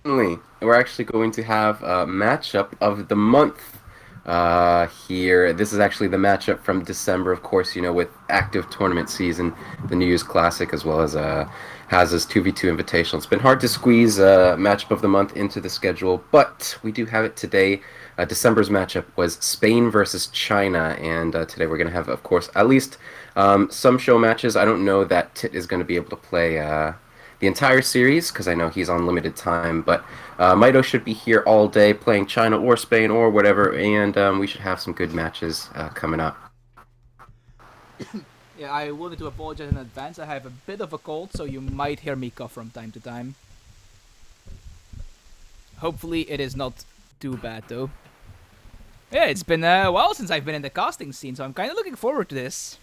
We're actually going to have a matchup of the month here. This is actually the matchup from December, of course, with active tournament season, the New Year's Classic, as well as Haz's 2v2 Invitational. It's been hard to squeeze matchup of the month into the schedule, but we do have it today. December's matchup was Spain versus China, and today we're going to have, of course, at least some show matches. I don't know that Tit is going to be able to play the entire series because I know he's on limited time. But Maito should be here all day playing China or Spain or whatever, and we should have some good matches coming up. Yeah, I wanted to apologize in advance. I have a bit of a cold, so you might hear me cough from time to time. Hopefully, it is not too bad, though. Yeah, it's been a while since I've been in the casting scene, so I'm kind of looking forward to this.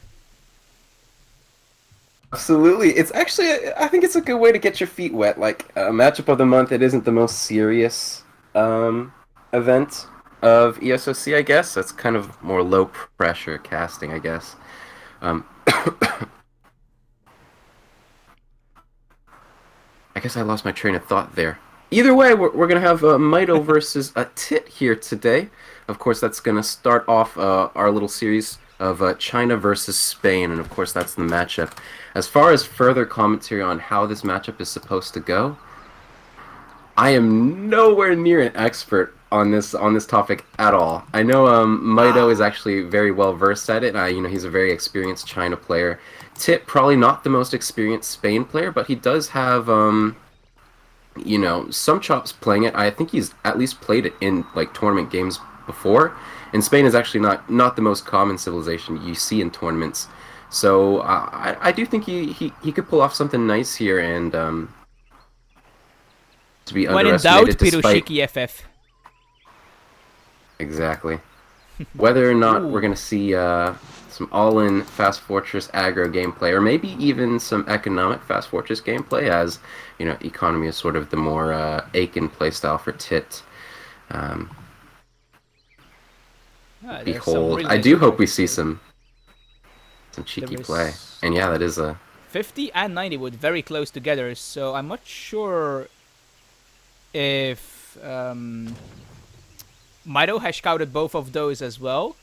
Absolutely, it's actually I think it's a good way to get your feet wet. Like a matchup of the month, it isn't the most serious event of ESOC, I guess. That's kind of more low pressure casting, I guess. Um, I guess I lost my train of thought there. Either way, we're going to have Mito versus a Tit here today. Of course, that's going to start off our little series of China versus Spain, and of course, that's the matchup. As far as further commentary on how this matchup is supposed to go, I am nowhere near an expert on this topic at all. I know Mito is actually very well versed at it. He's a very experienced China player. Tit probably not the most experienced Spain player, but he does have some chops playing it. I think he's at least played it in like tournament games before. And Spain is actually not the most common civilization you see in tournaments. So I do think he could pull off something nice here and to be When in doubt, underestimated despite Piroshiki FF. exactly whether or not we're Ooh. gonna see some all-in Fast Fortress aggro gameplay, or maybe even some economic Fast Fortress gameplay, as economy is sort of the more Aiken playstyle for Tit. Um, There's some Behold, really I nice do hope we see objectives here. some cheeky There play, is and yeah, that is a 50 and 90 would very close together, so I'm not sure if Mito has scouted both of those as well.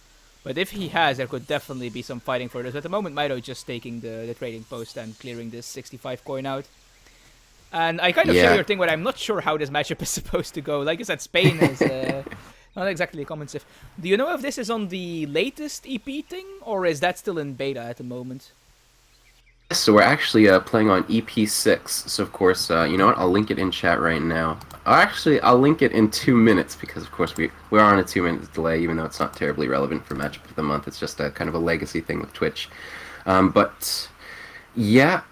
But if he has, there could definitely be some fighting for this. At the moment, Mito is just taking the trading post and clearing this 65 coin out. And I kind of share yeah. your thing, but I'm not sure how this matchup is supposed to go. Like I said, Spain is not exactly a common civ. Do you know if this is on the latest EP thing, or is that still in beta at the moment? So we're actually playing on EP6. So of course, you know what? I'll link it in chat right now. I'll link it in 2 minutes because of course we're on a 2 minute delay, even though it's not terribly relevant for matchup of the month. It's just a kind of a legacy thing with Twitch. But yeah,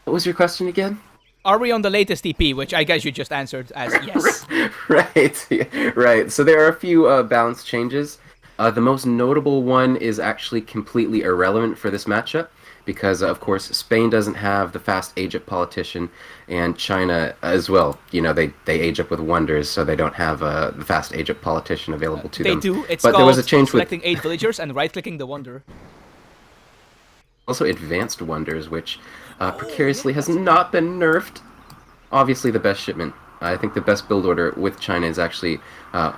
what was your question again? Are we on the latest EP, which I guess you just answered as yes. Right, right. So there are a few balance changes. The most notable one is actually completely irrelevant for this matchup because, of course, Spain doesn't have the fast age-up politician, and China as well. They age up with wonders, so they don't have the fast age-up politician available to They them. do. It's But there was a called change with selecting 8 villagers and right-clicking the wonder. also advanced wonders, which Oh, yeah, precariously has that's not been nerfed. Obviously, the best shipment. I think the best build order with China is actually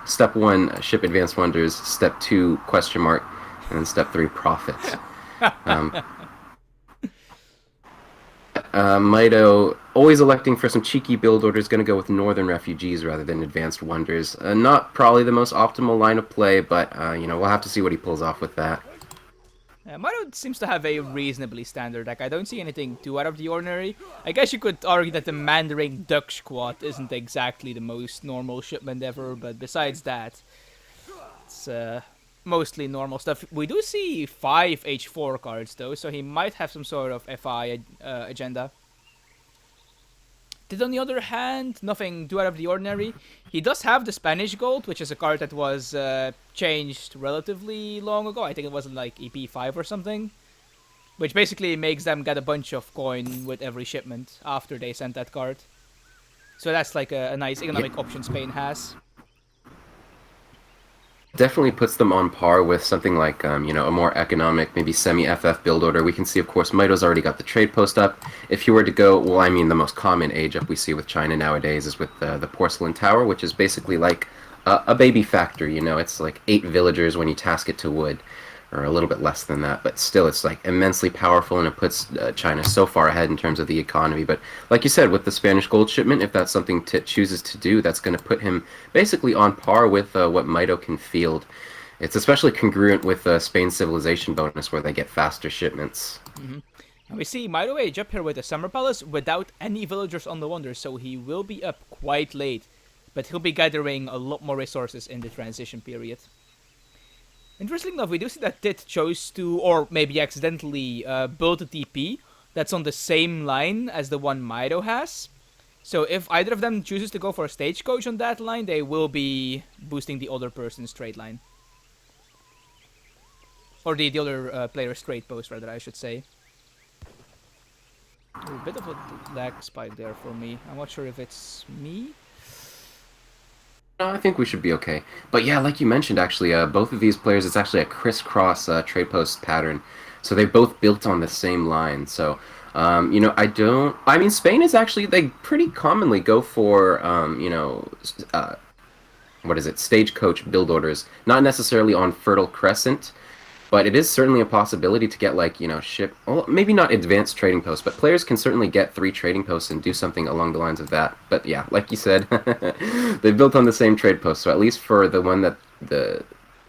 step 1, ship advanced wonders, step 2, question mark, and then step 3, profit. Um, Mito, always electing for some cheeky build orders, going to go with northern refugees rather than advanced wonders. Not probably the most optimal line of play, but we'll have to see what he pulls off with that. Maro seems to have a reasonably standard deck. I don't see anything too out of the ordinary. I guess you could argue that the Mandarin Duck Squad isn't exactly the most normal shipment ever, but besides that, it's mostly normal stuff. We do see 5 H4 cards though, so he might have some sort of FI agenda. Did on the other hand, nothing too out of the ordinary. He does have the Spanish Gold, which is a card that was changed relatively long ago. I think it was in like EP5 or something. Which basically makes them get a bunch of coin with every shipment after they sent that card. So that's like a nice economic option Spain has. Definitely puts them on par with something like, a more economic, maybe semi-FF build order. We can see, of course, Mito's already got the trade post up. If you were to go, well, I mean, the most common age up we see with China nowadays is with the Porcelain Tower, which is basically like a baby factory. It's like 8 villagers when you task it to wood, or a little bit less than that. But still, it's like immensely powerful, and it puts China so far ahead in terms of the economy. But like you said, with the Spanish gold shipment, if that's something Tit chooses to do, that's going to put him basically on par with what Mito can field. It's especially congruent with Spain's civilization bonus, where they get faster shipments. Mm-hmm. And we see Mito Age up here with the Summer Palace without any villagers on the Wonder, so he will be up quite late. But he'll be gathering a lot more resources in the transition period. Interesting enough, we do see that Tit chose to, or maybe accidentally, build a TP that's on the same line as the one Mito has. So if either of them chooses to go for a stagecoach on that line, they will be boosting the other person's trade line. Or the other player's trade post, rather, I should say. Ooh, a bit of a lag spike there for me. I'm not sure if it's me. No, I think we should be okay. But yeah, like you mentioned, actually, both of these players, it's actually a crisscross trade post pattern. So they both built on the same line. So, I mean, Spain is actually, they pretty commonly go for, what is it, stagecoach build orders. Not necessarily on Fertile Crescent, but it is certainly a possibility to get, like, ship, well, maybe not advanced trading posts, but players can certainly get 3 trading posts and do something along the lines of that. But yeah, like you said, they built on the same trade post, so at least for the one that, the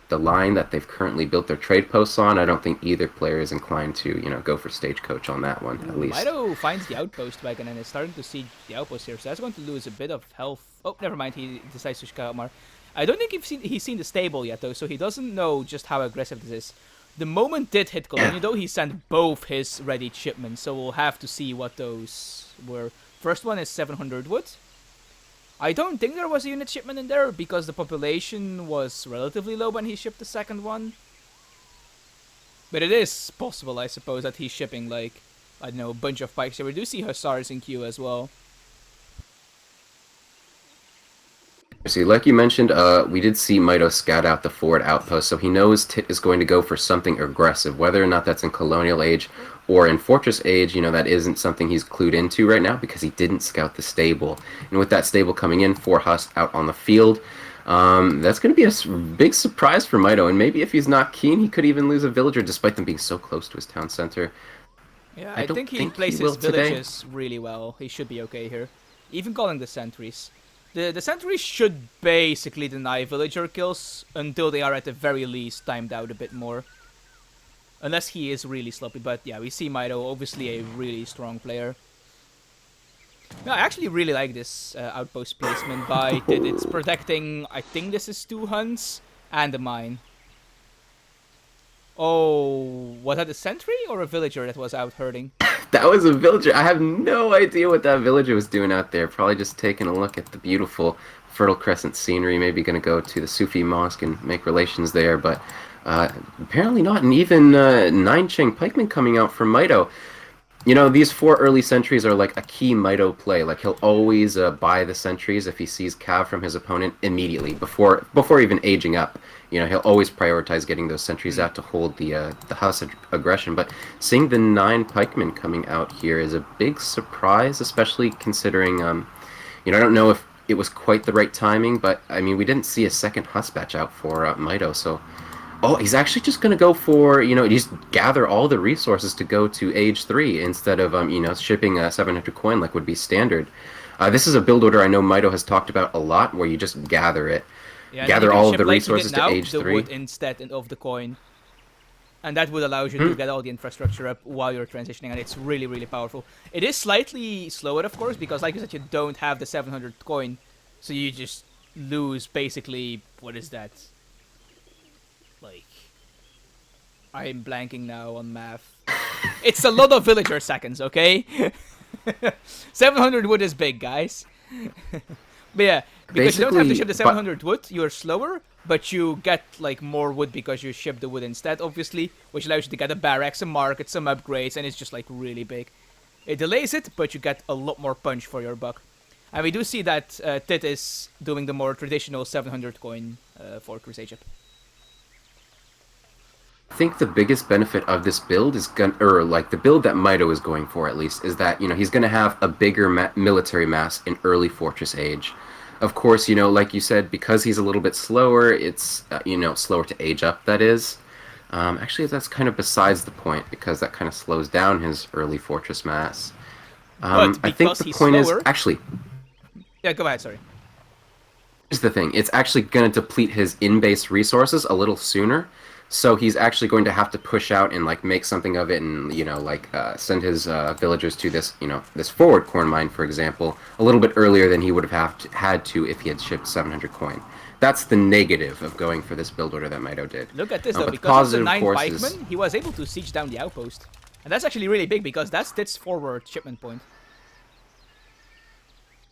line that they've currently built their trade posts on, I don't think either player is inclined to, go for stagecoach on that one, at least. Mito finds the outpost wagon and is starting to siege the outpost here, so that's going to lose a bit of health. Oh, never mind, he decides to Shkautmar. I don't think he's seen the stable yet, though, so he doesn't know just how aggressive this is. The moment did hit Colonia, though, he sent both his ready shipments, so we'll have to see what those were. First one is 700 wood. I don't think there was a unit shipment in there, because the population was relatively low when he shipped the second one. But it is possible, I suppose, that he's shipping, like, I don't know, a bunch of pikes here. We do see Hussars in queue as well. See, like you mentioned, we did see Mito scout out the forward outpost, so he knows Tit is going to go for something aggressive, whether or not that's in Colonial Age or in Fortress Age. That isn't something he's clued into right now because he didn't scout the stable. And with that stable coming in, 4 Husk out on the field, that's going to be a big surprise for Mito, and maybe if he's not keen, he could even lose a villager despite them being so close to his town center. Yeah, I think he plays his villages really well. He should be okay here. Even calling the sentries. The sentries should basically deny villager kills until they are at the very least timed out a bit more. Unless he is really sloppy, but yeah, we see Mito, obviously a really strong player. No, I actually really like this outpost placement by Tit. It's protecting, I think this is 2 hunts and a mine. Oh, was that a sentry or a villager that was out herding? That was a villager. I have no idea what that villager was doing out there. Probably just taking a look at the beautiful Fertile Crescent scenery. Maybe going to go to the Sufi Mosque and make relations there. But apparently not. And even 9 Cheng Pikemen coming out from Mito. These 4 early sentries are like a key Mito play. Like, he'll always buy the sentries if he sees cav from his opponent immediately, before even aging up. He'll always prioritize getting those sentries out to hold the house aggression. But seeing the 9 pikemen coming out here is a big surprise, especially considering, I don't know if it was quite the right timing, but, I mean, we didn't see a second Husk batch out for Mito, so... Oh, he's actually just going to go for, just gather all the resources to go to Age 3 instead of, shipping a 700 coin like would be standard. This is a build order I know Mito has talked about a lot, where you just gather it. Yeah, gather all of the resources to Age 3. Wood instead of the coin. And that would allow you to get all the infrastructure up while you're transitioning, and it's really, really powerful. It is slightly slower, of course, because like you said, you don't have the 700 coin, so you just lose basically, what is that? Like, I'm blanking now on math. It's a lot of villager seconds, okay? 700 wood is big, guys. But yeah, because you don't have to ship the 700 wood, you're slower, but you get like more wood because you ship the wood instead, obviously, which allows you to get a barracks, a market, some upgrades, and it's just like really big. It delays it, but you get a lot more punch for your buck. And we do see that Tit is doing the more traditional 700 coin for Crusade ship. I think the biggest benefit of this build is or like the build that Mito is going for at least, is that he's gonna have a bigger military mass in early Fortress Age. Of course, like you said, because he's a little bit slower, it's slower to age up. That is. Actually, that's kind of besides the point because that kind of slows down his early Fortress mass. But I think because the he's point is slower, actually. yeah, go ahead. Sorry. Here's the thing. It's actually going to deplete his in-base resources a little sooner. So he's actually going to have to push out and like make something of it, and send his villagers to this forward corn mine, for example, a little bit earlier than he would had to if he had shipped 700 coin. That's the negative of going for this build order that Mito did. Look at this though, But the because of the positive, of 9 course, pikemen, he was able to siege down the outpost. And that's actually really big because that's Tit's forward shipment point.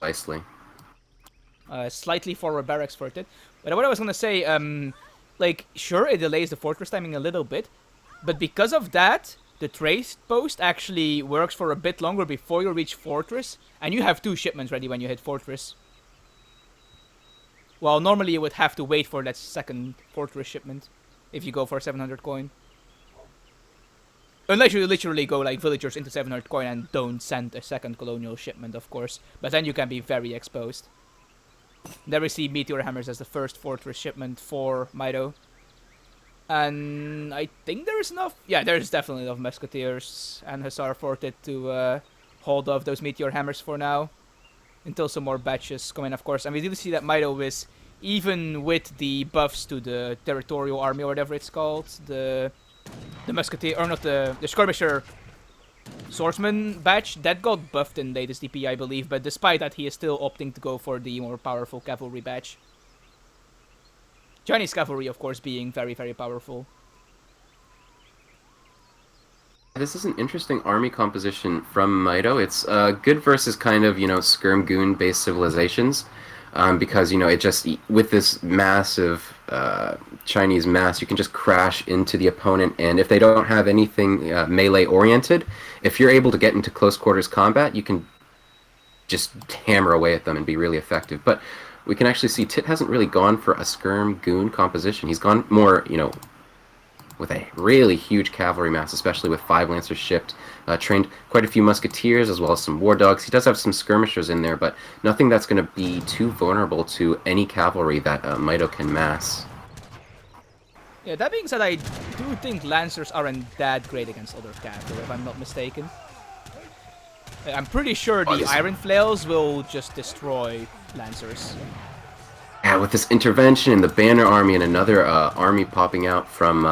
precisely. Slightly forward barracks for Tit. But what I was gonna say, like, sure, it delays the fortress timing a little bit, but because of that, the trade post actually works for a bit longer before you reach fortress, and you have 2 shipments ready when you hit fortress. Well, normally you would have to wait for that second fortress shipment if you go for 700 coin. Unless you literally go like villagers into 700 coin and don't send a second colonial shipment, of course. But then you can be very exposed. There we see Meteor Hammers as the first fortress shipment for Mito. And I think there is enough. Yeah, there's definitely enough Musketeers and Hussar Forted to hold off those Meteor Hammers for now. Until some more batches come in, of course. And we do see that Mito is, even with the buffs to the Territorial Army or whatever it's called, the Musketeer, or not the Skirmisher Swordsman badge, that got buffed in latest DP, I believe, but despite that, he is still opting to go for the more powerful Cavalry badge. Chinese Cavalry, of course, being very, very powerful. This is an interesting army composition from Mito. It's good versus kind of, skirm goon based civilizations. Because, it just, with this massive Chinese mass, you can just crash into the opponent. And if they don't have anything melee oriented, if you're able to get into close quarters combat, you can just hammer away at them and be really effective. But we can actually see Tit hasn't really gone for a skirm goon composition. He's gone more, with a really huge cavalry mass, especially with 5 lancers shipped, trained quite a few musketeers as well as some war dogs. He does have some skirmishers in there, but nothing that's going to be too vulnerable to any cavalry that Mito can mass. Yeah, that being said, I do think lancers aren't that great against other cavalry, if I'm not mistaken. I'm pretty sure the iron flails will just destroy lancers. Yeah, with this intervention and the banner army and another army popping out from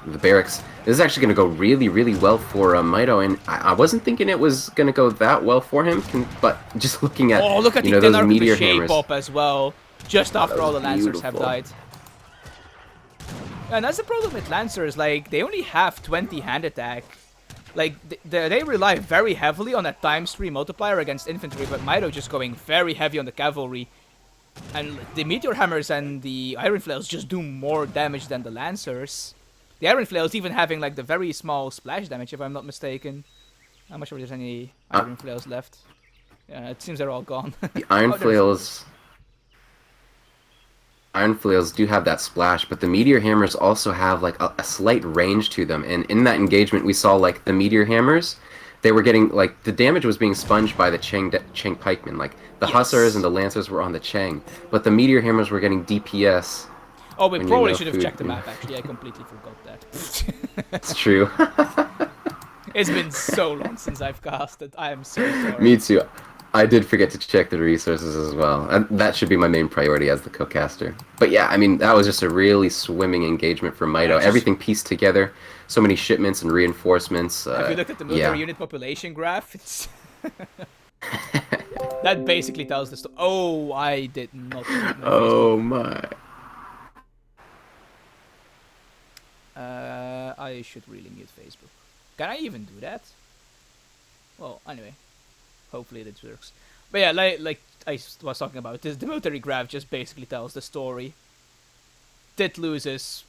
the barracks, this is actually going to go really, really well for Mito. And I wasn't thinking it was going to go that well for him, but just looking at, look at the those meteor hammers up as well, just after all the lancers beautiful. have died. And that's the problem with lancers, like, they only have 20 hand attack. Like, they rely very heavily on that ×3 multiplier against infantry, but Mito just going very heavy on the cavalry. And the Meteor Hammers and the Iron Flails just do more damage than the Lancers. The Iron Flails even having like the very small splash damage, if I'm not mistaken. I'm not sure if there's any Iron Flails left. Yeah, it seems they're all gone. The Iron Flails... Iron Flails do have that splash, but the Meteor Hammers also have like a slight range to them. And in that engagement, we saw like the Meteor Hammers, they were getting, like, the damage was being sponged by the Cheng pikemen. Like, the Hussars and the Lancers were on the Cheng, but the Meteor Hammers were getting DPS. Oh, we probably should have checked the map, actually. I completely forgot that. It's true. It's been so long since I've casted. I am so sorry. Me too. I did forget to check the resources as well. And that should be my main priority as the co-caster. But yeah, I mean, that was just a really swimming engagement for Mito. Everything pieced together. So many shipments and reinforcements. Have you looked at the military unit population graph? It's that basically tells the story. Oh, I did not. Oh my. I should really mute Facebook. Can I even do that? Well, anyway. Hopefully this works. But yeah, like I was talking about, the military graph just basically tells the story. Tit loses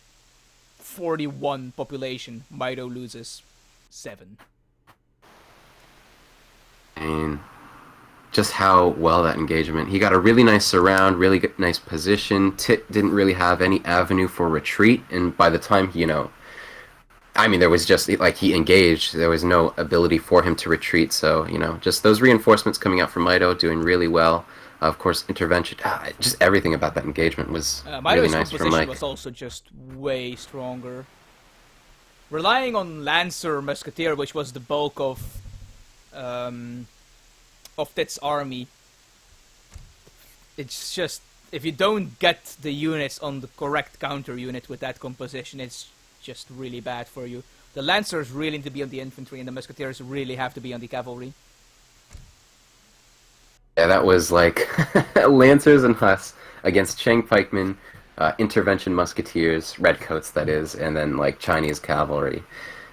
41 population, Mito loses 7. And just how well that engagement. He got a really nice surround, really good, nice position. Tit didn't really have any avenue for retreat, and by the time he, I mean, there was just like he engaged. There was no ability for him to retreat. So just those reinforcements coming out from Mito doing really well. Of course, intervention. Just everything about that engagement was really Mito's nice from composition Mike. was also just way stronger. Relying on Lancer Musketeer, which was the bulk of Tit's army, it's just, if you don't get the units on the correct counter unit with that composition, it's just really bad for you. The Lancers really need to be on the infantry, and the Musketeers really have to be on the cavalry. Yeah, that was like Lancers and Huss against Chang Pikemen, intervention musketeers, redcoats that is, and then like Chinese cavalry.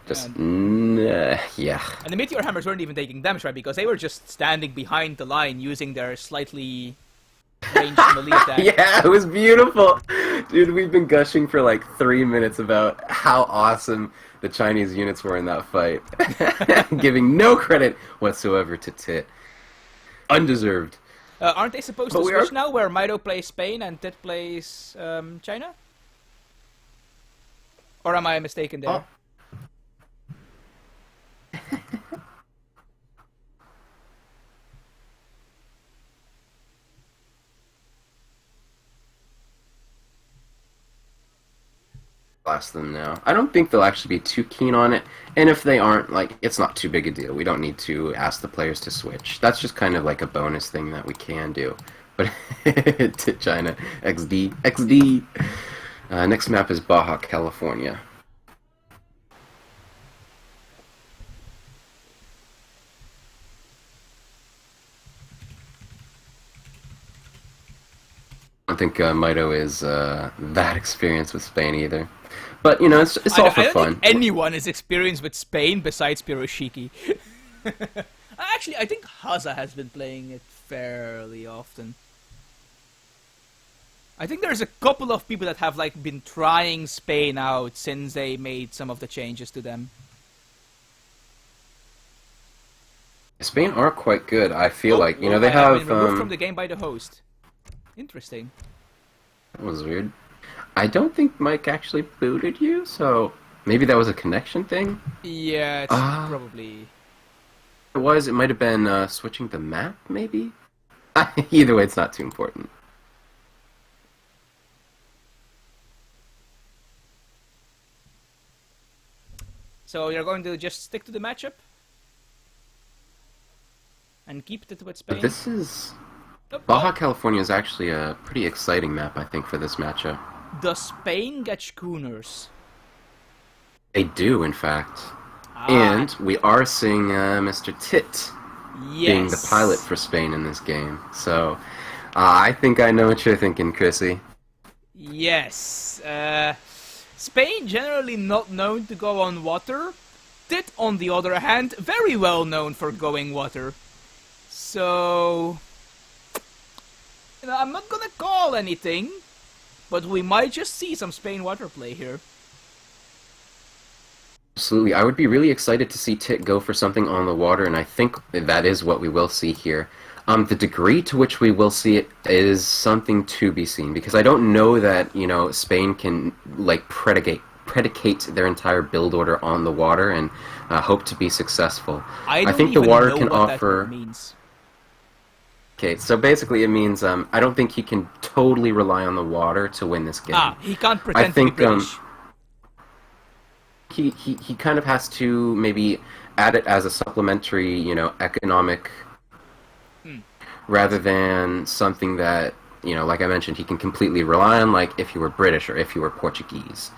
Just yeah. And the meteor hammers weren't even taking damage, right? Because they were just standing behind the line using their slightly ranged melee attack. Yeah, it was beautiful. Dude, we've been gushing for like 3 minutes about how awesome the Chinese units were in that fight. Giving no credit whatsoever to Tit. Undeserved. Aren't they supposed to switch now, where Mito plays Spain and Tit plays China? Or am I mistaken there? Blast them now. I don't think they'll actually be too keen on it, and if they aren't, like, it's not too big a deal. We don't need to ask the players to switch. That's just kind of like a bonus thing that we can do. But to China, XD. Next map is Baja, California. I don't think Mito is that experienced with Spain either. But, it's all for fun. I don't think anyone is experienced with Spain besides Piroshiki. Actually, I think Haza has been playing it fairly often. I think there's a couple of people that have like been trying Spain out since they made some of the changes to them. Spain are quite good, I feel like. They I have... been removed from the game by the host. Interesting. That was weird. I don't think Mike actually booted you, so maybe that was a connection thing? Yeah, it's probably... It was. It might have been switching the map, maybe? Either way, it's not too important. So you're going to just stick to the matchup? And keep it with Spain? But this is... Baja California is actually a pretty exciting map, I think, for this matchup. Does Spain get schooners? They do, in fact. And we are seeing Mr. Tit being the pilot for Spain in this game. So, I think I know what you're thinking, Chrissy. Yes. Spain generally not known to go on water. Tit, on the other hand, very well known for going water. So... I'm not gonna call anything, but we might just see some Spain water play here. Absolutely. I would be really excited to see Tit go for something on the water, and I think that is what we will see here. The degree to which we will see it is something to be seen, because I don't know that, Spain can, like, predicate their entire build order on the water and hope to be successful. I think the water can what offer... that means. Okay, so basically it means I don't think he can totally rely on the water to win this game. He can't pretend to be British. He kind of has to maybe add it as a supplementary, economic, rather than something that, like I mentioned, he can completely rely on, like if he were British or if he were Portuguese.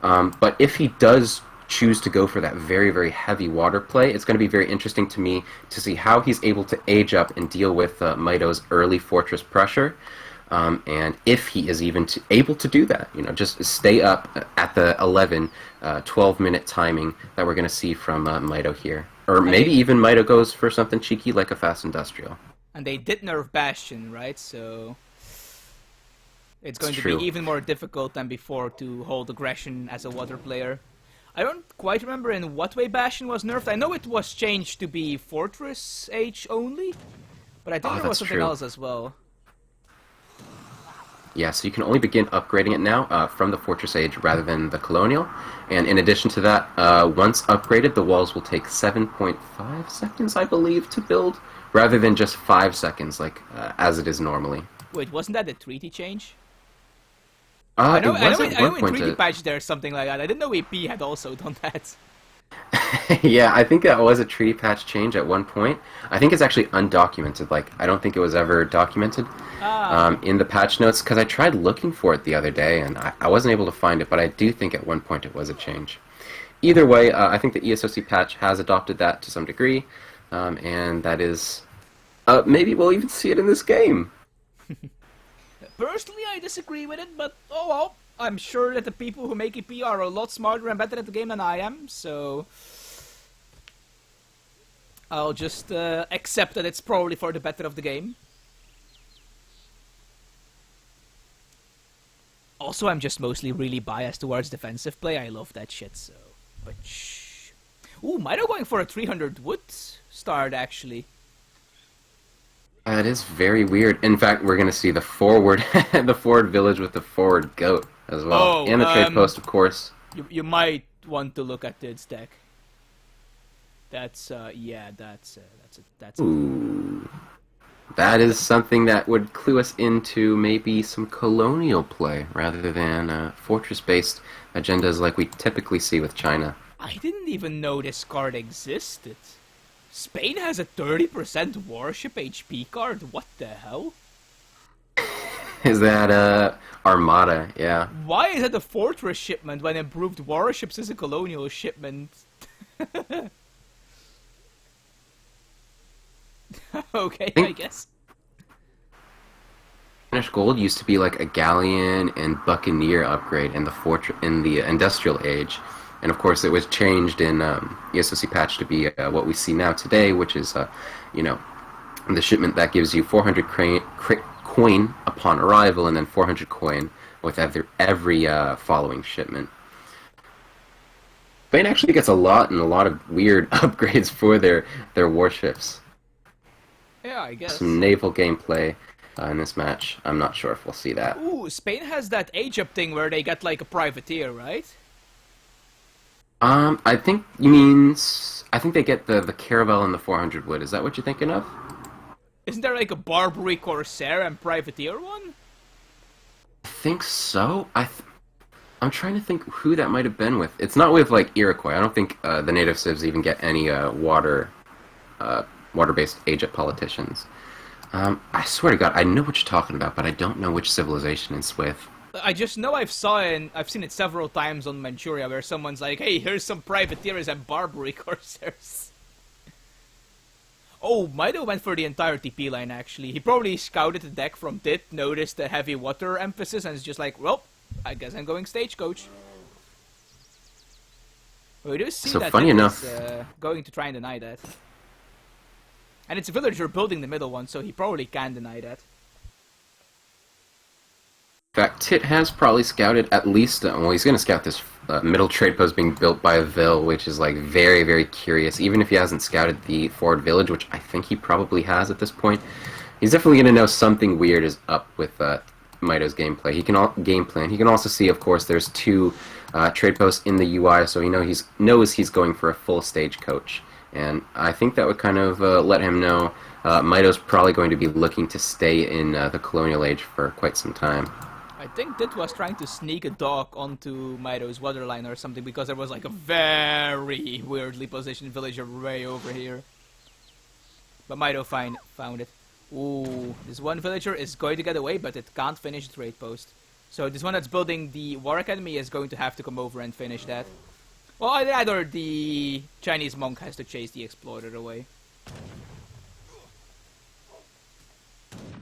But if he does choose to go for that very, very heavy water play, it's going to be very interesting to me to see how he's able to age up and deal with Mito's early fortress pressure, and if he is even able to do that, just stay up at the 12-minute timing that we're going to see from Mito here. Or maybe even Mito goes for something cheeky like a fast industrial. And they did nerf Bastion, right? So it's going to be even more difficult than before to hold aggression as a water player. I don't quite remember in what way Bastion was nerfed. I know it was changed to be Fortress Age only, but I think there was something else as well. Yeah, so you can only begin upgrading it now from the Fortress Age rather than the Colonial. And in addition to that, once upgraded, the walls will take 7.5 seconds, I believe, to build, rather than just 5 seconds, like as it is normally. Wait, wasn't that the treaty change? It was at I know one in point. treaty patch there's something like that. I didn't know AP had also done that. Yeah, I think that was a treaty patch change at one point. I think it's actually undocumented. Like, I don't think it was ever documented in the patch notes, because I tried looking for it the other day, and I wasn't able to find it, but I do think at one point it was a change. Either way, I think the ESOC patch has adopted that to some degree, and that is... maybe we'll even see it in this game. Personally, I disagree with it, but oh well. I'm sure that the people who make EP are a lot smarter and better at the game than I am, so... I'll just accept that it's probably for the better of the game. Also, I'm just mostly really biased towards defensive play. I love that shit, so... But shh. Ooh, Mito going for a 300 wood start, actually. That is very weird. In fact, we're going to see the forward the forward village with the forward goat as well. Oh, and the trade post, of course. You might want to look at this deck. That's, yeah, that's... Ooh. That is something that would clue us into maybe some colonial play rather than fortress-based agendas like we typically see with China. I didn't even know this card existed. Spain has a 30% warship HP card? What the hell? Is that, Armada, yeah. Why is it a fortress shipment when improved warships is a colonial shipment? Okay, I guess. Spanish gold used to be like a galleon and buccaneer upgrade in the industrial age, and of course it was changed in ESOC patch to be what we see now today, which is you know, the shipment that gives you 400 coin upon arrival, and then 400 coin with every following shipment. Spain actually gets a lot of weird upgrades for their warships. Yeah, I guess. Some naval gameplay in this match. I'm not sure if we'll see that. Ooh, Spain has that age-up thing where they get like a privateer, right? I think you mean... I think they get the Caravel and the 400 wood. Is that what you're thinking of? Isn't there like a Barbary Corsair and privateer one? I think so. I'm trying to think who that might have been with. It's not with, like, Iroquois. I don't think the native civs even get any water-based age-up politicians. I swear to God, I know what you're talking about, but I don't know which civilization it's with. I just know I've seen it several times on Manchuria where someone's like, hey, here's some privateers and Barbary Corsairs. Oh, Mito went for the entire TP line, actually. He probably scouted the deck from Tit, noticed the heavy water emphasis, and is just like, well, I guess I'm going stagecoach. We do see so that funny enough, going to try and deny that. And it's a villager building the middle one, so he probably can deny that. In fact, Tit has probably scouted at least... well, he's going to scout this middle trade post being built by a Vil, which is, like, very, very curious. Even if he hasn't scouted the forward village, which I think he probably has at this point, he's definitely going to know something weird is up with Mito's gameplay. Game plan. He can also see, of course, there's two trade posts in the UI, so he knows he's going for a full stagecoach. And I think that would kind of let him know Mito's probably going to be looking to stay in the colonial age for quite some time. I think Dit was trying to sneak a dock onto Mito's waterline or something, because there was like a very weirdly positioned villager way over here. But Mito found it. Ooh, this one villager is going to get away, but it can't finish the trade post. So this one that's building the War Academy is going to have to come over and finish that. Well, either the Chinese monk has to chase the explorer away.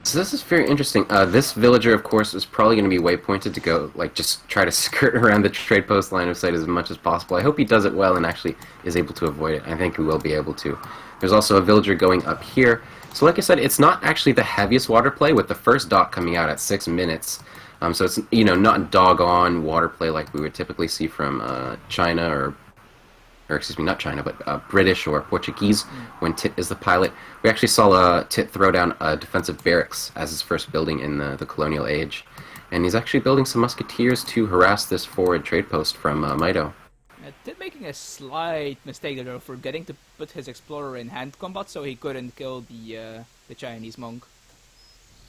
So this is very interesting. This villager, of course, is probably going to be waypointed to go, like, just try to skirt around the trade post line of sight as much as possible. I hope he does it well and actually is able to avoid it. I think he will be able to. There's also a villager going up here. So like I said, it's not actually the heaviest water play, with the first dock coming out at 6 minutes. So it's, you know, not dog-on water play like we would typically see from China or excuse me, not China, but British or Portuguese when Tit is the pilot. We actually saw Tit throw down a defensive barracks as his first building in the colonial age. And he's actually building some musketeers to harass this forward trade post from Mito. Did making a slight mistake there, forgetting to put his explorer in hand combat, so he couldn't kill the Chinese monk,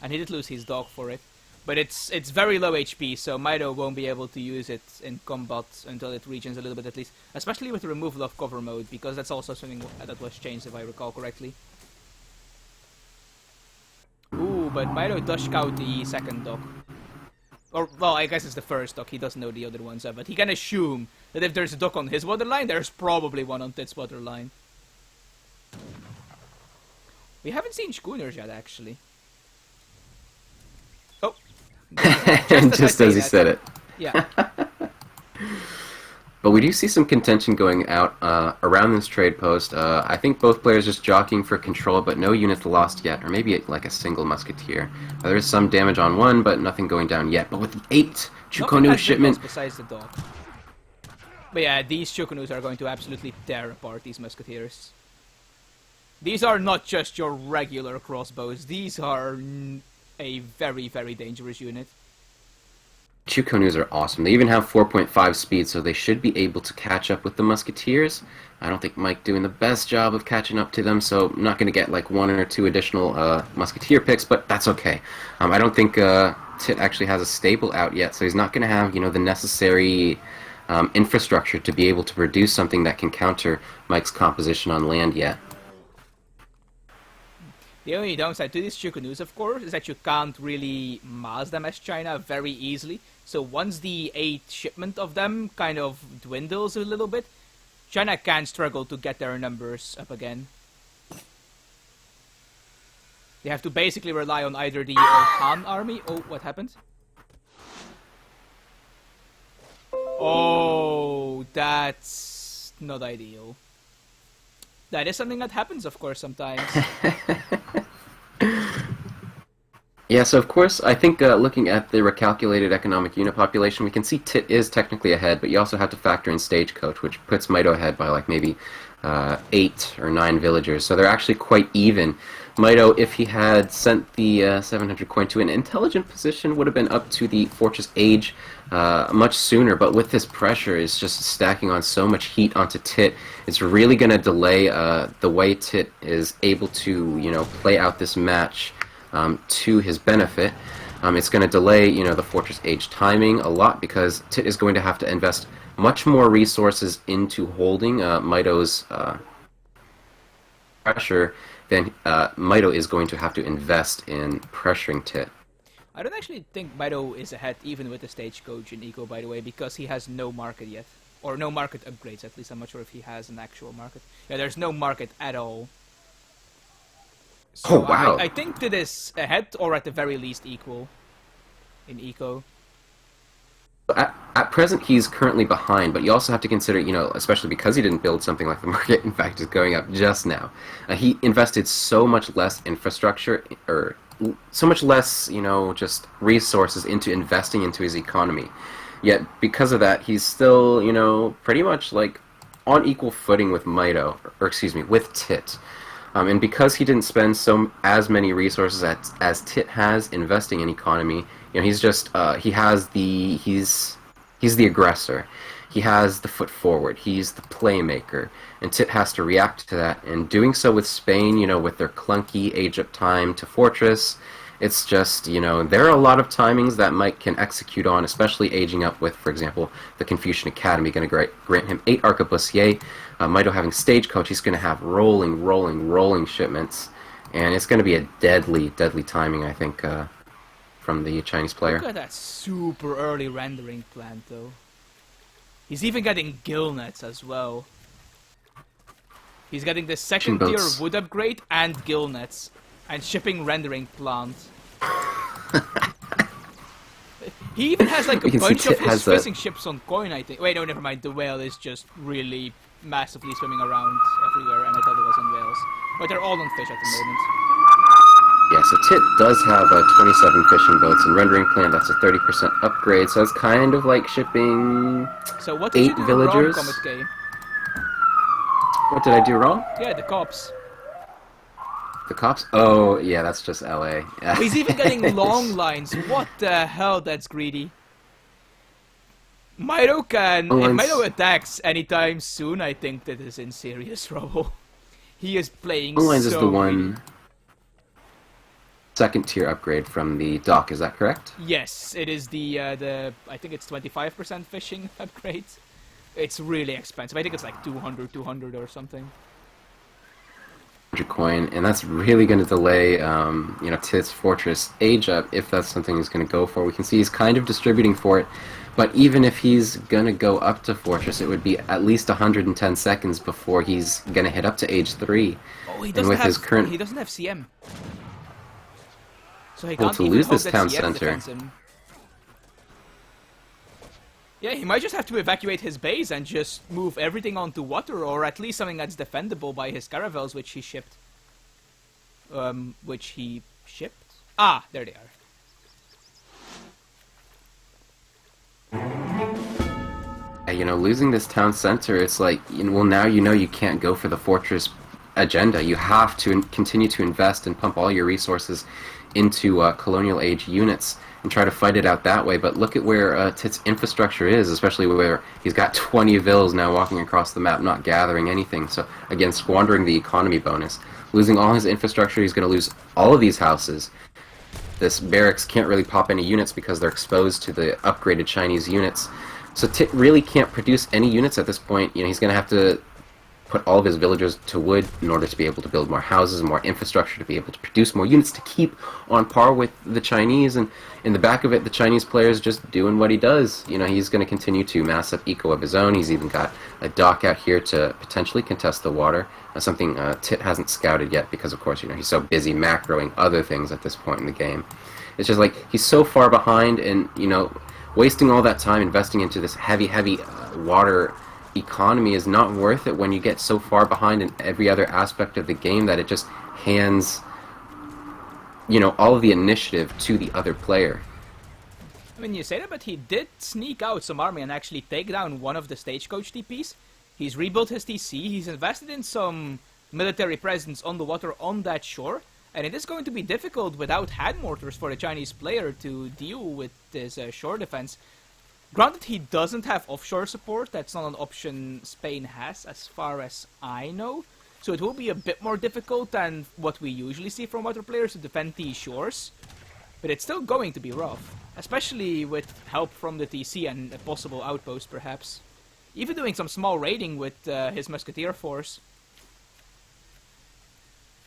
and he did lose his dog for it. But it's very low HP, so Mito won't be able to use it in combat until it regens a little bit at least, especially with the removal of cover mode, because that's also something that was changed if I recall correctly. Ooh, but Mito does scout the second dock. Or, well, I guess it's the first dock, he doesn't know the other ones, but he can assume that if there's a dock on his waterline, there's probably one on Tit's waterline. We haven't seen schooners yet, actually. Oh! Just as he said it. Yeah. But we do see some contention going out around this trade post. I think both players just jockeying for control, but no units lost yet, or maybe like a single musketeer. There is some damage on one, but nothing going down yet. But with the 8 Chukonu shipment... besides the dog. But yeah, these Chukonus are going to absolutely tear apart these musketeers. These are not just your regular crossbows. These are a very, very dangerous unit. Chukonus are awesome. They even have 4.5 speed, so they should be able to catch up with the musketeers. I don't think Mike doing the best job of catching up to them, so I'm not going to get like 1 or 2 additional musketeer picks, but that's okay. I don't think Tit actually has a stable out yet, so he's not going to have, you know, the necessary infrastructure to be able to produce something that can counter Mike's composition on land yet. The only downside to these Chukonus, of course, is that you can't really mass them as China very easily. So once the 8 shipment of them kind of dwindles a little bit, China can struggle to get their numbers up again. They have to basically rely on either the Han army... Oh, what happened? Oh, that's not ideal. That is something that happens, of course, sometimes. Yeah, so of course, I think looking at the recalculated economic unit population, we can see Tit is technically ahead, but you also have to factor in Stagecoach, which puts Mito ahead by like maybe 8 or 9 villagers. So they're actually quite even. Mito, if he had sent the 700 coin to an intelligent position, would have been up to the Fortress Age much sooner, but with this pressure, it's just stacking on so much heat onto Tit. It's really going to delay the way Tit is able to, you know, play out this match to his benefit. It's going to delay, you know, the Fortress Age timing a lot because Tit is going to have to invest much more resources into holding Mito's pressure than Mito is going to have to invest in pressuring Tit. I don't actually think Mito is ahead even with the Stagecoach in Eco, by the way, because he has no market yet. Or no market upgrades, at least. I'm not sure if he has an actual market. Yeah, there's no market at all. So oh, wow. I think Tit is ahead, or at the very least equal in Eco. At present, he's currently behind, but you also have to consider, you know, especially because he didn't build something like the market, in fact, is going up just now. He invested so much less infrastructure, or so much less, you know, just resources into investing into his economy. Yet, because of that, he's still, you know, pretty much, like, on equal footing with Mito, or excuse me, with Tit. And because he didn't spend as many resources as Tit has investing in economy, you know, he's just he's the aggressor. He has the foot forward. He's the playmaker, and Tit has to react to that. And doing so with Spain, you know, with their clunky age up time to fortress, it's just, you know, there are a lot of timings that Mike can execute on, especially aging up with, for example, the Confucian Academy going to grant him 8 arquebusiers. Mito having Stagecoach, he's going to have rolling shipments, and it's going to be a deadly timing, I think, from the Chinese player. Look at that super early rendering plant, though. He's even getting gill nets as well. He's getting the second tier wood upgrade and gill nets, and shipping rendering plant. He even has like a bunch of his fishing ships on coin, I think. Wait, no, never mind. The whale is just really massively swimming around everywhere, and I thought it was on whales. But they're all on fish at the moment. Yeah, so Tit does have 27 fishing boats, and rendering plant, that's a 30% upgrade, so it's kind of like shipping so what did 8 you do villagers. Wrong, Cometk? What did I do wrong? Yeah, the cops. The cops? Oh, yeah, that's just LA. Yeah. He's even getting long lines. What the hell? That's greedy. Mito can... Long If lines. Mito attacks anytime soon, I think that is in serious trouble. He is playing Long lines is the so greedy. one second tier upgrade from the dock, is that correct? Yes, it is the I think it's 25% fishing upgrade. It's really expensive. I think it's like 200 or something. Coin, and that's really going to delay, Tit's Fortress age up if that's something he's going to go for. We can see he's kind of distributing for it, but even if he's going to go up to Fortress, it would be at least 110 seconds before he's going to hit up to age 3. Oh, he And doesn't with have his current he doesn't have CM, so he Well, can't to even lose hope this that town CM center. defends him. Yeah, he might just have to evacuate his base and just move everything onto water, or at least something that's defendable by his caravels, which he shipped. Which he shipped? Ah, there they are. Losing this town center, it's like, well, now you can't go for the fortress agenda. You have to continue to invest and pump all your resources into colonial age units and try to fight it out that way. But look at where Tit's infrastructure is, especially where he's got 20 vills now walking across the map, not gathering anything. So again, squandering the economy bonus. Losing all his infrastructure, he's going to lose all of these houses. This barracks can't really pop any units because they're exposed to the upgraded Chinese units. So Tit really can't produce any units at this point. He's going to have to put all of his villagers to wood in order to be able to build more houses and more infrastructure to be able to produce more units to keep on par with the Chinese. And in the back of it, the Chinese player is just doing what he does. He's going to continue to mass up eco of his own. He's even got a dock out here to potentially contest the water, something Tit hasn't scouted yet because, of course, he's so busy macroing other things at this point in the game. It's just like he's so far behind, and wasting all that time investing into this heavy water economy is not worth it when you get so far behind in every other aspect of the game that it just hands all of the initiative to the other player. I mean, you say that, but he did sneak out some army and actually take down one of the stagecoach TPs. He's rebuilt his TC, he's invested in some military presence on the water on that shore, and it is going to be difficult without hand mortars for the Chinese player to deal with this shore defense. Granted, he doesn't have offshore support. That's not an option Spain has, as far as I know. So it will be a bit more difficult than what we usually see from water players to defend these shores. But it's still going to be rough, especially with help from the TC and a possible outpost, perhaps. Even doing some small raiding with his musketeer force.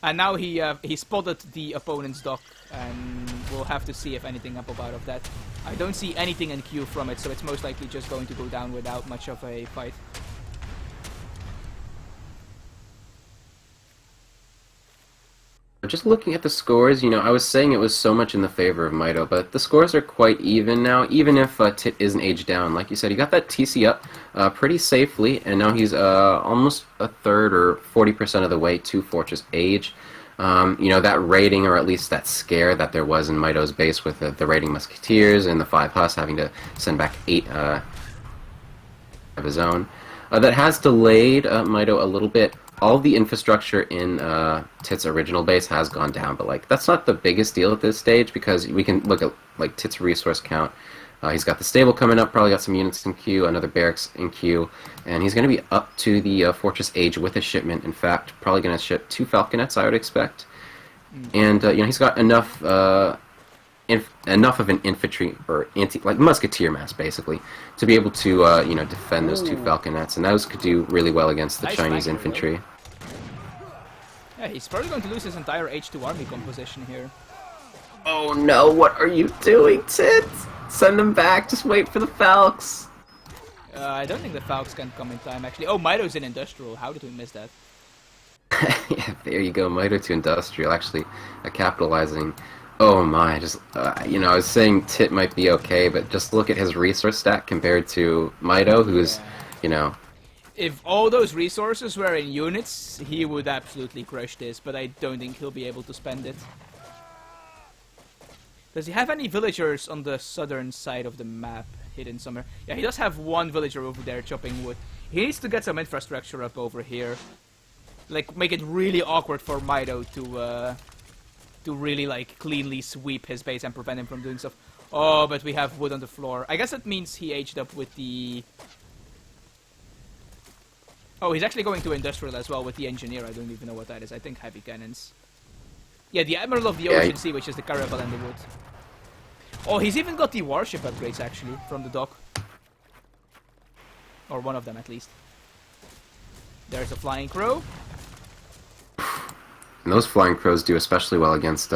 And now he spotted the opponent's dock, and we'll have to see if anything up out of that. I don't see anything in queue from it, so it's most likely just going to go down without much of a fight. Just looking at the scores, I was saying it was so much in the favor of Mito, but the scores are quite even now, even if Tit isn't aged down. Like you said, he got that TC up pretty safely, and now he's almost a third or 40% of the way to Fortress Age. That raiding, or at least that scare that there was in Mito's base with the raiding musketeers and the 5 Hus having to send back 8 of his own, that has delayed Mito a little bit. All the infrastructure in Tit's original base has gone down, but that's not the biggest deal at this stage because we can look at Tit's resource count. He's got the stable coming up, probably got some units in queue, another barracks in queue, and he's going to be up to the Fortress Age with a shipment. In fact, probably going to ship 2 Falconets, I would expect. And he's got enough enough of an infantry or musketeer mass basically to be able to defend those 2 Falconets, and those could do really well against the Nice Chinese flanker, infantry. Yeah, he's probably going to lose his entire H2 army composition here. Oh no, what are you doing, Tit? Send them back, just wait for the Falcs. I don't think the Falcons can come in time, actually. Oh, Mito's in Industrial. How did we miss that? Yeah, there you go, Mito to Industrial, actually capitalizing. Oh my, just, I was saying Tit might be okay, but just look at his resource stack compared to Mito, who's, If all those resources were in units, he would absolutely crush this, but I don't think he'll be able to spend it. Does he have any villagers on the southern side of the map hidden somewhere? Yeah, he does have one villager over there chopping wood. He needs to get some infrastructure up over here. like make it really awkward for Mido to really like cleanly sweep his base and prevent him from doing stuff. Oh, but we have wood on the floor. I guess that means he aged up with the... Oh, he's actually going to industrial as well with the engineer. I don't even know what that is. I think heavy cannons. Yeah, the Admiral of the Ocean Sea, which is the Caravel and the wood. Oh, he's even got the warship upgrades actually from the dock. Or one of them at least. There's a flying crow. And those flying crows do especially well against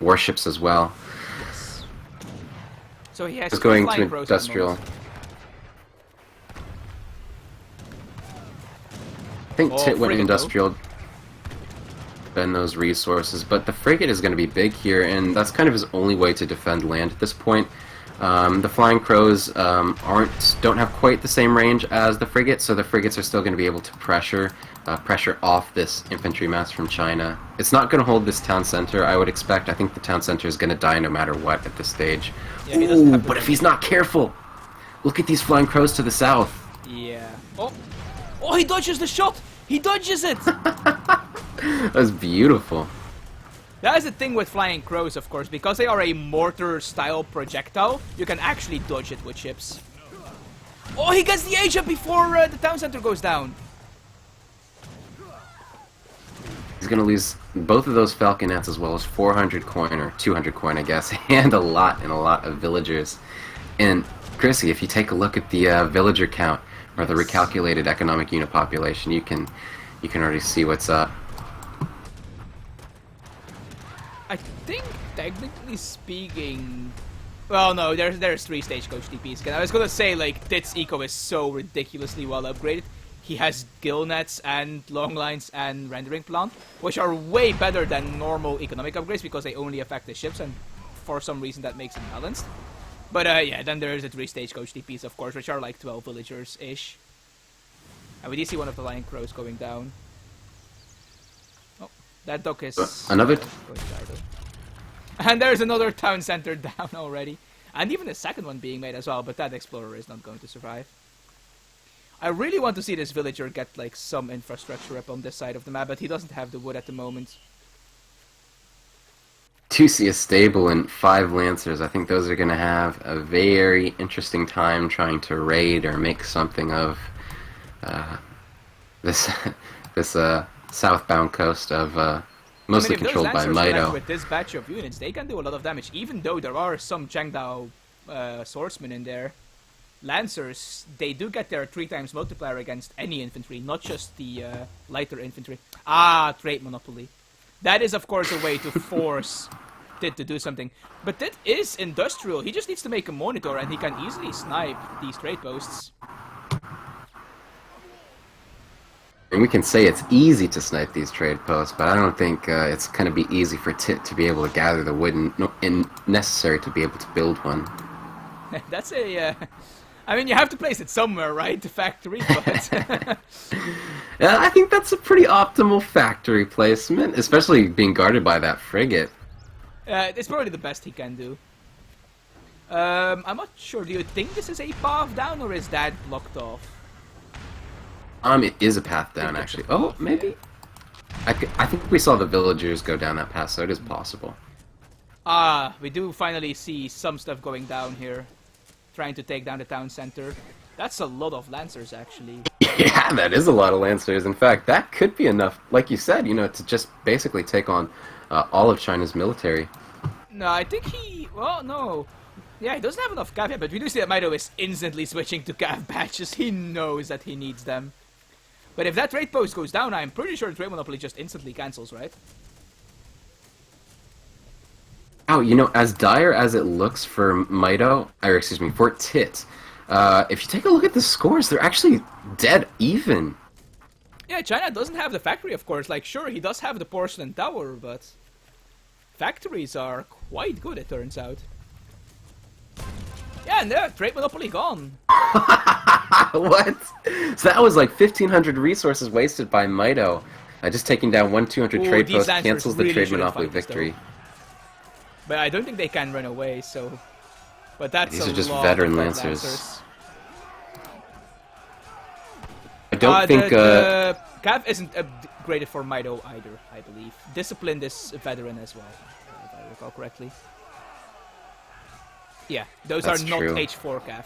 warships as well. Yes. So he has Just going to crows industrial. I think Tit went industrial. Spend those resources, but the frigate is going to be big here, and that's kind of his only way to defend land at this point. The flying crows don't have quite the same range as the frigate, so the frigates are still going to be able to pressure off this infantry mass from China. It's not going to hold this town center, I would expect. I think the town center is going to die no matter what at this stage. Yeah, ooh, but if he's not careful, look at these flying crows to the south. Yeah. Oh, oh, he dodges the shot. He dodges it. That was beautiful. That is the thing with flying crows, of course, because they are a mortar-style projectile, you can actually dodge it with ships. Oh, he gets the age up before the town center goes down. He's going to lose both of those falconets as well as 400 coin, or 200 coin, I guess, and a lot of villagers. And, Chrissy, if you take a look at the villager count, or the recalculated economic unit population, you can already see what's up. I think, technically speaking... Well, no, there's 3 stagecoach DPs. I was gonna say, like, Tit's eco is so ridiculously well upgraded. He has gill nets and long lines and rendering plant, which are way better than normal economic upgrades because they only affect the ships, and for some reason that makes it balanced. But yeah, then there's the 3 stagecoach DPs, of course, which are like 12 villagers-ish. And we do see one of the flying crows going down. Oh, that dock is... Another... going to die, though. And there's another town center down already. And even a second one being made as well, but that explorer is not going to survive. I really want to see this villager get like some infrastructure up on this side of the map, but he doesn't have the wood at the moment. To see a stable and 5 lancers, I think those are going to have a very interesting time trying to raid or make something of this southbound coast of mostly controlled by Mido. With this batch of units, they can do a lot of damage, even though there are some Chengdao swordsmen in there. Lancers, they do get their 3 times multiplier against any infantry, not just the lighter infantry. Ah, trade monopoly. That is, of course, a way to force Tit to do something. But Tit is industrial. He just needs to make a monitor, and he can easily snipe these trade posts. And we can say it's easy to snipe these trade posts, but I don't think it's going to be easy for Tit to be able to gather the wood and necessary to be able to build one. That's a... I mean, you have to place it somewhere, right? The factory, but... Yeah, I think that's a pretty optimal factory placement, especially being guarded by that frigate. It's probably the best he can do. I'm not sure. Do you think this is a path down, or is that blocked off? It is a path down, actually. Oh, maybe? I think we saw the villagers go down that path, so it is possible. Ah, we do finally see some stuff going down here. Trying to take down the town center. That's a lot of lancers, actually. Yeah, that is a lot of lancers. In fact, that could be enough, like you said, you know, to just basically take on all of China's military. No, I think he... Well, no. Yeah, he doesn't have enough cav yet, but we do see that Mido is instantly switching to cav patches. He knows that he needs them. But if that trade post goes down, I'm pretty sure the trade monopoly just instantly cancels, right? Oh, you know, as dire as it looks for Mido, or excuse me, for Tit, if you take a look at the scores, they're actually dead even. Yeah, China doesn't have the factory, of course. Like, sure, he does have the porcelain tower, but factories are quite good, it turns out. Yeah, and the trade monopoly gone. What? So that was like 1,500 resources wasted by Mido. Just taking down 200 trade posts cancels the trade monopoly victory. But I don't think they can run away, so... But that's These are just veteran lancers. I don't think... Cav isn't upgraded for Mido either, I believe. Disciplined is veteran as well, if I recall correctly. Yeah, those That's are not true. H4 Cav.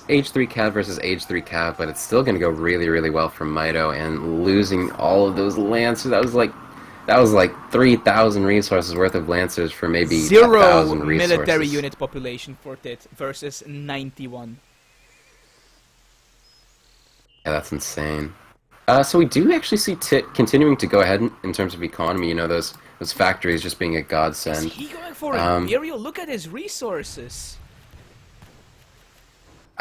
Age 3 Cav versus Age 3 Cav, but it's still going to go really, really well for Mido, and losing all of those Lancers, that was like 3,000 resources worth of Lancers for maybe 0 1,000 resources. military unit population for Tit versus 91. Yeah, that's insane. So we do actually see Tit continuing to go ahead in terms of economy. You know, those factories just being a godsend. Is he going for Imperial? Look at his resources.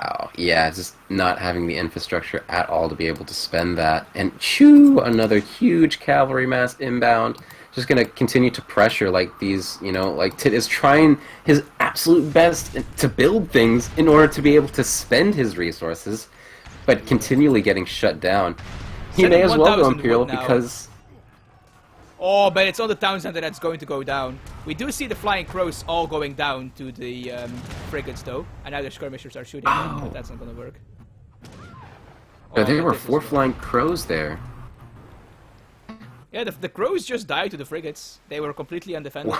Oh, yeah, just not having the infrastructure at all to be able to spend that. And chew, another huge cavalry mass inbound. Just going to continue to pressure like these, you know, like Tit is trying his absolute best to build things in order to be able to spend his resources, but continually getting shut down. He may as well go Imperial because... Oh, but it's on the town center that's going to go down. We do see the Flying Crows all going down to the frigates, though. And now the skirmishers are shooting them, but that's not going to work. Oh, there were 4 Flying Crows there. Yeah, the Crows just died to the frigates. They were completely undefended.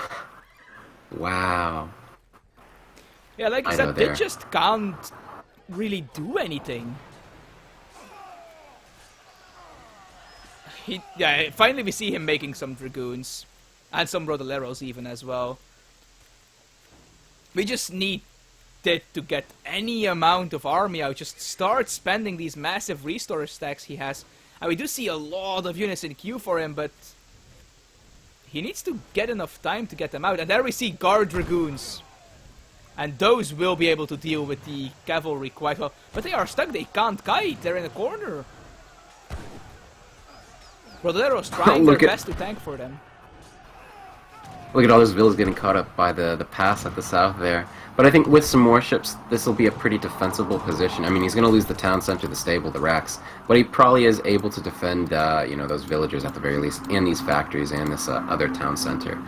Wow. Yeah, like I said, they just can't really do anything. Yeah, finally we see him making some Dragoons. And some Rodoleros even as well. We just need it to get any amount of army out. Just start spending these massive resource stacks he has. And we do see a lot of units in queue for him, but... he needs to get enough time to get them out. And there we see Guard Dragoons. And those will be able to deal with the cavalry quite well. But they are stuck, they can't kite, they're in a corner. Rodolero's trying their best to tank for them. Look at all those villas getting caught up by the pass at the south there. But I think with some more ships, this will be a pretty defensible position. I mean, he's going to lose the town center, the stable, the racks, but he probably is able to defend, you know, those villagers at the very least, and these factories and this other town center.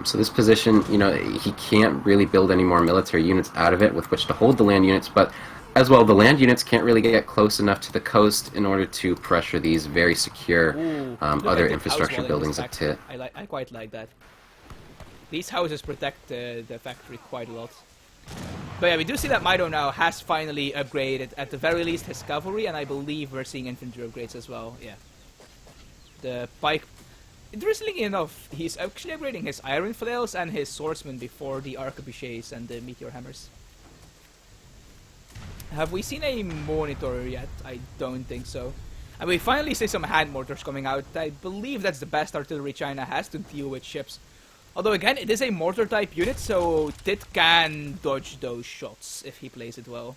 So this position, you know, he can't really build any more military units out of it with which to hold the land units, but as well, the land units can't really get close enough to the coast in order to pressure these very secure other infrastructure buildings of Tit. I quite like that. These houses protect the factory quite a lot. But yeah, we do see that Mido now has finally upgraded, at the very least, his cavalry, and I believe we're seeing infantry upgrades as well, yeah. The pike... Interestingly enough, he's actually upgrading his iron flails and his swordsmen before the arquebusiers and the meteor hammers. Have we seen a monitor yet? I don't think so. And we finally see some hand mortars coming out. I believe that's the best artillery China has to deal with ships. Although again, it is a mortar type unit, so Tit can dodge those shots if he plays it well.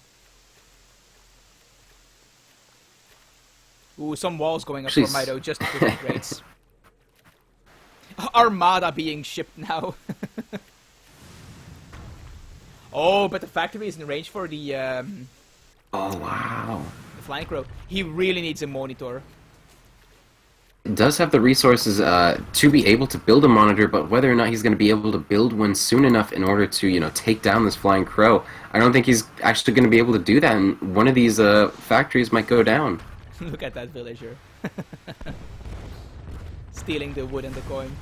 Ooh, some walls going up for Mido just to prevent raids. Armada being shipped now. Oh, but the factory is in range for the... oh, wow. The Flying Crow. He really needs a monitor. It does have the resources to be able to build a monitor, but whether or not he's going to be able to build one soon enough in order to, you know, take down this Flying Crow, I don't think he's actually going to be able to do that, and one of these factories might go down. Look at that villager. Stealing the wood and the coin.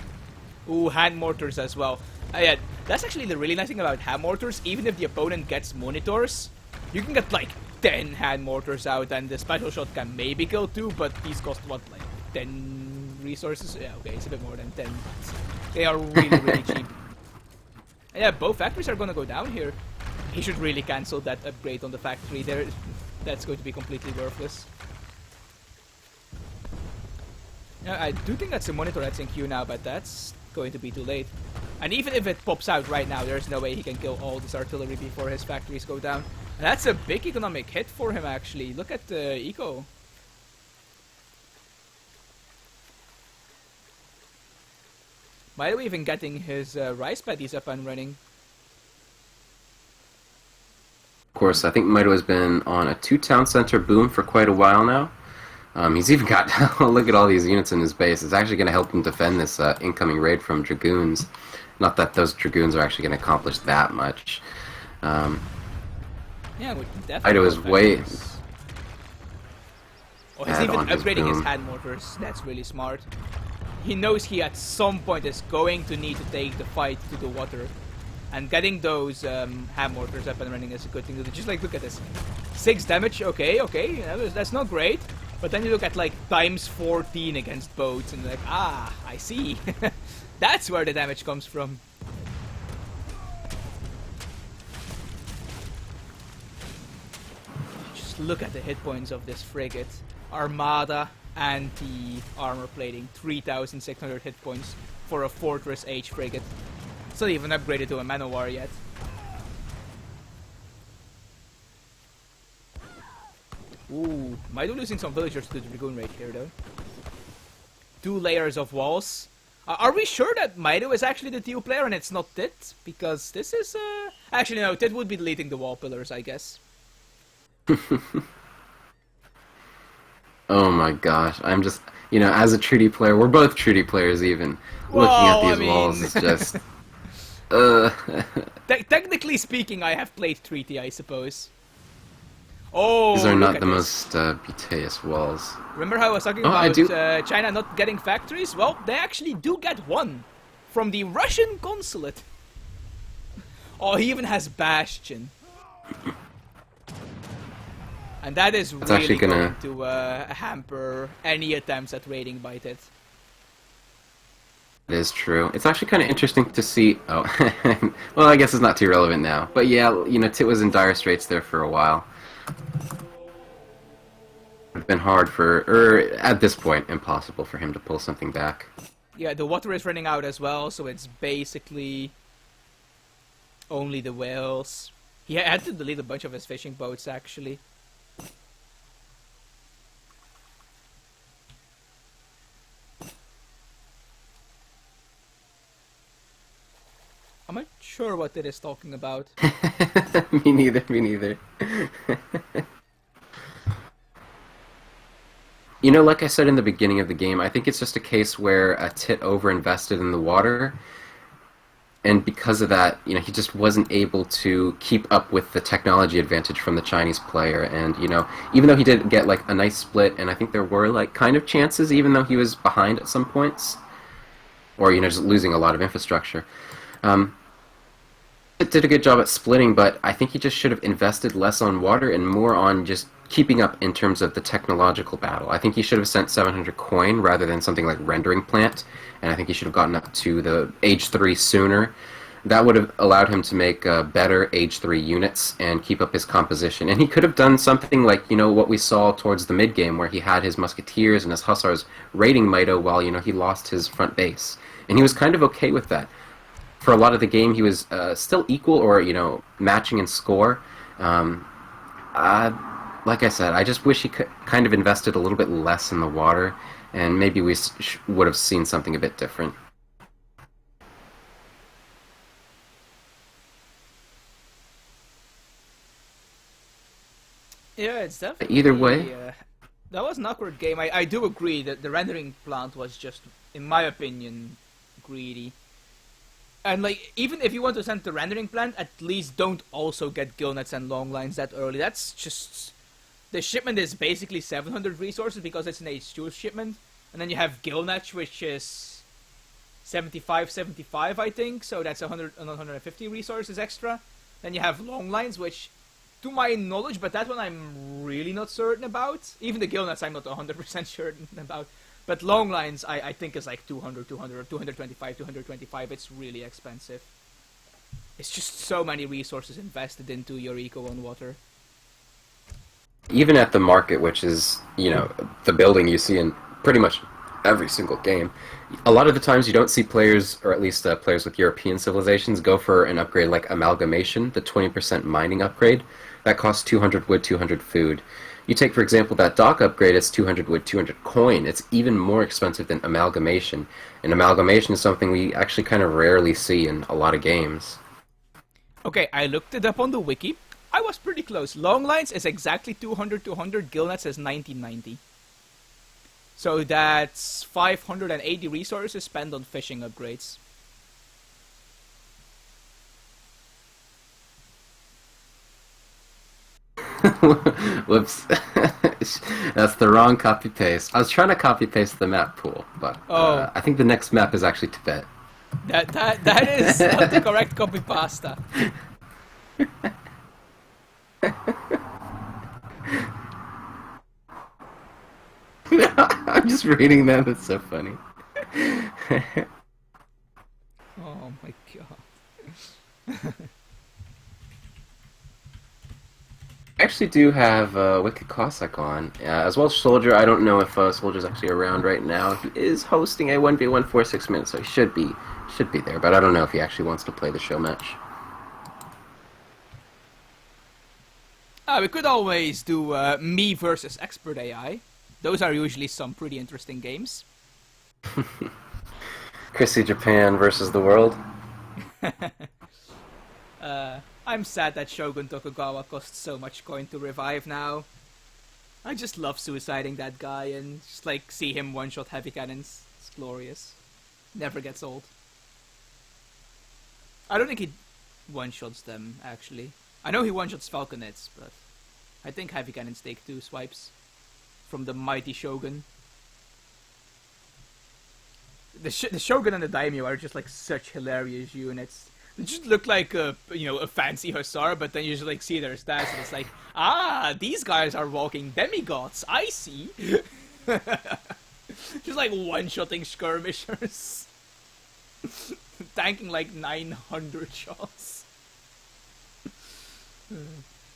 Ooh, hand mortars as well. Yeah, that's actually the really nice thing about hand mortars. Even if the opponent gets monitors, you can get like 10 hand mortars out, and the special shot can maybe kill 2, but these cost what, like 10 resources? Yeah, okay, it's a bit more than 10. They are really, really cheap. And yeah, both factories are gonna go down here. He should really cancel that upgrade on the factory there. That's going to be completely worthless. Yeah, I do think that's a monitor that's in queue now, but that's going to be too late. And even if it pops out right now, there's no way he can kill all this artillery before his factories go down. And that's a big economic hit for him, actually. Look at the eco. By the way, even getting his rice paddies up and running. Of course, I think Mido has been on a 2-town center boom for quite a while now. He's even got, look at all these units in his base. It's actually going to help him defend this incoming raid from Dragoons. Not that those Dragoons are actually going to accomplish that much. Yeah, we definitely... Mido is way... Oh, he's add even on his upgrading his boom. hand mortars. That's really smart. He knows he at some point is going to need to take the fight to the water. And getting those hand mortars up and running is a good thing to do. Just like, look at this. 6 damage, okay, you know, that's not great. But then you look at like times 14 against boats and like, ah, I see. That's where the damage comes from. Just look at the hit points of this frigate. Armada anti-armor plating, 3,600 hit points for a Fortress Age frigate. It's not even upgraded to a Manowar yet. Ooh, might be losing some villagers to the Dragoon Raid here though. 2 layers of walls. Are we sure that Maido is actually the TU player and it's not Tit? Because this is actually no, Tit would be deleting the wall pillars, I guess. Oh my gosh, I'm just, you know, as a treaty player, we're both treaty players even. Looking at these walls is just... Technically speaking, I have played treaty, I suppose. Oh, these are look not at the this. most beauteous walls. Remember how I was talking Oh, I about do- China not getting factories? Well, they actually do get one. From the Russian consulate. Oh, he even has Bastion. And that is That's really actually gonna- going to hamper any attempts at raiding by Tit. It is true. It's actually kind of interesting to see... Oh, well, I guess it's not too relevant now. But yeah, you know, Tit was in dire straits there for a while. It's been hard for... at this point, impossible for him to pull something back. Yeah, the water is running out as well, so it's basically only the whales. He had to delete a bunch of his fishing boats, actually. I'm not sure what it is talking about. Me neither, me neither. You know, like I said in the beginning of the game, I think it's just a case where Tit overinvested in the water, and because of that, you know, he just wasn't able to keep up with the technology advantage from the Chinese player, and, you know, even though he did get, like, a nice split, and I think there were, like, kind of chances, even though he was behind at some points, or, you know, just losing a lot of infrastructure, It did a good job at splitting, but I think he just should have invested less on water and more on just keeping up in terms of the technological battle. I think he should have sent 700 coin rather than something like rendering plant, and I think he should have gotten up to the age 3 sooner. That would have allowed him to make better age 3 units and keep up his composition. And he could have done something like, you know, what we saw towards the mid game where he had his musketeers and his hussars raiding Maido while, you know, he lost his front base. And he was kind of okay with that. For a lot of the game, he was still equal or, you know, matching in score. Like I said, I just wish he could kind of invested a little bit less in the water, and maybe we would have seen something a bit different. Yeah, it's definitely... Either way... that was an awkward game. I do agree that the rendering plant was just, in my opinion, greedy. And, like, even if you want to send the rendering plant, at least don't also get gillnets and long lines that early. That's just... The shipment is basically 700 resources because it's an H2 shipment. And then you have gillnet, which is 75, I think. So that's 150 resources extra. Then you have long lines, which, to my knowledge, but that one I'm really not certain about. Even the gillnets I'm not 100% certain about. But long lines, I think is like 200, 225. It's really expensive. It's just so many resources invested into your eco on water. Even at the market, which is, you know, the building you see in pretty much every single game, a lot of the times you don't see players, or at least players with European civilizations, go for an upgrade like Amalgamation, the 20% mining upgrade. That costs 200 wood, 200 food. You take, for example, that dock upgrade, it's 200 wood, 200 coin. It's even more expensive than Amalgamation. And Amalgamation is something we actually kind of rarely see in a lot of games. Okay, I looked it up on the wiki. I was pretty close. Long lines is exactly 200, gillnets is 90. So that's 580 resources spent on fishing upgrades. Whoops. That's the wrong copy paste. I was trying to copy paste the map pool, but Oh, I think the next map is actually Tibet. that is not the correct copy pasta. I'm just reading them. It's so funny. Oh my god. I actually do have Wicked Cossack on, as well as Soldier. I don't know if Soldier's actually around right now. He is hosting a 1v1 for 6 minutes, so he should be there. But I don't know if he actually wants to play the show match. We could always do me versus Expert AI. Those are usually some pretty interesting games. Chrissy Japan versus the world. I'm sad that Shogun Tokugawa costs so much coin to revive now. I just love suiciding that guy and just like see him one-shot heavy cannons. It's glorious. Never gets old. I don't think he one-shots them, actually. I know he one-shots Falconets, but I think heavy cannons take 2 swipes from the mighty Shogun. The Shogun and the Daimyo are just like such hilarious units. They just look like a fancy hussar, but then you just like see their stats and it's like, these guys are walking demigods. I see. Just like one-shotting skirmishers, tanking like 900 shots.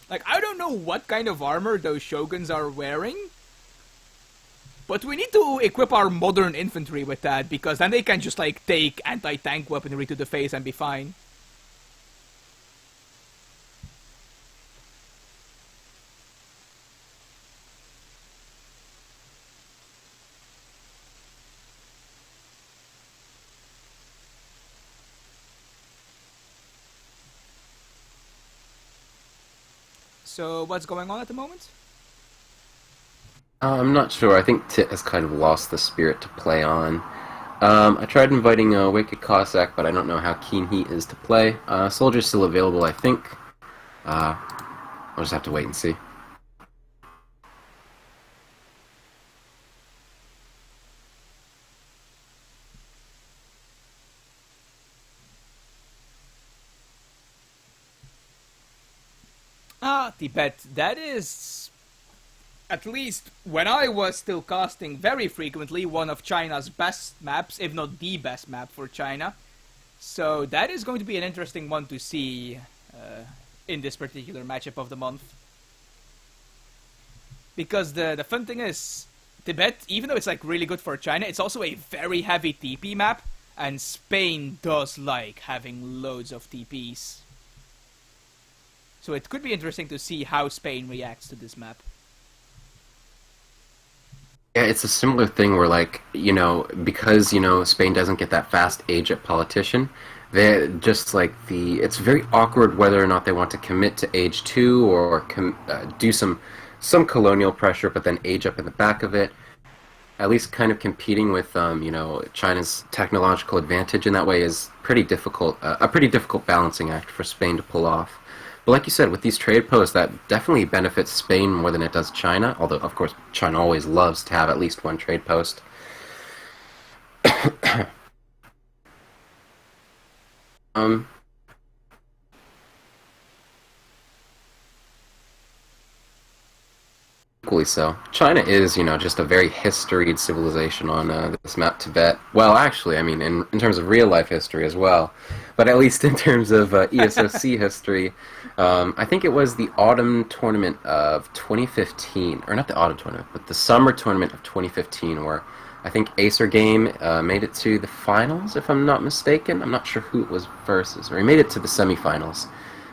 Like I don't know what kind of armor those Shoguns are wearing. But we need to equip our modern infantry with that, because then they can just like take anti-tank weaponry to the face and be fine. So what's going on at the moment? I'm not sure. I think Tit has kind of lost the spirit to play on. I tried inviting Wicked Cossack, but I don't know how keen he is to play. Soldier's still available, I think. I'll just have to wait and see. Tibet, that is, at least when I was still casting very frequently, one of China's best maps, if not the best map for China. So that is going to be an interesting one to see in this particular matchup of the month. Because the fun thing is, Tibet, even though it's like really good for China, it's also a very heavy TP map, and Spain does like having loads of TPs. So it could be interesting to see how Spain reacts to this map. Yeah, it's a similar thing where, like, because, Spain doesn't get that fast age-up politician, they just, like, it's very awkward whether or not they want to commit to age 2 or do some colonial pressure, but then age up in the back of it. At least kind of competing with, China's technological advantage in that way is pretty difficult, a pretty difficult balancing act for Spain to pull off. But like you said, with these trade posts, that definitely benefits Spain more than it does China, although, of course, China always loves to have at least one trade post. Equally so. China is, just a very historied civilization on this map, Tibet. Well, actually, I mean, in terms of real-life history as well. But at least in terms of ESOC history, I think it was the autumn tournament of 2015, or not the autumn tournament, but the summer tournament of 2015, where I think Acer Game made it to the finals, if I'm not mistaken. I'm not sure who it was versus, or he made it to the semifinals.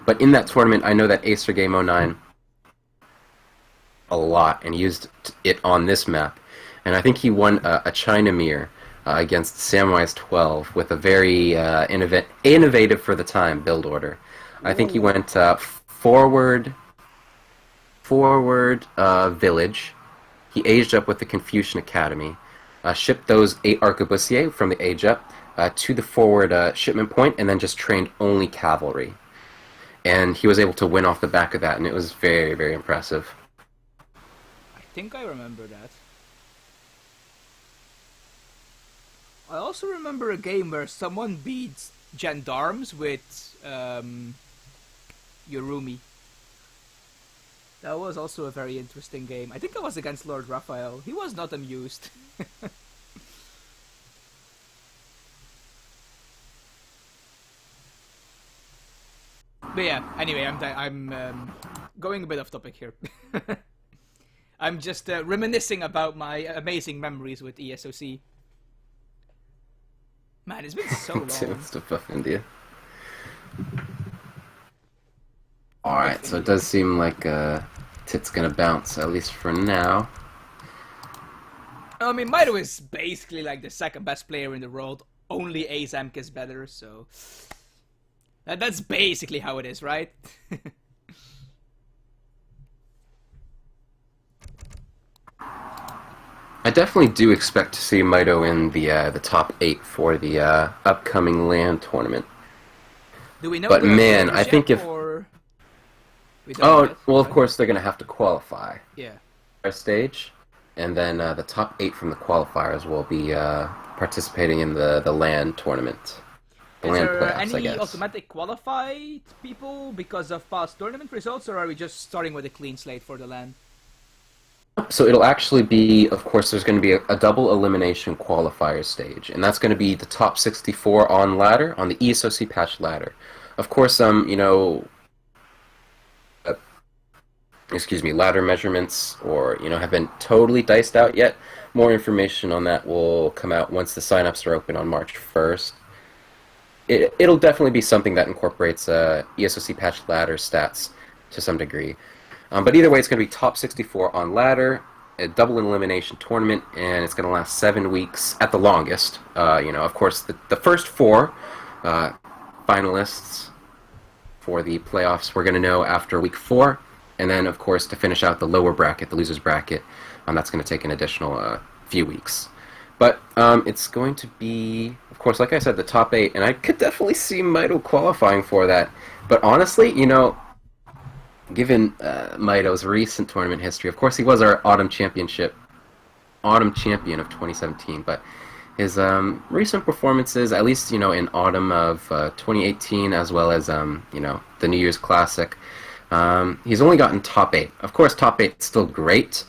But in that tournament, I know that Acer Game 09 a lot and used it on this map, and I think he won a China mirror against Samwise 12 with a very innovative for the time build order. I think he went forward village. He aged up with the Confucian Academy, shipped those 8 arquebusiers from the age up to the forward shipment point, and then just trained only cavalry. And he was able to win off the back of that, and it was very, very impressive. think I remember that. I also remember a game where someone beats gendarmes with Yorumi. That was also a very interesting game. I think I was against Lord Raphael. He was not amused. But yeah, anyway, I'm going a bit off topic here. I'm just reminiscing about my amazing memories with ESOC. Man, it's been so long. Stuff of India. Alright, so it does seem like Tit's gonna bounce, at least for now. I mean, Maito is basically like the second best player in the world. Only Azamk is better, so... That's basically how it is, right? I definitely do expect to see Maito in the top 8 for the upcoming LAN tournament. Do we know? But man, I think if well, of course they're gonna have to qualify. Yeah. Our stage, and then the top 8 from the qualifiers will be participating in the LAN tournament. Is there any automatic qualified people because of past tournament results, or are we just starting with a clean slate for the LAN? So it'll actually be, of course, there's going to be a double elimination qualifier stage, and that's going to be the top 64 on ladder, on the ESOC Patch ladder. Of course, ladder measurements have been totally diced out yet. More information on that will come out once the signups are open on March 1st. It'll definitely be something that incorporates ESOC Patch ladder stats to some degree. But either way, it's going to be top 64 on ladder, a double elimination tournament, and it's going to last 7 weeks at the longest. Of course, the first 4 finalists for the playoffs we're going to know after week 4, and then, of course, to finish out the lower bracket, the losers bracket, that's going to take an additional few weeks. But it's going to be, of course, like I said, the top 8, and I could definitely see Maito qualifying for that. But honestly, given Maito's recent tournament history, of course he was our autumn champion of 2017, but his recent performances, at least in autumn of 2018, as well as the New Year's Classic, he's only gotten top 8. Of course, top 8 is still great.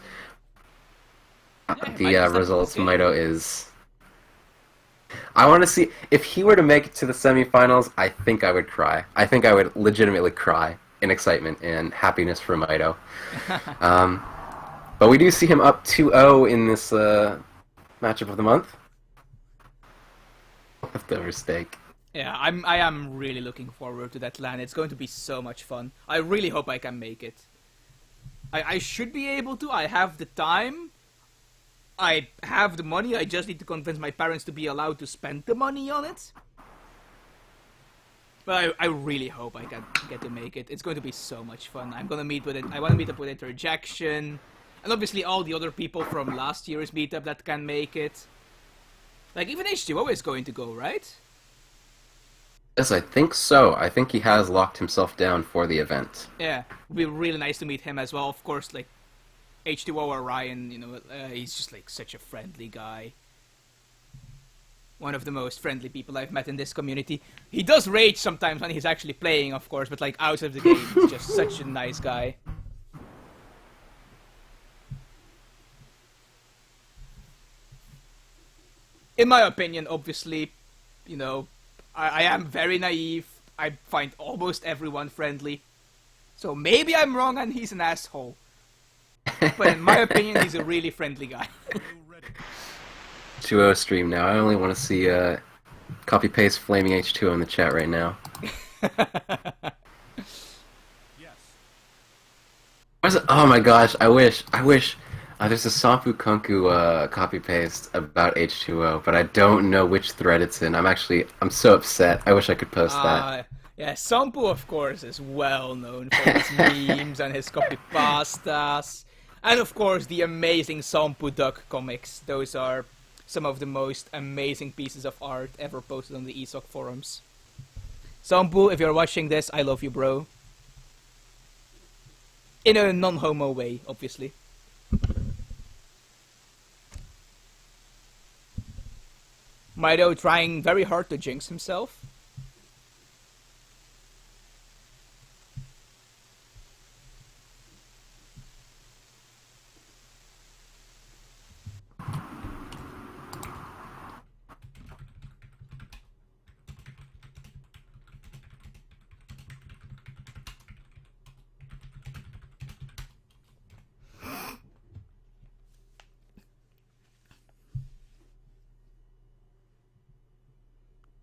The results Maito is... I want to see... If he were to make it to the semifinals, I think I would cry. I think I would legitimately cry in excitement and happiness for Maito. But we do see him up 2-0 in this matchup of the month. Leftover steak. Yeah, I am really looking forward to that LAN. It's going to be so much fun. I really hope I can make it. I should be able to. I have the time. I have the money. I just need to convince my parents to be allowed to spend the money on it. But I really hope I can get to make it. It's going to be so much fun. I'm gonna meet with it. I want to meet up with Interjection, and obviously all the other people from last year's meetup that can make it. Like even H2O is going to go, right? Yes, I think so. I think he has locked himself down for the event. Yeah, it'd be really nice to meet him as well. Of course, like H2O or Ryan, he's just like such a friendly guy. One of the most friendly people I've met in this community. He does rage sometimes when he's actually playing, of course, but like outside of the game, he's just such a nice guy. In my opinion, obviously, I am very naive. I find almost everyone friendly. So maybe I'm wrong and he's an asshole. But in my opinion, he's a really friendly guy. 2-0 stream now. I only want to see copy-paste flaming H2O in the chat right now. Oh my gosh, I wish. There's a Sampu Kunku copy-paste about H2O, but I don't know which thread it's in. I'm so upset. I wish I could post that. Yeah, Sampu, of course, is well known for his memes and his copy-pastas. And of course, the amazing Sampu Duck comics. Those are some of the most amazing pieces of art ever posted on the ESOC forums. Sampu, if you're watching this, I love you, bro. In a non-homo way, obviously. Mido trying very hard to jinx himself.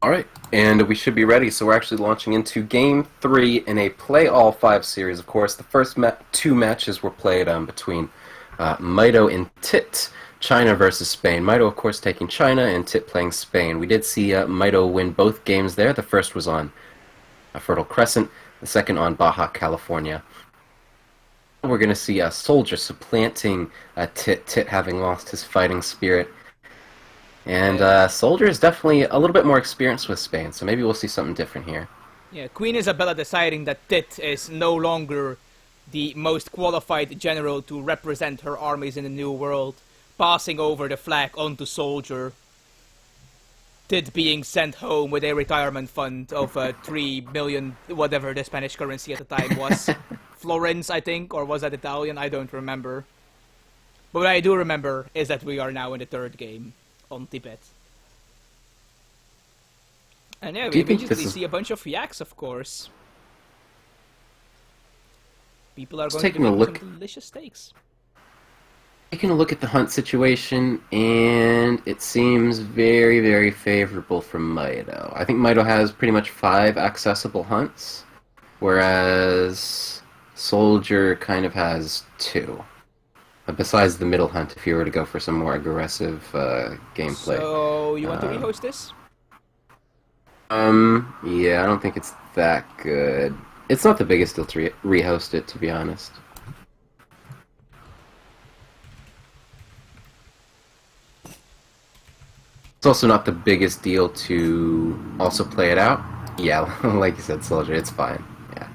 Alright, and we should be ready. So we're actually launching into Game 3 in a Play All 5 series. Of course, the first two matches were played between Mido and Tit, China versus Spain. Mido, of course, taking China, and Tit playing Spain. We did see Mido win both games there. The first was on Fertile Crescent, the second on Baja California. We're going to see Soldier supplanting Tit, Tit having lost his fighting spirit. And Soldier is definitely a little bit more experienced with Spain, so maybe we'll see something different here. Yeah, Queen Isabella deciding that Tit is no longer the most qualified general to represent her armies in the New World, passing over the flag onto Soldier. Tit being sent home with a retirement fund of 3 million, whatever the Spanish currency at the time was. Florins, I think, or was that Italian? I don't remember. But what I do remember is that we are now in the third game on Tibet. And yeah, we immediately see a bunch of yaks, of course. People are going to make some delicious steaks. Taking a look at the hunt situation, and it seems very, very favorable for Mido. I think Mido has pretty much 5 accessible hunts, whereas Soldier kind of has 2. Besides the middle hunt, if you were to go for some more aggressive gameplay. So, you want to rehost this? Yeah, I don't think it's that good. It's not the biggest deal to rehost it, to be honest. It's also not the biggest deal to also play it out. Yeah, like you said, Soldier, it's fine. Yeah.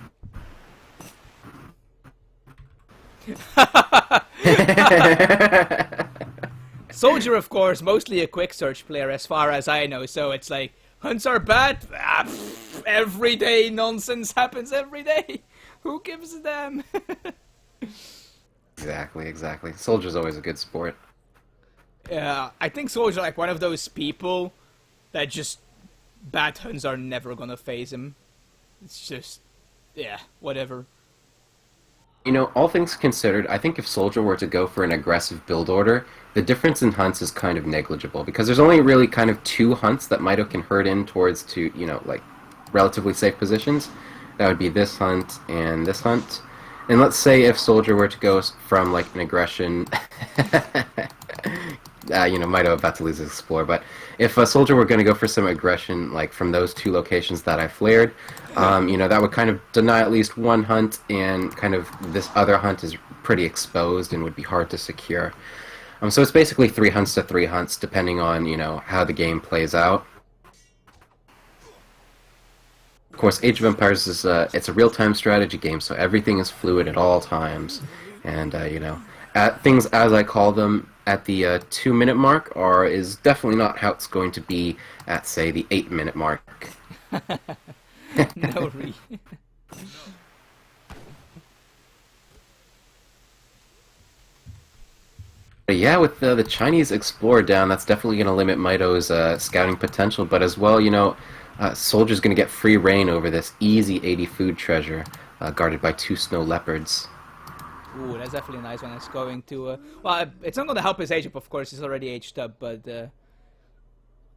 Soldier, of course, mostly a quick search player as far as I know, so it's like, hunts are bad? Everyday nonsense happens every day. Who gives a damn? Exactly. Soldier's always a good sport. Yeah, I think Soldier like one of those people that just bad hunts are never gonna phase him. It's just, yeah, whatever. You know, all things considered, I think if Soldier were to go for an aggressive build order, the difference in hunts is kind of negligible, because there's only really kind of 2 hunts that Mido can herd in towards to, you know, like, relatively safe positions. That would be this hunt and this hunt. And let's say if Soldier were to go from, like, an aggression... you know, Mido about to lose his Explorer, but if a Soldier were going to go for some aggression, like, from those 2 locations that I flared, you know, that would kind of deny at least 1 hunt, and kind of this other hunt is pretty exposed and would be hard to secure. So it's basically 3 hunts to 3 hunts, depending on, you know, how the game plays out. Of course, Age of Empires is it's a real-time strategy game, so everything is fluid at all times. And, you know, things as I call them at the 2-minute mark is definitely not how it's going to be at, say, the 8-minute mark. No, really. But yeah, with the Chinese Explorer down, that's definitely going to limit Mido's scouting potential, but as well, you know, Soldier's going to get free reign over this easy 80 food treasure, guarded by 2 snow leopards. Ooh, that's definitely a nice one. It's going to... well, it's not going to help his age up, of course. He's already aged up, but...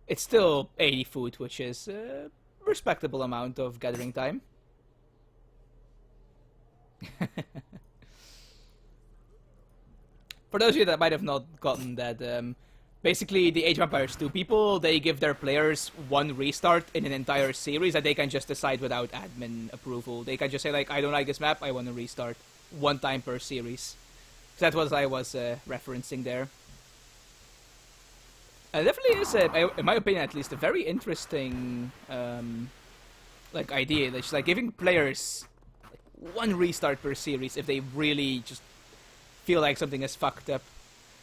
it's still 80 food, which is a respectable amount of gathering time. For those of you that might have not gotten that, basically the Age of Empires 2 people, they give their players 1 restart in an entire series that they can just decide without admin approval. They can just say, like, I don't like this map, I want to restart. 1 time per series. So that was I was referencing there. It definitely is, in my opinion at least, a very interesting like idea. It's like giving players 1 restart per series if they really just feel like something is fucked up.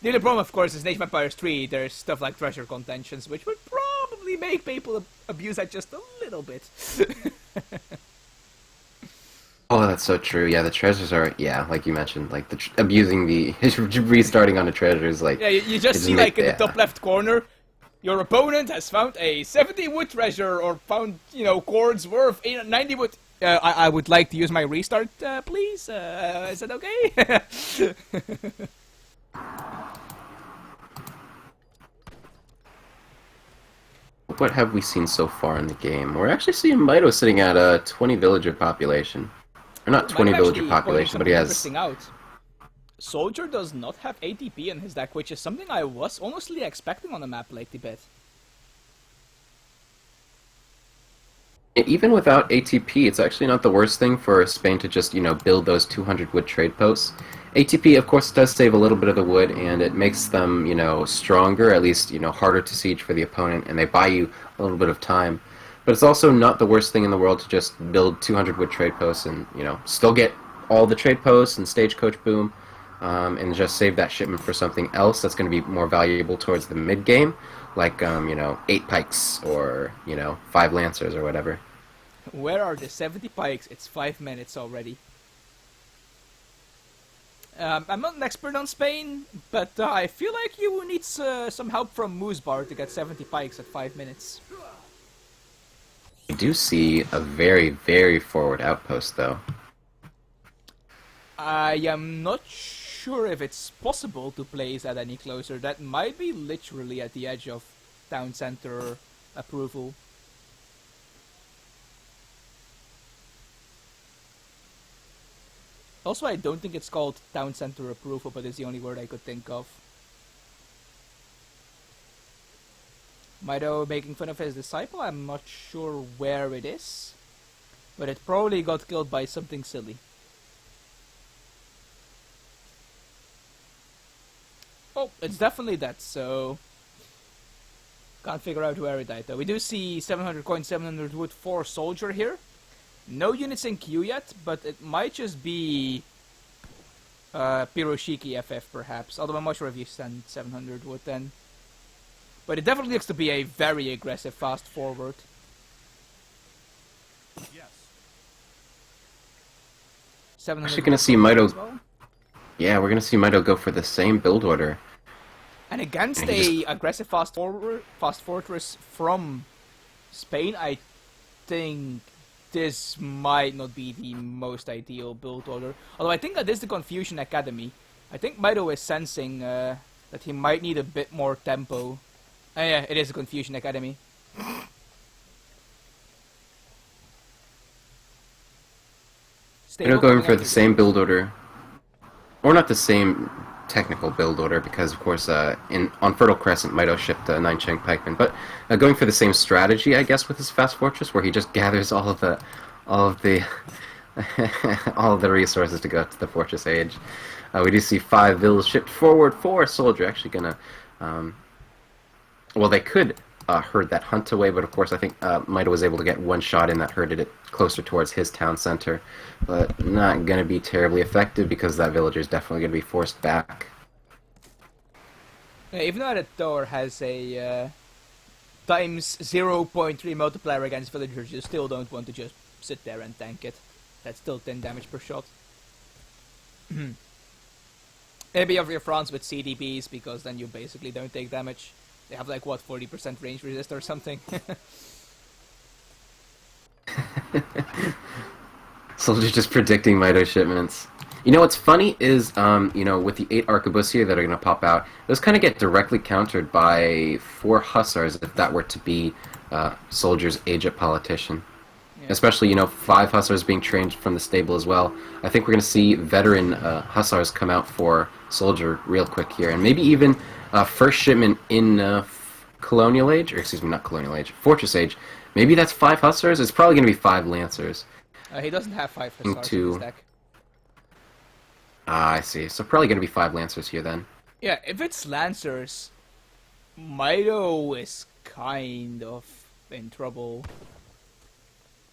The only problem, of course, is in Age of Empires 3, there's stuff like treasure contentions, which would probably probably make people abuse that just a little bit. Oh, that's so true. Yeah, the treasures are, yeah, like you mentioned, like abusing the restarting on the treasures, like Yeah, you it just just see make like in the yeah. top left corner, your opponent has found a 70 wood treasure or found, cords worth 90 wood. I would like to use my restart, please. Is that okay? What have we seen so far in the game? We're actually seeing Mito sitting at a 20 villager population. Or not Oh, might 20 have villager actually pointed population, but something he has... interesting out. Soldier does not have ATP in his deck, which is something I was honestly expecting on a map like Tibet. Even without ATP, it's actually not the worst thing for Spain to just, build those 200 wood trade posts. ATP, of course, does save a little bit of the wood, and it makes them, stronger, at least, harder to siege for the opponent, and they buy you a little bit of time. But it's also not the worst thing in the world to just build 200 wood trade posts and, still get all the trade posts and stagecoach boom, and just save that shipment for something else that's going to be more valuable towards the mid game, like 8 pikes or 5 lancers or whatever. Where are the 70 pikes? It's 5 minutes already. I'm not an expert on Spain, but I feel like you will need some help from Moosebar to get 70 pikes at 5 minutes. I do see a very, very forward outpost, though. I am not sure if it's possible to place that any closer. That might be literally at the edge of town center approval. Also, I don't think it's called town center approval, but it's the only word I could think of. Mido making fun of his disciple, I'm not sure where it is. But it probably got killed by something silly. Oh, it's definitely that, so... Can't figure out where it died though. We do see 700 coins, 700 wood for soldier here. No units in queue yet, but it might just be Piroshiki FF perhaps. Although I'm not sure if you send 700 wood then. But it definitely looks to be a very aggressive fast forward. Yes. 700 Actually gonna see Mito... well. Yeah, we're gonna see Mito go for the same build order. And against And he a aggressive fast fortress from Spain, I think this might not be the most ideal build order. Although I think that is the Confusion Academy. I think Mito is sensing that he might need a bit more tempo. Yeah, it is the Confusion Academy. Mito going for the same build order. Or not the same technical build order, because of course on Fertile Crescent Mito shipped 9 Cheng Pikemen, but going for the same strategy, I guess, with his fast fortress, where he just gathers all of the all of the resources to go to the fortress age. We do see 5 villas shipped forward for a soldier, actually gonna well, they could herd that hunt away, but of course I think Mito was able to get one shot in that herded it closer towards his town center, but not going to be terribly effective because that villager is definitely going to be forced back. Yeah, even though that tower has a times 0.3 multiplier against villagers, you still don't want to just sit there and tank it. That's still 10 damage per shot. Maybe over your France with CDBs, because then you basically don't take damage. They have like, what, 40% range resist or something? Soldiers just predicting Mito shipments. You know what's funny is, with the 8 Arquebusiers that are going to pop out, those kind of get directly countered by 4 Hussars if that were to be Soldier's Aged Politician. Yeah. Especially, 5 Hussars being trained from the stable as well. I think we're going to see veteran Hussars come out for Soldier real quick here, and maybe even first shipment in Colonial Age, or excuse me, not Colonial Age, Fortress Age. Maybe that's 5 Hussars. It's probably going to be 5 Lancers. He doesn't have 5 Hussars in his deck. I see. So probably going to be 5 Lancers here then. Yeah, if it's Lancers, Mito is kind of in trouble.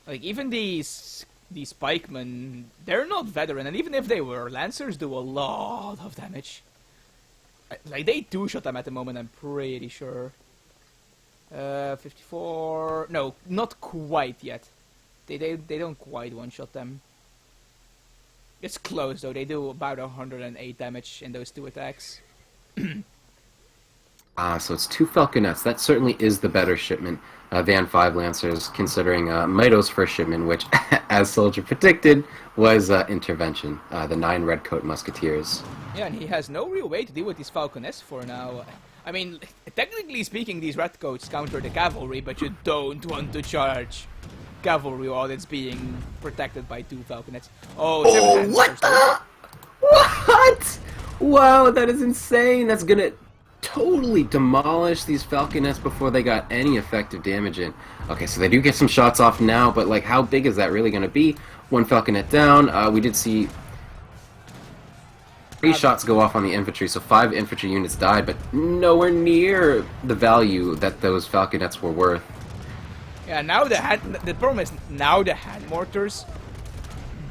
Like, even these pikemen, they're not veteran, and even if they were, Lancers do a lot of damage. Like, they 2-shot them at the moment, I'm pretty sure. 54. No, not quite yet. They don't quite one-shot them. It's close though. They do about 108 damage in those 2 attacks. So it's 2 Falconets. That certainly is the better shipment than 5 Lancers, considering Mito's first shipment, which, as Soldier predicted, was Intervention, the 9 Redcoat Musketeers. Yeah, and he has no real way to deal with these Falconets for now. I mean, technically speaking, these Redcoats counter the cavalry, but you don't want to charge cavalry while it's being protected by 2 Falconets. Oh, what the? What? Wow, that is insane. That's gonna totally demolish these Falconets before they got any effective damage in. Okay, so they do get some shots off now, but like, how big is that really gonna be? 1 Falconet down. We did see 3 shots go off on the infantry, so 5 infantry units died, but nowhere near the value that those Falconets were worth. Yeah, now the problem is now the hand mortars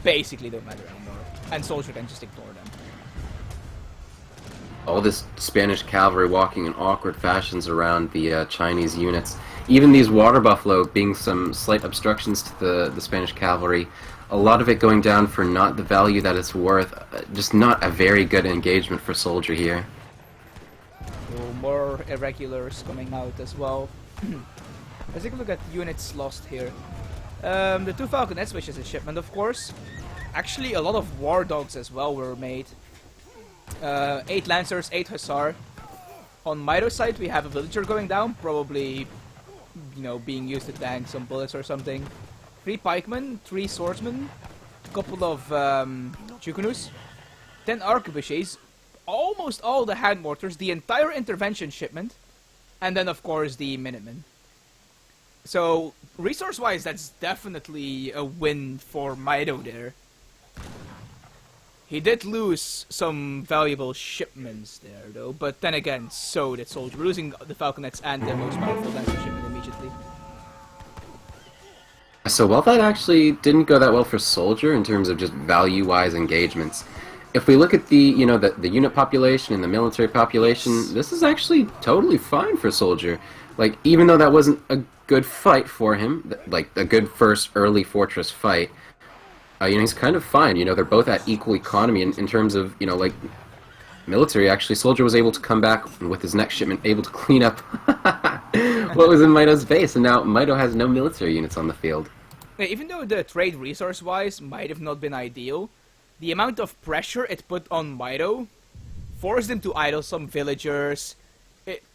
basically don't matter anymore, and Soldier can just ignore them. All this Spanish cavalry walking in awkward fashions around the Chinese units. Even these water buffalo being some slight obstructions to the Spanish cavalry. A lot of it going down for not the value that it's worth. Just not a very good engagement for Soldier here. So more irregulars coming out as well. Let's take a look at units lost here. The 2 Falconets, which is a shipment of course. Actually a lot of War Dogs as well were made. 8 Lancers, 8 Hussar. On Mito's side we have a Villager going down, probably, you know, being used to tank some bullets or something. 3 Pikemen, 3 Swordsmen, a couple of Chukunus, 10 Arquebusiers, almost all the hand mortars, the entire intervention shipment, and then of course the Minutemen. So resource-wise, that's definitely a win for Mito there. He did lose some valuable shipments there, though, but then again, so did Soldier. We're losing the Falconets and the most powerful Lancer shipment immediately. So while that actually didn't go that well for Soldier in terms of just value-wise engagements, if we look at the unit population and the military population, this is actually totally fine for Soldier. Like, even though that wasn't a good fight for him, like a good first early fortress fight, you know, he's kind of fine. You know, they're both at equal economy in terms of, you know, like, military. Actually, Soldier was able to come back with his next shipment, able to clean up what was in Mito's base, and now Mito has no military units on the field. Yeah, even though the trade resource-wise might have not been ideal, the amount of pressure it put on Mito forced him to idle some villagers,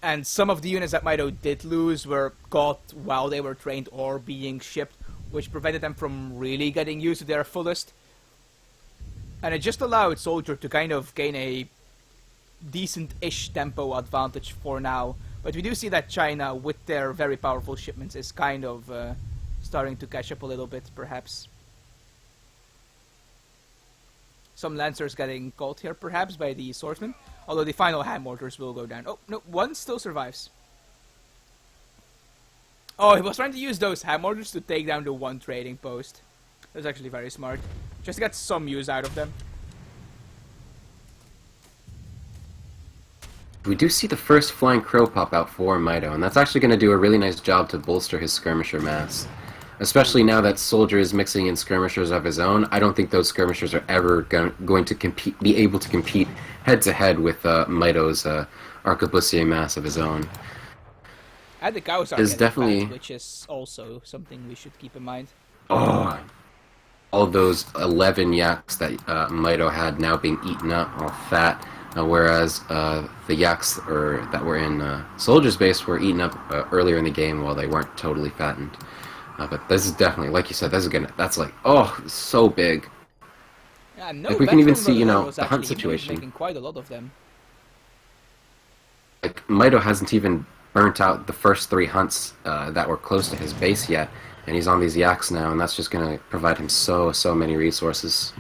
and some of the units that Mito did lose were caught while they were trained or being shipped, which prevented them from really getting used to their fullest. And it just allowed Soldier to kind of gain a decent-ish tempo advantage for now. But we do see that China, with their very powerful shipments, is kind of starting to catch up a little bit, perhaps. Some Lancers getting caught here, perhaps, by the Swordsmen. Although the final hand mortars will go down. Oh, no, 1 still survives. Oh, he was trying to use those hand mortars to take down the 1 trading post. That was actually very smart. Just to get some use out of them. We do see the first Flying Crow pop out for Mito, and that's actually going to do a really nice job to bolster his skirmisher mass. Especially now that Soldier is mixing in skirmishers of his own. I don't think those skirmishers are ever going to be able to compete head-to-head with Mito's Arquebusier mass of his own. And the cows are getting definitely fat, which is also something we should keep in mind. Oh, all those 11 yaks that Mito had now being eaten up, all fat, whereas the yaks that were in Soldier's base were eaten up earlier in the game while they weren't totally fattened. But this is definitely, like you said, that's like, oh, so big. Yeah, no, like we can even see, you know, the hunt situation. Making quite a lot of them. Like, Mito hasn't even burnt out the first 3 hunts that were close to his base yet, and he's on these yaks now, and that's just going to provide him so many resources.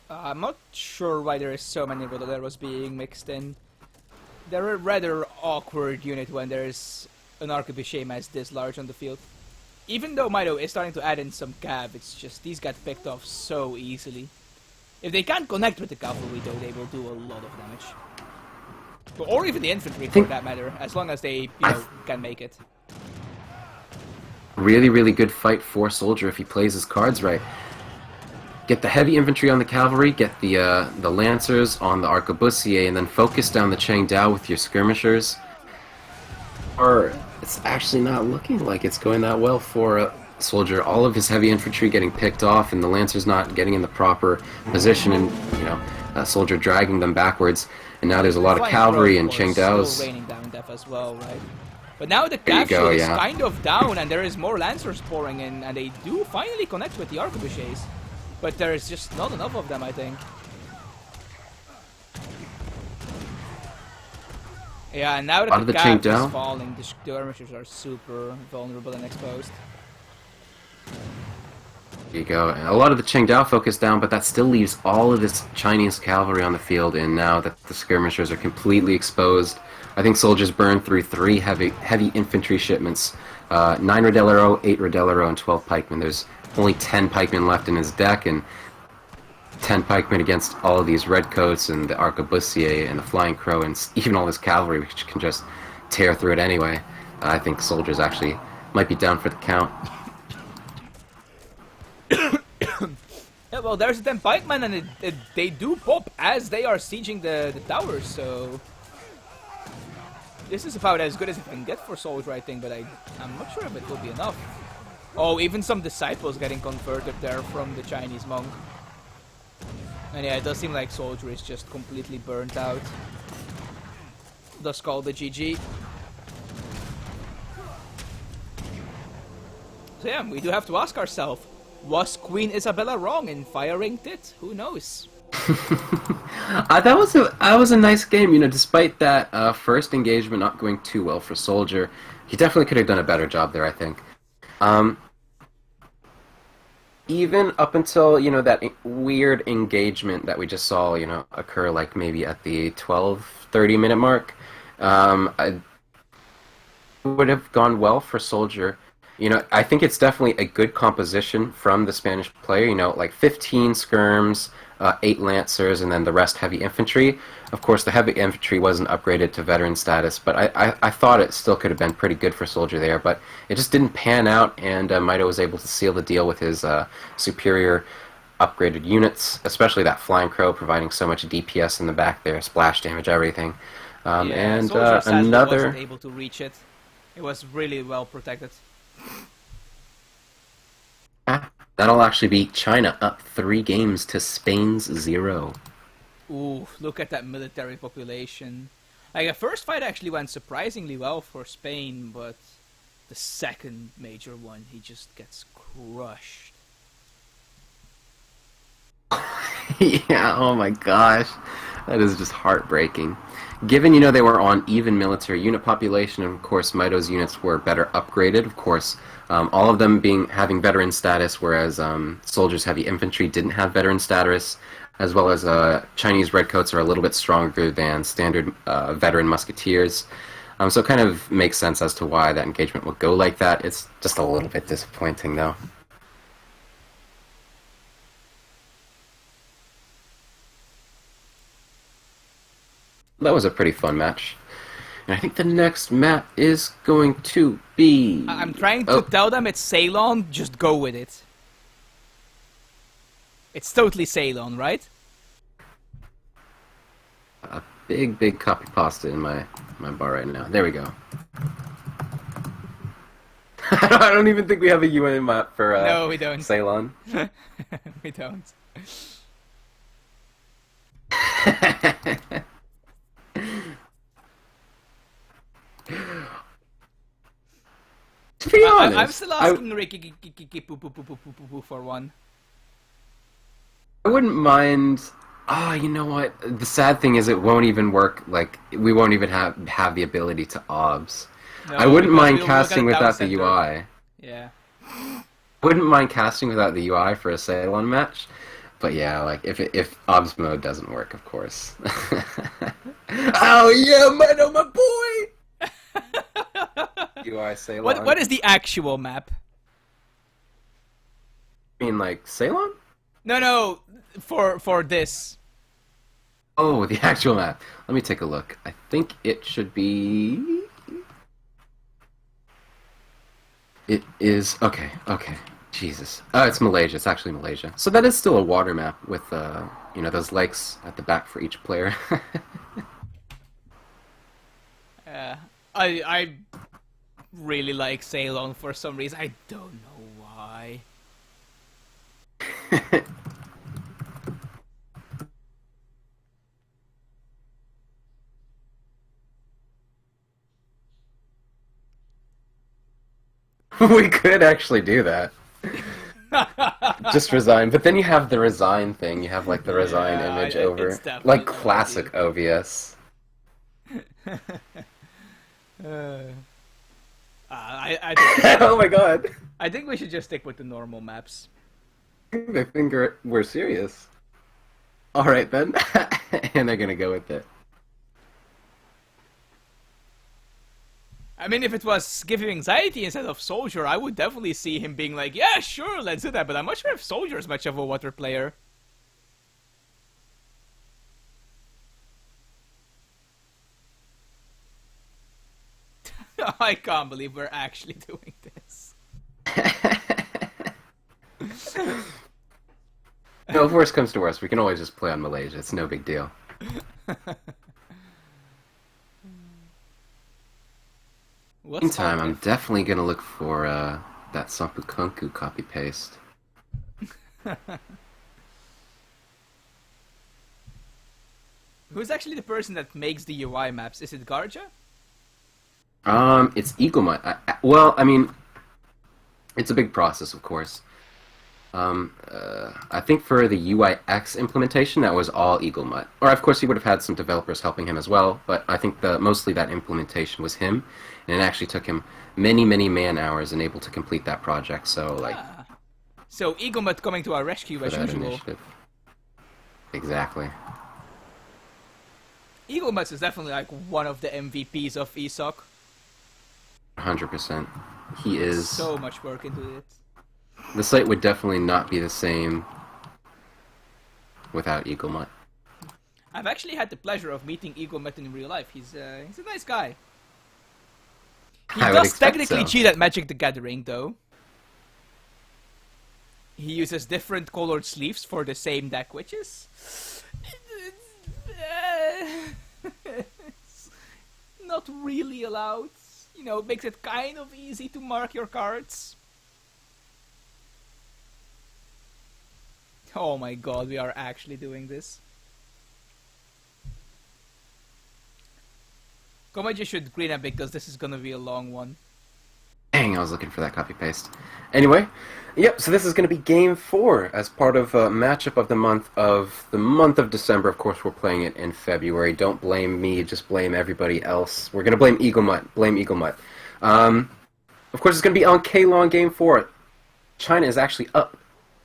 I'm not sure why there is so many Rodoleros being mixed in. They're a rather awkward unit when there's an Arquebusier mass this large on the field. Even though Mito is starting to add in some cav, it's just these get picked off so easily. If they can't connect with the cavalry though, they will do a lot of damage. Or even the infantry, I for think that matter, as long as they, can make it. really, really good fight for Soldier if he plays his cards right. Get the heavy infantry on the cavalry, get the lancers on the arquebusier, and then focus down the Changdao with your skirmishers. Or it's actually not looking like it's going that well for Soldier. All of his heavy infantry getting picked off, and the lancers not getting in the proper position, and Soldier dragging them backwards. And now there's a lot of cavalry and Changdao's. Still raining down death as well, right? But now the There you cav go, shield is yeah. kind of down, and there is more lancers pouring in, and they do finally connect with the arquebusiers. But there is just not enough of them, I think. Yeah, and now that the cav is falling, the skirmishers are super vulnerable and exposed. There you go. And a lot of the Changdao focus down, but that still leaves all of this Chinese cavalry on the field, and now that the skirmishers are completely exposed, I think Soldiers burned through 3 heavy infantry shipments. 9 Redellero, 8 Redellero, and 12 pikemen. There's only 10 pikemen left in his deck, and 10 pikemen against all of these redcoats and the arquebusier and the flying crow and even all this cavalry, which can just tear through it anyway. I think Soldiers actually might be down for the count. Yeah, well, there's them pikemen, and they do pop as they are sieging the towers, so... This is about as good as it can get for Soldier, I think, but I'm not sure if it will be enough. Oh, even some disciples getting converted there from the Chinese monk. And yeah, it does seem like Soldier is just completely burnt out. Thus called the GG. So yeah, we do have to ask ourselves, was Queen Isabella wrong in firing Tit? Who knows? That was a nice game, despite that first engagement not going too well for Soldier. He definitely could have done a better job there, I think. Even up until, that weird engagement that we just saw, occur like maybe at the 12-30 minute mark, I would have gone well for Soldier. I think it's definitely a good composition from the Spanish player, like 15 skirms, 8 lancers, and then the rest heavy infantry. Of course, the heavy infantry wasn't upgraded to veteran status, but I thought it still could have been pretty good for Soldier there, but it just didn't pan out, and Maito was able to seal the deal with his superior upgraded units, especially that Flying Crow providing so much DPS in the back there, splash damage, everything. And Soldier sadly another... wasn't able to reach it. It was really well protected. That'll actually be China up 3 games to Spain's 0. Ooh, look at that military population. Like, the first fight actually went surprisingly well for Spain, but the second major one, he just gets crushed. Yeah, oh my gosh. That is just heartbreaking. Given, they were on even military unit population, and of course, Maito's units were better upgraded, of course, all of them having veteran status, whereas Soldier's heavy infantry didn't have veteran status, as well as Chinese redcoats are a little bit stronger than standard veteran musketeers. So it kind of makes sense as to why that engagement would go like that. It's just a little bit disappointing, though. That was a pretty fun match. And I think the next map is going to be... I'm trying to tell them it's Ceylon, just go with it. It's totally Ceylon, right? A big copy pasta in my bar right now. There we go. I don't even think we have a UN map for no, we don't. Ceylon. We don't. To be honest, I'm still asking Ricky for one. I wouldn't mind. Oh, you know what? The sad thing is, it won't even work. Like, we won't even have the ability to obs. No, I wouldn't mind we'll casting without the center. UI. Yeah. Wouldn't mind casting without the UI for a Ceylon match. But yeah, like if obs mode doesn't work, of course. Oh yeah, Maito, my boy. UI Ceylon. What is the actual map? You mean like Ceylon? No, for this. Oh, the actual map. Let me take a look. I think it should be. It is okay. Okay. Jesus. It's Malaysia. It's actually Malaysia. So that is still a water map with those lakes at the back for each player. Uh, I really like Ceylon for some reason. I don't know why. We could actually do that. Just resign, but then you have the resign thing. You have like the resign Yeah, image it's over, like definitely a good idea. classic OVS. I think Oh my god! I think we should just stick with the normal maps. They think we're serious. All right then, and they're gonna go with it. I mean, if it was giving anxiety instead of Soldier, I would definitely see him being like, yeah, sure, let's do that. But I'm not sure if Soldier is much of a water player. I can't believe we're actually doing this. No, if worst comes to worst, we can always just play on Malaysia. It's no big deal. What's Meantime, on I'm if... definitely gonna look for that Sampukunku copy paste. Who's actually the person that makes the UI maps? Is it Garja? It's Eaglemut. Well, I mean, it's a big process, of course. I think for the UIX implementation, that was all Eaglemut. Or, of course, he would have had some developers helping him as well, but I think mostly that implementation was him, and it actually took him many, many man-hours and able to complete that project, so, like, Ah. So Eaglemut coming to our rescue for as that usual. initiative. Exactly. Eaglemut is definitely like one of the MVPs of ESOC. 100%. He is. So much work into it. The site would definitely not be the same without Eaglemut. I've actually had the pleasure of meeting Eaglemut in real life. He's a nice guy. He I would does expect technically so. cheat at Magic the Gathering, though. He uses different colored sleeves for the same deck, which is... it's not really allowed. You know, it makes it kind of easy to mark your cards. Oh my god, we are actually doing this. Cometk should green up because this is gonna be a long one. Dang, I was looking for that copy paste. Anyway, yep. So this is going to be Game 4 as part of a matchup of the month of December. Of course, we're playing it in February. Don't blame me, just blame everybody else. We're going to blame Eaglemut. Blame Eaglemut. Of course, it's going to be on K-Long Game 4. China is actually up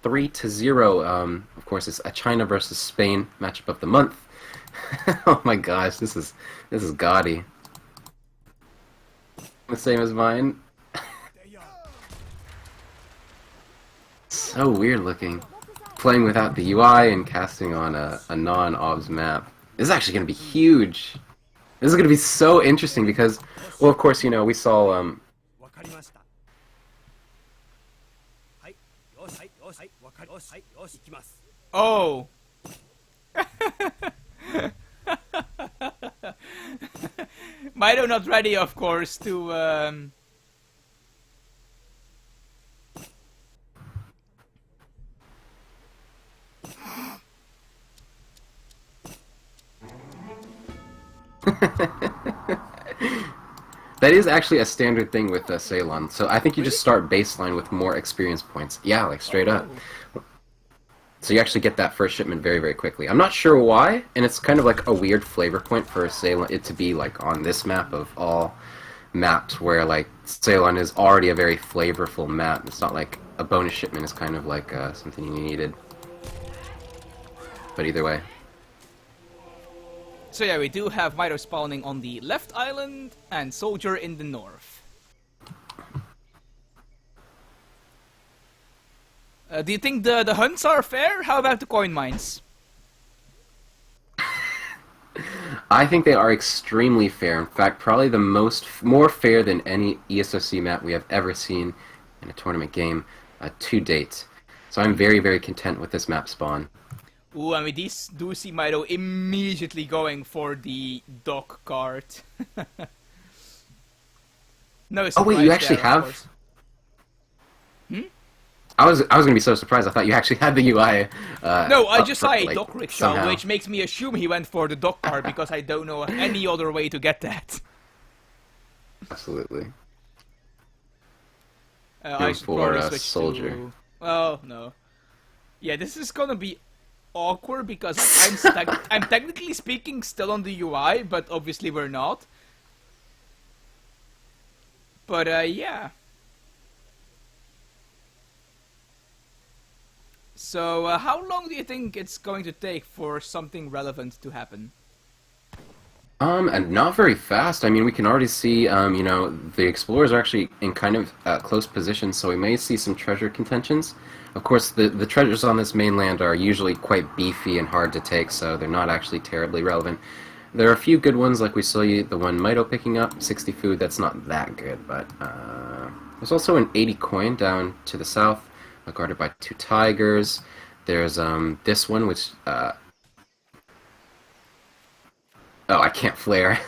3-0. Of course, it's a China versus Spain matchup of the month. Oh my gosh, this is gaudy. The same as mine. So weird looking. Playing without the UI and casting on a non-OBS map. This is actually going to be huge. This is going to be so interesting because, well, of course, you know, we saw, Oh! Mido not ready, of course, to that is actually a standard thing with Ceylon. So I think you Really? just start baseline with more experience points. Yeah, like straight up. Oh. So you actually get that first shipment very, very quickly. I'm not sure why, and it's kind of like a weird flavor point for Ceylon, it to be like on this map of all maps where like Ceylon is already a very flavorful map. It's not like a bonus shipment is kind of like something you needed. But either way. So yeah, we do have Mido spawning on the left island and Soldier in the north. Do you think the hunts are fair? How about the coin mines? I think they are extremely fair. In fact, probably the more fair than any ESOC map we have ever seen in a tournament game to date. So I'm very, very content with this map spawn. Ooh, I mean, these do see Milo immediately going for the dock cart. No Oh wait, you surprise actually there, of have? course. Hmm? I was gonna be so surprised. I thought you actually had the UI. No, I Up just for, saw a like, dock rickshaw, somehow. which makes me assume he went for the dock cart because I don't know of any other way to get that. Absolutely. I Going should for probably a switch soldier. to... Well, no. Yeah, this is gonna be awkward because I'm technically speaking still on the UI, but obviously we're not. But yeah. So how long do you think it's going to take for something relevant to happen? And not very fast. I mean, we can already see, the explorers are actually in kind of close position, so we may see some treasure contentions. Of course, the treasures on this mainland are usually quite beefy and hard to take, so they're not actually terribly relevant. There are a few good ones, like we saw the one Mito picking up, 60 food. That's not that good, but there's also an 80 coin down to the south, guarded by 2 tigers. There's this one, which oh, I can't flare.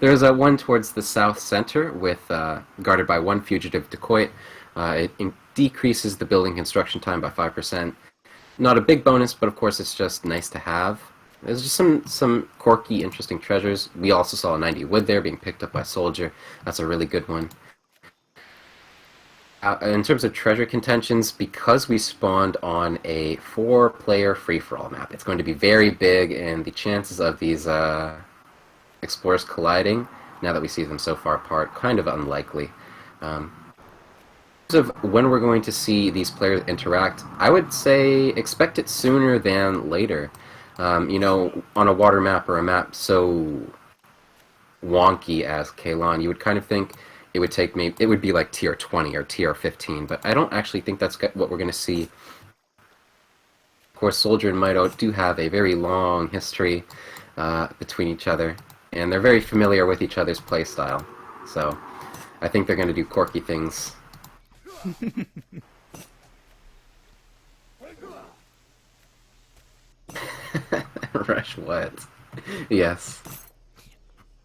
There's a one towards the south center with guarded by 1 fugitive dacoit. It decreases the building construction time by 5%. Not a big bonus, but of course it's just nice to have. There's just some quirky, interesting treasures. We also saw a 90 wood there being picked up by soldier. That's a really good one. In terms of treasure contentions, because we spawned on a 4-player free-for-all map, it's going to be very big, and the chances of these explorers colliding, now that we see them so far apart, kind of unlikely. In terms of when we're going to see these players interact, I would say expect it sooner than later. On a water map or a map so wonky as Kalon, you would kind of think it would be like tier 20 or tier 15, but I don't actually think that's what we're going to see. Of course, Soldier and Mito do have a very long history between each other, and they're very familiar with each other's playstyle, so I think they're going to do quirky things. Rush what? Yes.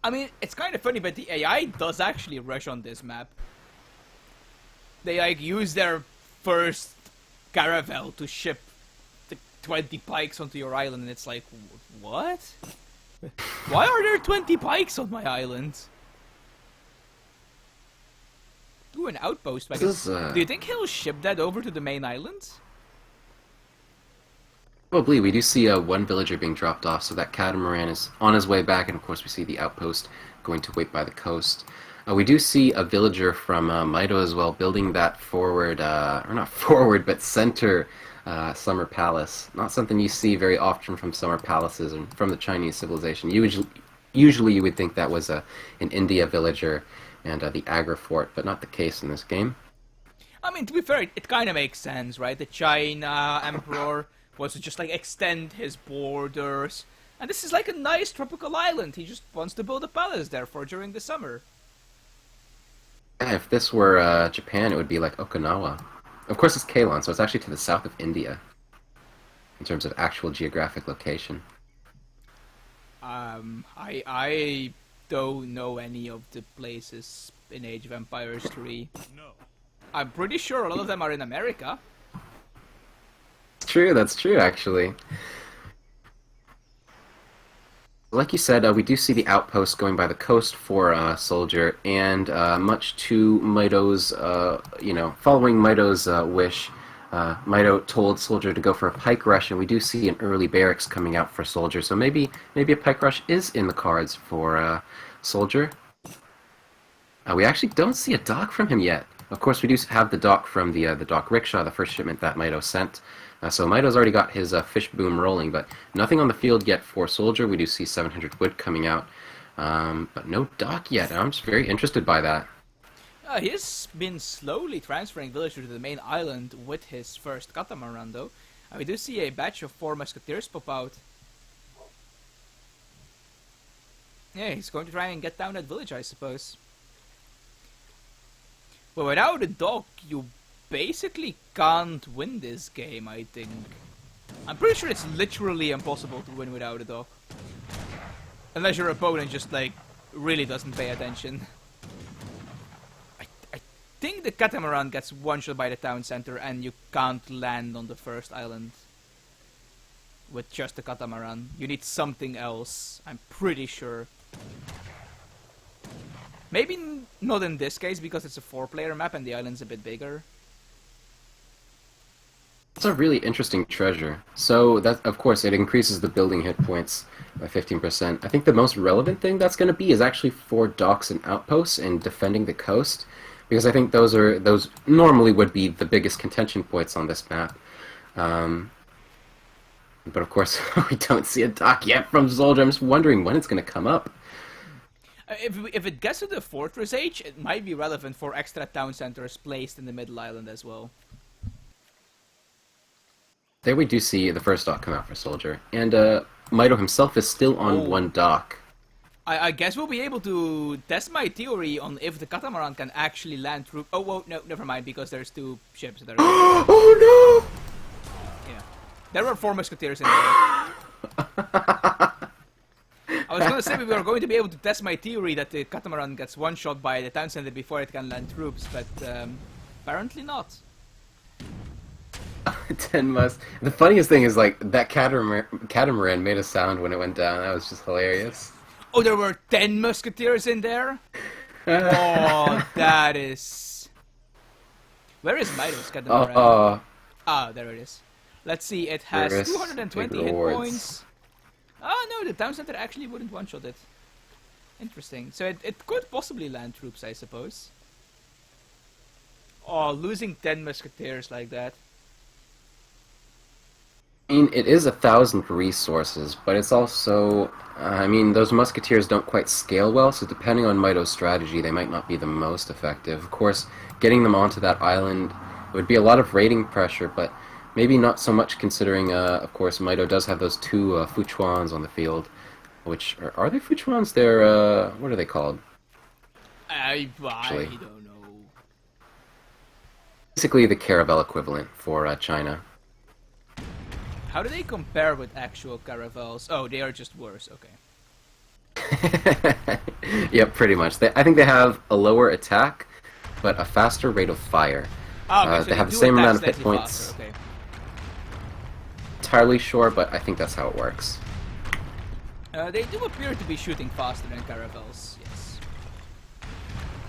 I mean, it's kind of funny, but the AI does actually rush on this map. They like use their first caravel to ship the 20 pikes onto your island, and it's like, what? Why are there 20 pikes on my island? Ooh, an outpost. Do you think he'll ship that over to the main island? Probably. We do see one villager being dropped off, so that catamaran is on his way back, and of course we see the outpost going to wait by the coast. We do see a villager from Mito as well, building that forward, or not forward, but center summer palace. Not something you see very often from summer palaces and from the Chinese civilization. Usually you would think that was an India villager and the Agra fort, but not the case in this game. I mean, to be fair, it kind of makes sense, right? The China emperor was to just like extend his borders, and this is like a nice tropical island. He just wants to build a palace there for during the summer. Yeah, if this were Japan, it would be like Okinawa. Of course, it's Ceylon, so it's actually to the south of India in terms of actual geographic location. I don't know any of the places in Age of Empires 3. No. I'm pretty sure a lot of them are in America. That's true, actually. Like you said, we do see the outpost going by the coast for Soldier, and much to Mito's, following Mito's wish, Mito told Soldier to go for a pike rush, and we do see an early barracks coming out for Soldier, so maybe a pike rush is in the cards for Soldier. We actually don't see a dock from him yet. Of course, we do have the dock from the dock rickshaw, the first shipment that Mito sent. So Mito's already got his fish boom rolling, but nothing on the field yet for Soldier. We do see 700 wood coming out, but no dock yet. I'm just very interested by that. He's been slowly transferring villagers to the main island with his first catamaran, though. And we do see a batch of 4 musketeers pop out. Yeah, he's going to try and get down that village, I suppose. But without a dock, you basically can't win this game, I think. I'm pretty sure it's literally impossible to win without a dock. Unless your opponent just, like, really doesn't pay attention. I think the catamaran gets one-shot by the town center and you can't land on the first island with just the catamaran. You need something else, I'm pretty sure. Maybe not in this case because it's a 4-player map and the island's a bit bigger. It's a really interesting treasure. So that, of course, it increases the building hit points by 15%. I think the most relevant thing that's going to be is actually for docks and outposts and defending the coast, because I think those normally would be the biggest contention points on this map. But of course, we don't see a dock yet from Soldier. I'm just wondering when it's going to come up. If it gets to the Fortress Age, it might be relevant for extra town centers placed in the middle island as well. There we do see the first dock come out for Soldier. And Mito himself is still on one dock. I guess we'll be able to test my theory on if the catamaran can actually land through... Oh, whoa, no, never mind, because there's 2 ships that are... Oh no! Yeah. There were 4 musketeers in there. I was gonna say we were going to be able to test my theory that the catamaran gets one-shot by the town center before it can land troops, but apparently not. 10 must. The funniest thing is, like, that catamaran made a sound when it went down. That was just hilarious. Oh, there were 10 musketeers in there? Oh, that is... Where is Mito's catamaran? Ah, there it is. Let's see, it has 220 hit points. Oh no, the town center actually wouldn't one-shot it. Interesting. So it could possibly land troops, I suppose. Oh, losing 10 musketeers like that. I mean, it is 1,000 resources, but it's also... I mean, those musketeers don't quite scale well, so depending on Mito's strategy, they might not be the most effective. Of course, getting them onto that island would be a lot of raiding pressure, but maybe not so much considering, of course, Mito does have those 2 Fuchuans on the field, which... Are they Fuchuans? They're, what are they called? I don't know. Basically the Caravel equivalent for China. How do they compare with actual caravels? Oh, they are just worse, okay. Yep, pretty much. I think they have a lower attack, but a faster rate of fire. Oh, okay, so they have the same amount of hit points. Faster, okay. Entirely sure, but I think that's how it works. They do appear to be shooting faster than caravels, yes.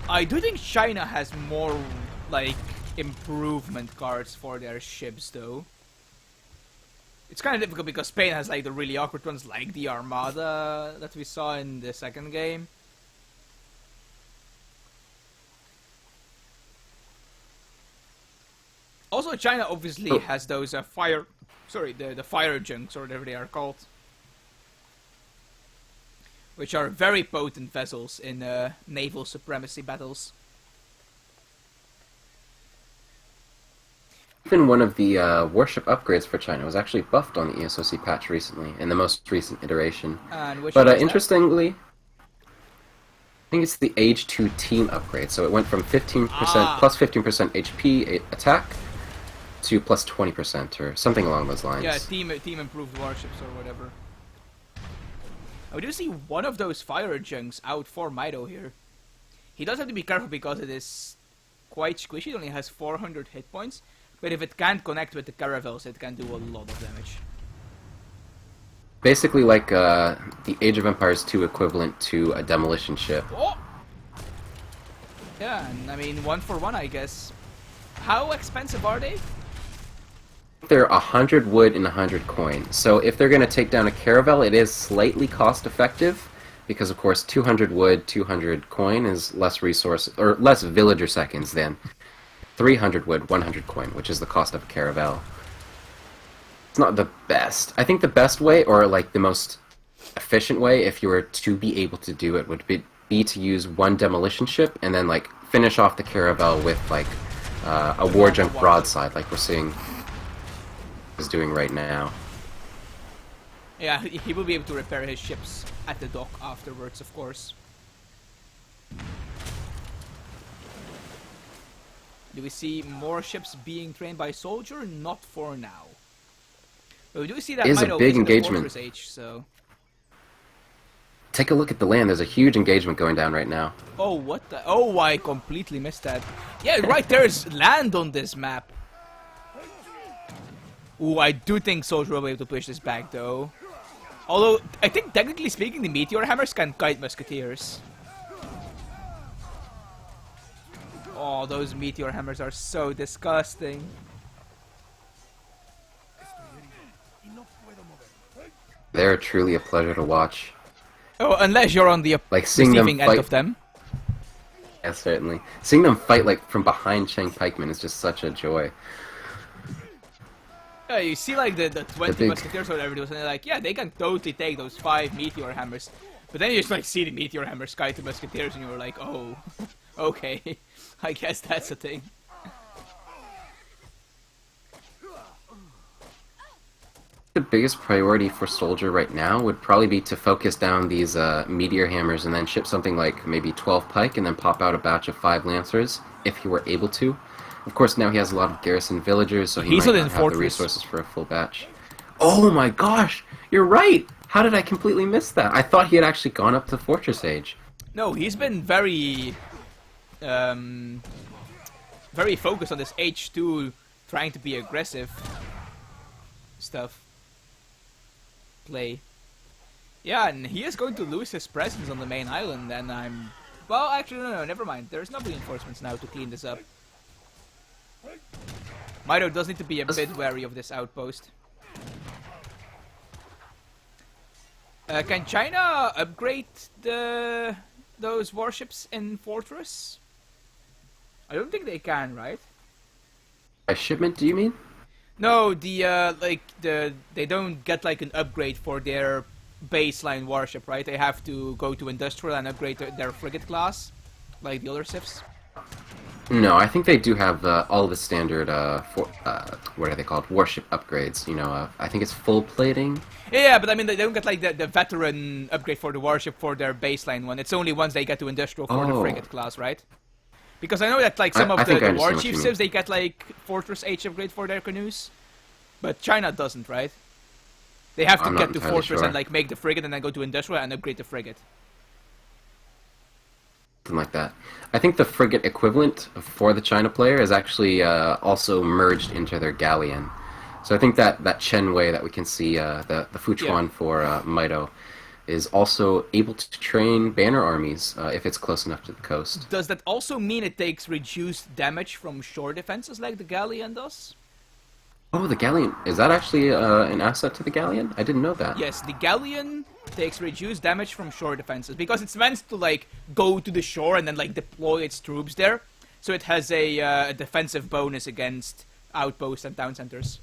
I do think China has more, like, improvement cards for their ships, though. It's kind of difficult because Spain has, like, the really awkward ones, like the Armada that we saw in the second game. Also, China obviously has those the fire junks, or whatever they are called. Which are very potent vessels in naval supremacy battles. Even one of the warship upgrades for China was actually buffed on the ESOC patch recently, in the most recent iteration. And which but one is interestingly, I think it's the Age 2 team upgrade, so it went from 15% plus 15% HP attack to plus 20% or something along those lines. Yeah, team improved warships or whatever. I do see one of those fire junks out for Mito here. He does have to be careful because it is quite squishy. It only has 400 hit points. But if it can't connect with the caravels, it can do a lot of damage. Basically like the Age of Empires 2 equivalent to a demolition ship. Oh! Yeah, and I mean, 1 for 1, I guess. How expensive are they? They're 100 wood and 100 coin. So if they're going to take down a caravel, it is slightly cost effective. Because of course 200 wood, 200 coin is less resource, or less villager seconds than 300 wood, 100 coin, which is the cost of a caravel. It's not the best. I think the best way, or like the most efficient way, if you were to be able to do it, would be to use 1 demolition ship and then like finish off the caravel with like a war junk broadside, like we're seeing is doing right now. Yeah, he will be able to repair his ships at the dock afterwards, of course. Do we see more ships being trained by Soldier? Not for now. But we do see that It is a Mido big is in the engagement. Fortress Age, so... Take a look at the land. There's a huge engagement going down right now. Oh, what the... Oh, I completely missed that. Yeah, right, there's land on this map. Ooh, I do think Soldier will be able to push this back, though. Although, I think technically speaking, the Meteor Hammers can kite Musketeers. Oh, those Meteor Hammers are so disgusting. They're truly a pleasure to watch. Oh, unless you're on the Like seeing them receiving end fight. of them. Yeah, certainly. Seeing them fight like from behind Cheng Pikeman is just such a joy. Yeah, you see like the 20 big- Musketeers or whatever it was, and they're like, yeah, they can totally take those 5 Meteor Hammers. But then you just like see the Meteor Hammers kite the Musketeers, and you're like, oh, okay, I guess that's a thing. The biggest priority for Soldier right now would probably be to focus down these meteor hammers and then ship something like maybe 12 pike and then pop out a batch of 5 lancers if he were able to. Of course, now he has a lot of garrison villagers, so he He's might within not have Fortress. the resources for a full batch. Oh my gosh! You're right! How did I completely miss that? I thought he had actually gone up to Fortress Age. No, he's been very, very focused on this H2, trying to be aggressive stuff. Play. Yeah, and he is going to lose his presence on the main island, and I'm... Well, actually, no, never mind. There's no reinforcements now to clean this up. Mido does need to be a bit wary of this outpost. Can China upgrade those warships in Fortress? I don't think they can, right? A shipment, do you mean? No, they don't get like an upgrade for their baseline warship, right? They have to go to industrial and upgrade their frigate class, like the other ships. No, I think they do have all the standard, what are they called? Warship upgrades. You know, I think it's full plating. Yeah, but I mean, they don't get like the veteran upgrade for the warship for their baseline one. It's only once they get to industrial for the frigate class, right? Because I know that like some of I think I the understand war what you chief mean. ships, they get like Fortress H upgrade for their canoes. But China doesn't, right? They have to I'm not get to entirely Fortress sure. and like make the frigate and then go to industrial and upgrade the frigate. Something like that. I think the frigate equivalent for the China player is actually also merged into their galleon. So I think that Chen Wei that we can see, the Fuchuan for Mido, is also able to train banner armies if it's close enough to the coast. Does that also mean it takes reduced damage from shore defenses like the galleon does? Oh, the galleon. Is that actually an asset to the galleon? I didn't know that. Yes, the galleon takes reduced damage from shore defenses because it's meant to like go to the shore and then like deploy its troops there. So it has a defensive bonus against outposts and town centers.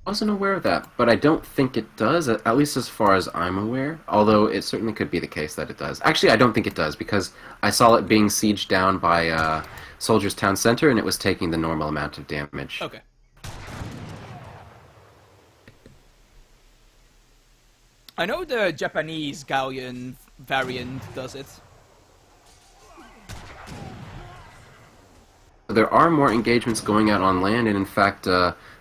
I wasn't aware of that, but I don't think it does, at least as far as I'm aware. Although it certainly could be the case that it does. Actually, I don't think it does, because I saw it being sieged down by Soldiers Town Center, and it was taking the normal amount of damage. Okay. I know the Japanese galleon variant does it. There are more engagements going out on land, and in fact,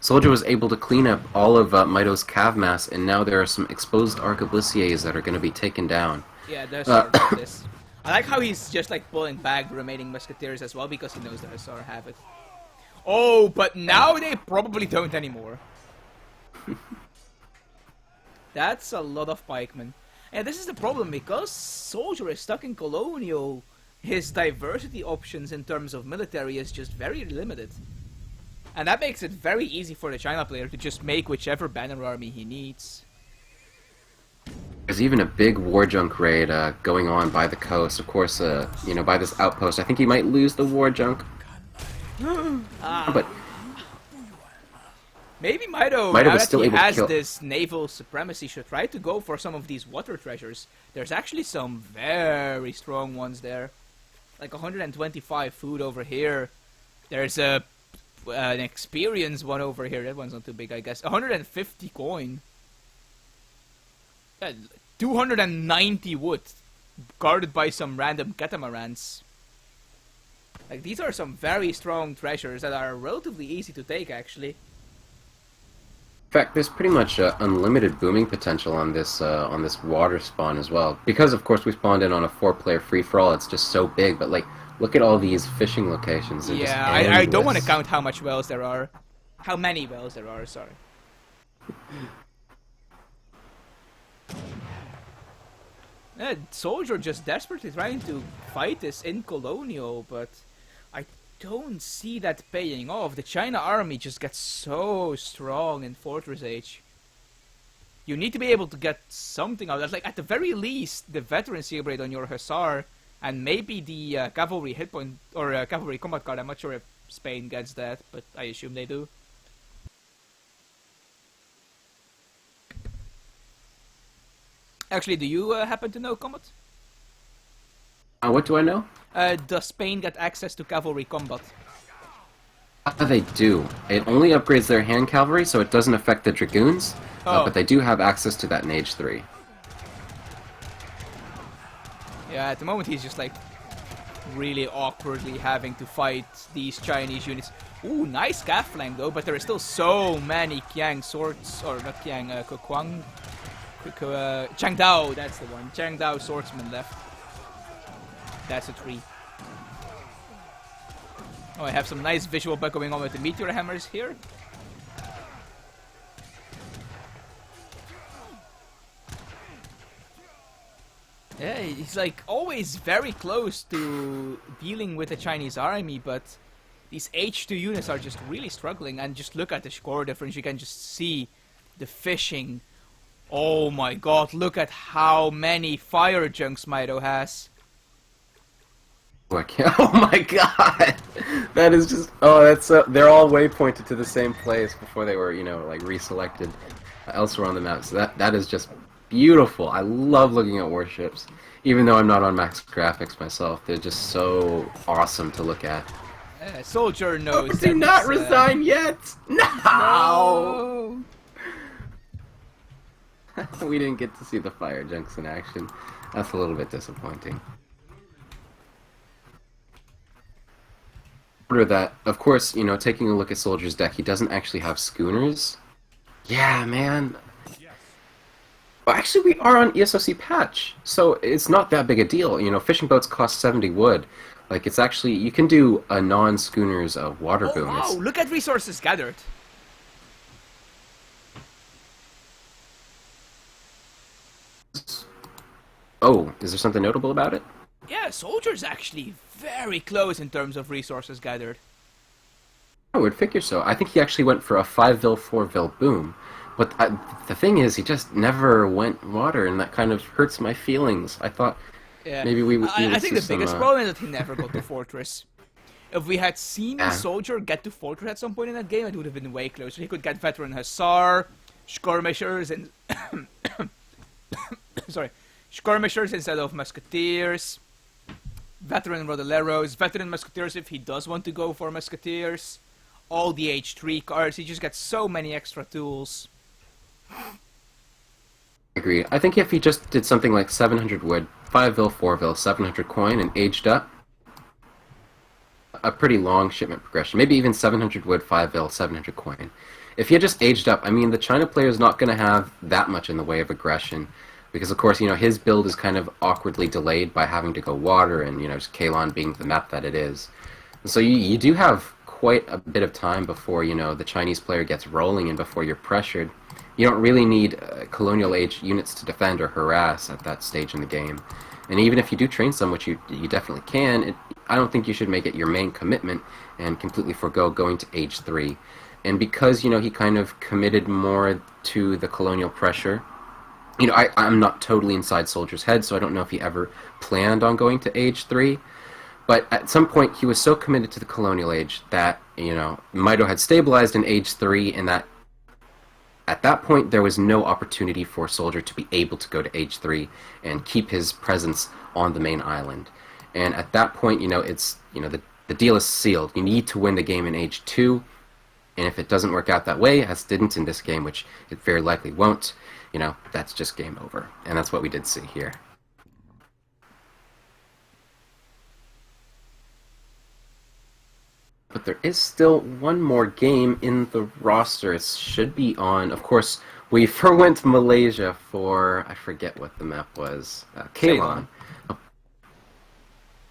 Soldier was able to clean up all of Mido's cav mass, and now there are some exposed arquebusiers that are going to be taken down. Yeah, there's sort of this. I like how he's just like pulling back the remaining musketeers as well because he knows the Hussar have it. Oh, but now they probably don't anymore. That's a lot of pikemen. And this is the problem, because Soldier is stuck in Colonial, his diversity options in terms of military is just very limited. And that makes it very easy for the China player to just make whichever banner army he needs. There's even a big war junk raid going on by the coast. Of course, you know, by this outpost. I think he might lose the war junk. But maybe Mido, Mido now was that still he able to has kill- this naval supremacy, should try to go for some of these water treasures. There's actually some very strong ones there. Like 125 food over here. There's an experience one over here. That one's not too big, I guess. 150 coin. Yeah, 290 wood, guarded by some random catamarans. Like, these are some very strong treasures that are relatively easy to take, actually. In fact, there's pretty much unlimited booming potential on this water spawn as well. Because of course we spawned in on a 4-player free-for-all, it's just so big. But like, look at all these fishing locations. They're just I don't want to endless. count how much wells there are. How many wells there are, sorry. Soldier just desperately trying to fight this in Colonial, but I don't see that paying off. The China army just gets so strong in Fortress Age. You need to be able to get something out of that. Like, at the very least, the veteran seal blade on your Hussar, and maybe the cavalry hit point, or cavalry combat card. I'm not sure if Spain gets that, but I assume they do. Actually, do you happen to know, Combat? What do I know? Does Spain get access to cavalry combat? They do. It only upgrades their hand cavalry, so it doesn't affect the dragoons. Oh. But they do have access to that in Age 3. Yeah, at the moment he's just like really awkwardly having to fight these Chinese units. Ooh, nice calf flank though, but there are still so many Qiang swords, or not Qiang, Kukwang, Changdao, that's the one. Changdao swordsman left. That's a 3. Oh, I have some nice visual bug going on with the meteor hammers here. Yeah, he's like always very close to dealing with the Chinese army, but these H2 units are just really struggling. And just look at the score difference, you can just see the fishing. Oh my god, look at how many fire junks Mido has. Oh my god! That is just... Oh, that's... they're all waypointed to the same place before they were, you know, like, reselected elsewhere on the map. So that is just beautiful. I love looking at warships. Even though I'm not on max graphics myself, they're just so awesome to look at. Soldier knows. Oh, do not resign yet! No! We didn't get to see the fire junks in action. That's a little bit disappointing. Order that, of course, you know, taking a look at Soldier's deck, he doesn't actually have schooners. Yeah, man. Well, actually, we are on ESOC Patch, so it's not that big a deal. You know, fishing boats cost 70 wood. Like, it's actually, you can do a non-schooners water boom. Wow, look at resources gathered. Oh, is there something notable about it? Yeah, Soldier's actually very close in terms of resources gathered. I would figure so. I think he actually went for a 5-vil, 4-vil boom. But the thing is, he just never went water, and that kind of hurts my feelings. I thought maybe we would I think the biggest problem is that he never got to Fortress. If we had seen Soldier get to Fortress at some point in that game, it would have been way closer. He could get Veteran Hussar, Skirmishers, and... Sorry. Skirmishers instead of Musketeers. Veteran Rodilleros, Veteran Musketeers if he does want to go for Musketeers. All the H3 cards, he just gets so many extra tools. I agree. I think if he just did something like 700 wood, 5-vil, 4-vil, 700 coin, and aged up, a pretty long shipment progression, maybe even 700 wood, 5-vil, 700 coin. If he had just aged up, I mean, the China player is not going to have that much in the way of aggression. Because, of course, you know, his build is kind of awkwardly delayed by having to go water and, you know, just Kalon being the map that it is. And so you do have quite a bit of time before, you know, the Chinese player gets rolling and before you're pressured. You don't really need colonial age units to defend or harass at that stage in the game. And even if you do train some, which you definitely can, I don't think you should make it your main commitment and completely forego going to age 3. And because, you know, he kind of committed more to the colonial pressure, you know, I'm not totally inside Soldier's head, so I don't know if he ever planned on going to age 3. But at some point, he was so committed to the colonial age that, you know, Mido had stabilized in age 3, and that at that point, there was no opportunity for Soldier to be able to go to age 3 and keep his presence on the main island. And at that point, you know, it's, you know, the deal is sealed. You need to win the game in age 2. And if it doesn't work out that way, as didn't in this game, which it very likely won't, that's just game over. And that's what we did see here. But there is still one more game in the roster. It should be on. Of course, we forwent Malaysia for, I forget what the map was. Ceylon.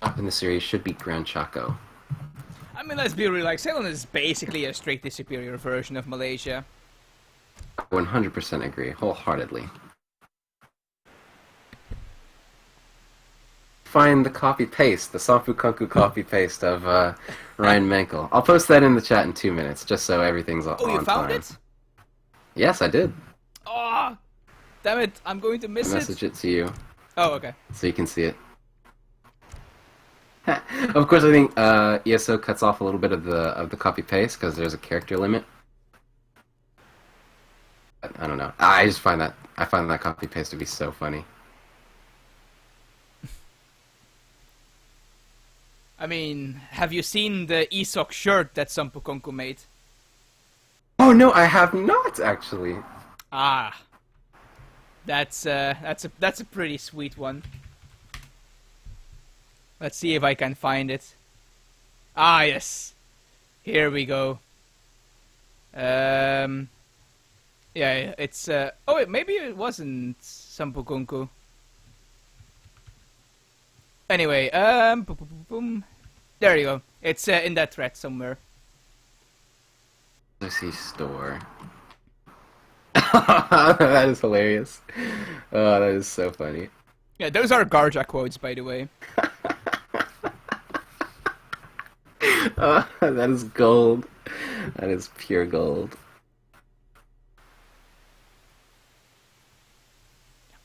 Up in the series should be Gran Chaco. I mean, let's be real, like, Ceylon is basically a strictly superior version of Malaysia. 100% agree, wholeheartedly. Find the copy-paste, the Sampu Kunku copy-paste of Ryan Menkel. I'll post that in the chat in 2 minutes, just so everything's on time. Oh, you found it? Yes, I did. Oh, damn it, I'm going to miss it. Message it to you. Oh, okay. So you can see it. Of course, I think ESO cuts off a little bit of the copy-paste, because there's a character limit. But I don't know. I find that copy-paste to be so funny. I mean, have you seen the ESOC shirt that Sampu Kunku made? Oh no, I have not actually. Ah, that's a pretty sweet one. Let's see if I can find it. Ah, yes. Here we go. Yeah, it's oh wait, maybe it wasn't Sampu Kunku. Anyway, boom, boom, boom, boom. There you go. It's in that thread somewhere. Let's see, store. That is hilarious. Oh, that is so funny. Yeah, those are Garja quotes, by the way. Oh, that is gold. That is pure gold.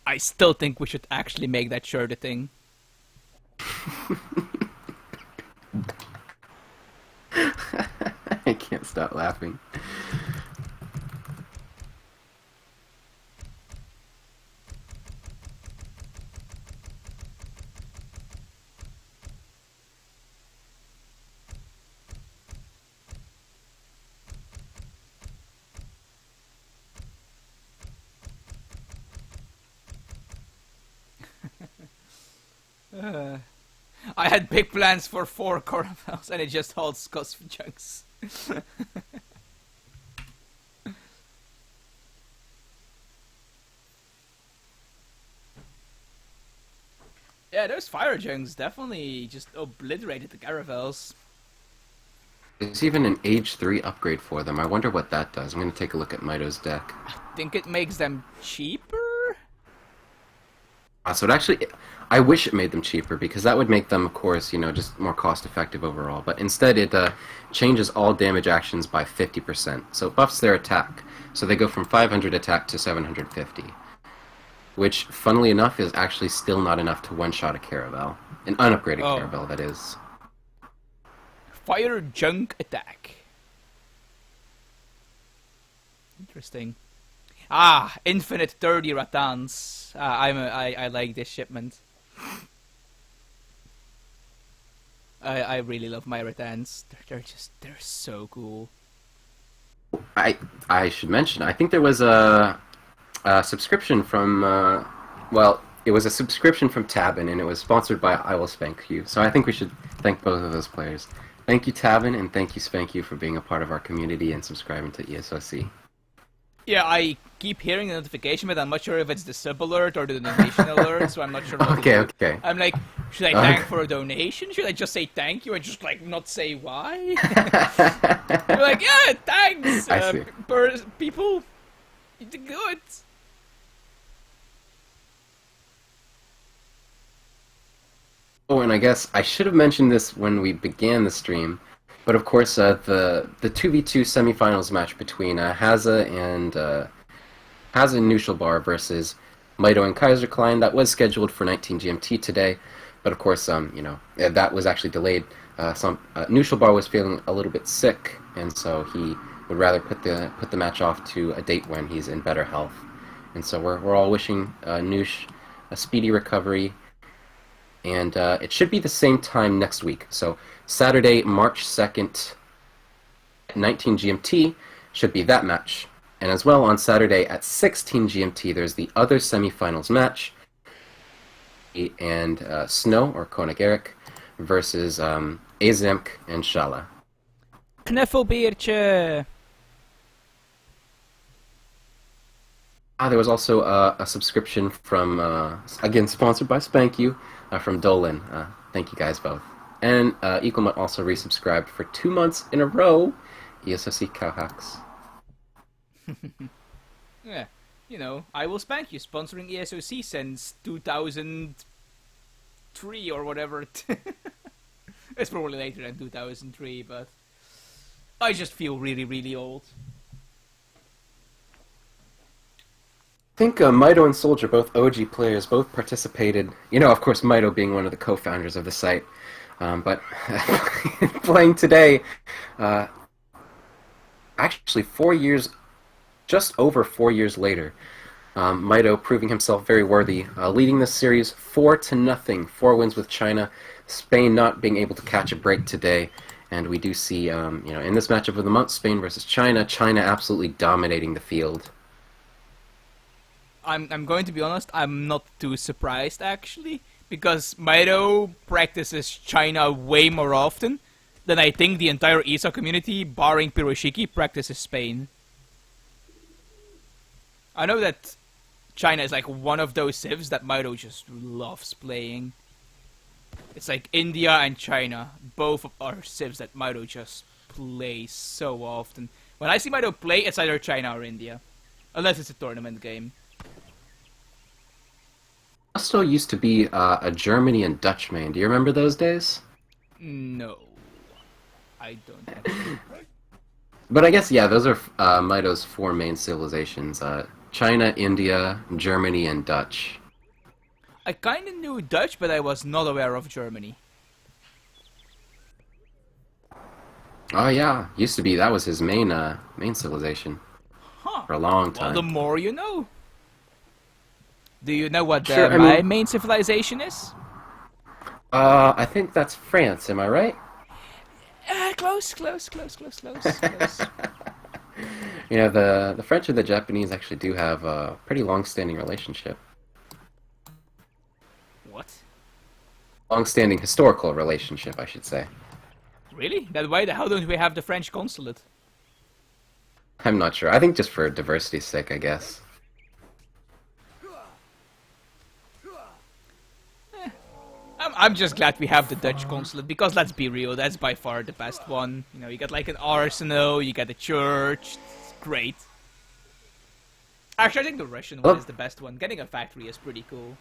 I still think we should actually make that shirt a thing. I can't stop laughing. I had big plans for 4 caravels and it just holds cosmic chunks. Yeah, those fire junks definitely just obliterated the caravels. There's even an Age 3 upgrade for them. I wonder what that does. I'm going to take a look at Mito's deck. I think it makes them cheaper? So it actually, I wish it made them cheaper, because that would make them, of course, just more cost-effective overall. But instead, it changes all damage actions by 50%. So it buffs their attack. So they go from 500 attack to 750. Which, funnily enough, is actually still not enough to one-shot a caravel. An unupgraded caravel, that is. Fire junk attack. Interesting. Ah, infinite 30 ratans. I like this shipment. I really love my ratans. They're so cool. I should mention, I think there was a subscription from well, it was a subscription from Tabin, and it was sponsored by I Will Spank You. So I think we should thank both of those players. Thank you, Tabin, and thank you, Spank You, for being a part of our community and subscribing to ESOC. Yeah, I keep hearing the notification, but I'm not sure if it's the sub alert or the donation alert, so I'm not sure what to do. Okay. I'm like, should I thank for a donation? Should I just say thank you and just, like, not say why? You're like, yeah, thanks, I see. People. You did good. Oh, and I guess I should have mentioned this when we began the stream, but of course, the 2v2 semifinals match between Haza and Nuschelbar versus Mito and Kaiserklein, that was scheduled for 19 GMT today, but of course, that was actually delayed. Nuschelbar was feeling a little bit sick, and so he would rather put the match off to a date when he's in better health. And so we're all wishing Noosh a speedy recovery. And it should be the same time next week. So Saturday, March 2nd, 19 GMT should be that match. And as well, on Saturday at 16 GMT, there's the other semifinals match. And Snow, or Cometk, versus Azemk and Shala. Knuffelbeertje. There was also a subscription from, again, sponsored by Spank You, from Dolan. Thank you guys both. And Equalmut also resubscribed for 2 months in a row. ESOC Cowhacks. Yeah, you know, I will spank you, sponsoring ESOC since 2003 or whatever. It's probably later than 2003, but I just feel really, really old. I think Mido and Soldier, both OG players, both participated. You know, of course, Mido being one of the co-founders of the site. But playing today, actually 4 years, just over 4 years later, Mido proving himself very worthy, leading this series 4-0, 4 wins with China. Spain not being able to catch a break today, and we do see, in this matchup of the month, Spain versus China, China absolutely dominating the field. I'm going to be honest, I'm not too surprised actually, because Mido practices China way more often than I think the entire ESOC community, barring Piroshiki, practices Spain. I know that China is like one of those civs that Mido just loves playing. It's like India and China, both are civs that Mido just plays so often. When I see Mido play, it's either China or India, unless it's a tournament game. Also used to be a Germany and Dutch main. Do you remember those days? No, I don't have. But I guess, yeah, those are Mido's 4 main civilizations. China, India, Germany, and Dutch. I kinda knew Dutch, but I was not aware of Germany. Oh yeah, used to be, that was his main civilization. Huh. For a long time. Well, the more you know. Do you know what Sure, my main civilization is? I think that's France, am I right? Close. You know, the French and the Japanese actually do have a pretty long-standing relationship. What? Long-standing historical relationship, I should say. Really? Then why the hell don't we have the French consulate? I'm not sure. I think just for diversity's sake, I guess. I'm just glad we have the Dutch consulate, because let's be real, that's by far the best one. You know, you got like an arsenal, you got a church, it's great. Actually, I think the Russian one is the best one. Getting a factory is pretty cool.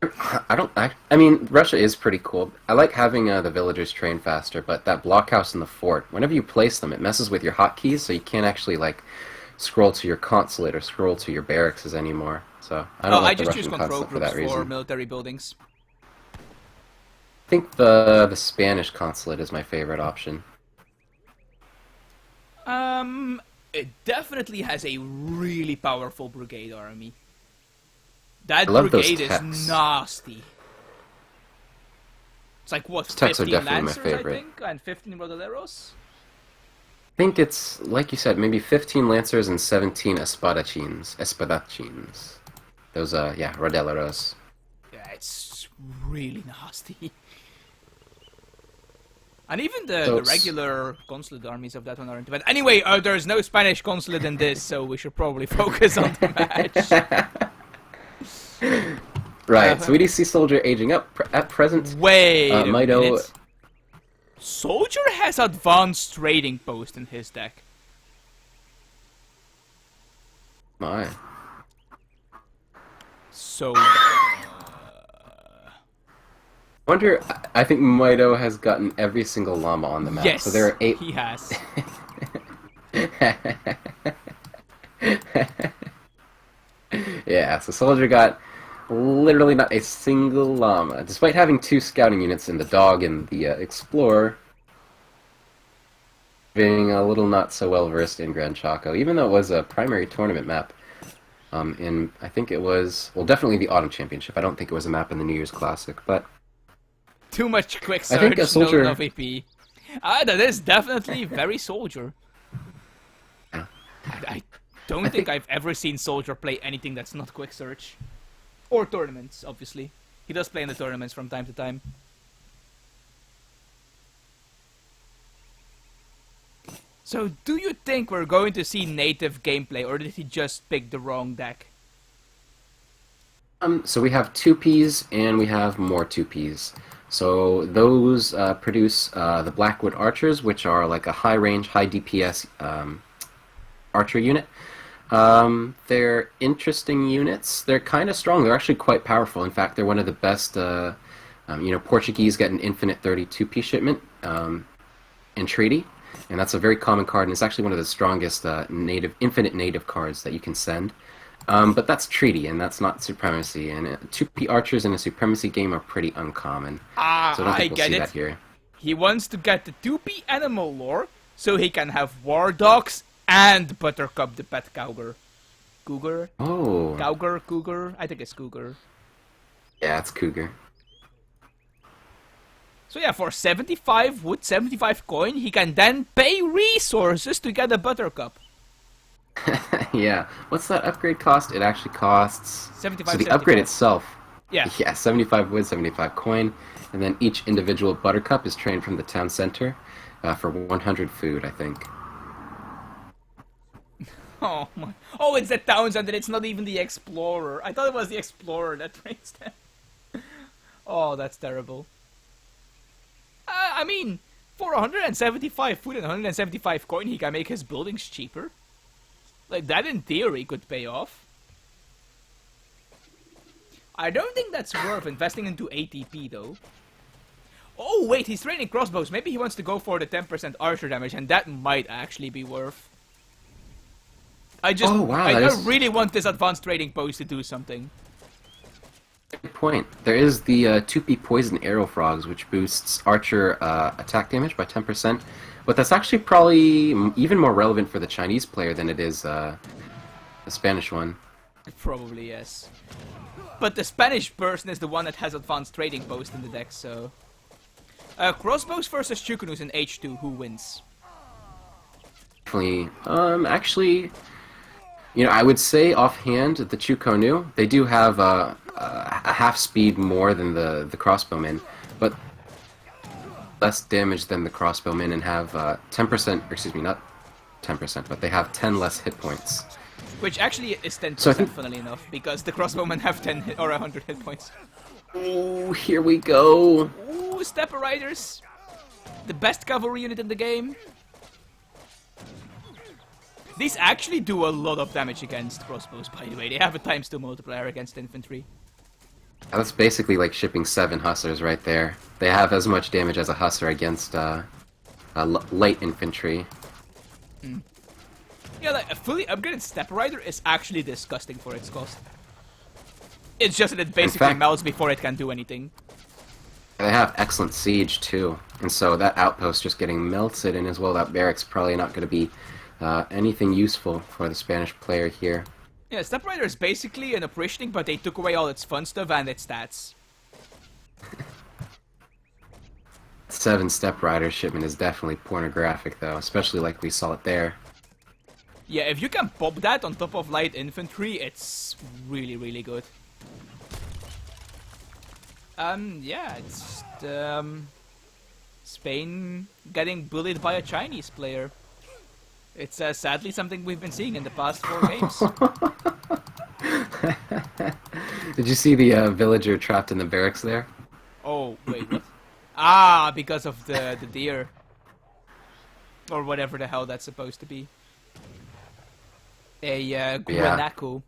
I mean, Russia is pretty cool. I like having the villagers train faster, but that blockhouse in the fort, whenever you place them, it messes with your hotkeys, so you can't actually, like, scroll to your consulate or scroll to your barracks anymore. So I don't like the Russian consulate for that reason. For military buildings. I think the Spanish consulate is my favorite option. It definitely has a really powerful brigade army. That I love brigade those is techs. nasty. It's like, what, Those techs are 15 definitely my Lancers, favorite. I think? And 15 Rodoleros? I think it's, like you said, maybe 15 Lancers and 17 Espadachins. Those, yeah, Rodeleros. Yeah, it's really nasty. And even the So regular consulate armies of that one aren't. But anyway, there's no Spanish consulate in this, so we should probably focus on the match. Right, so we do see Soldier aging up at present. Wait a Mido... minute. Soldier has advanced trading post in his deck. My. So... wonder, I think Mido has gotten every single llama on the map. yes, So there are 8. he has. Yeah, so Soldier got literally not a single llama, despite having 2 scouting units in the Dog and the Explorer, being a little not so well versed in Gran Chaco, even though it was a primary tournament map. In, I think it was, well, definitely the Autumn Championship. I don't think it was a map in the New Year's Classic, but Too much quick I think search, a Soldier... no VP. That is definitely very Soldier. Yeah. I don't think I've ever seen Soldier play anything that's not quick search. Or tournaments, obviously. He does play in the tournaments from time to time. So, do you think we're going to see native gameplay, or did he just pick the wrong deck? So we have 2Ps and we have more 2Ps. So those produce the Blackwood Archers, which are like a high range, high DPS archer unit. They're interesting units. They're kind of strong. They're actually quite powerful. In fact, they're one of the best. Portuguese get an infinite 32P shipment in treaty, and that's a very common card, and it's actually one of the strongest infinite native cards that you can send. But that's treaty, and that's not supremacy. And 2P archers in a supremacy game are pretty uncommon. So I don't think we'll see that here. He wants to get the 2P animal lore, so he can have war dogs and Buttercup the pet cougar. Cougar? Oh. Cougar? I think it's cougar. Yeah, it's cougar. So yeah, for 75 wood, 75 coin, he can then pay resources to get a Buttercup. Yeah. What's that upgrade cost? It actually costs... 75, So the 75. upgrade itself... Yeah. Yeah, 75 wood, 75 coin. And then each individual Buttercup is trained from the town center for 100 food, I think. Oh my... Oh, it's the town center, it's not even the Explorer. I thought it was the Explorer that trains them. Oh, that's terrible. I mean, for 175 food and 175 coin, he can make his buildings cheaper. Like, that in theory could pay off. I don't think that's worth investing into ATP, though. Oh, wait, he's training crossbows. Maybe he wants to go for the 10% archer damage, and that might actually be worth. I really want this advanced trading post to do something. Good point. There is the 2P Poison Arrow Frogs, which boosts archer attack damage by 10%. But that's actually probably even more relevant for the Chinese player than it is the Spanish one. Probably, yes. But the Spanish person is the one that has advanced trading post in the deck, so... crossbows versus Chukunus in H2, who wins? Definitely. Actually, I would say offhand the Chukonu, they do have a half speed more than the crossbowmen, but less damage than the crossbowmen and have 10%, excuse me, not 10%, but they have 10 less hit points. Which actually is 10%, So I think... funnily enough, because the crossbowmen have 10 hit, or 100 hit points. Oh, here we go. Ooh, Stepper Riders! The best cavalry unit in the game. These actually do a lot of damage against crossbows, by the way. They have a ×2 multiplier against infantry. That's basically like shipping 7 Hussars right there. They have as much damage as a Hussar against light infantry. Mm. Yeah, like, a fully upgraded Stepper Rider is actually disgusting for its cost. It's just that it basically melts before it can do anything. They have excellent siege too, and so that outpost just getting melted in as well. That barracks probably not going to be anything useful for the Spanish player here. Yeah, Step Rider is basically an operationing, but they took away all its fun stuff and its stats. 7 Step Rider shipment is definitely pornographic though, especially like we saw it there. Yeah, if you can pop that on top of light infantry, it's really, really good. Yeah, it's Spain getting bullied by a Chinese player. It's sadly something we've been seeing in the past 4 games. Did you see the villager trapped in the barracks there? Oh, wait, what? Ah, because of the deer. Or whatever the hell that's supposed to be. A guanaco.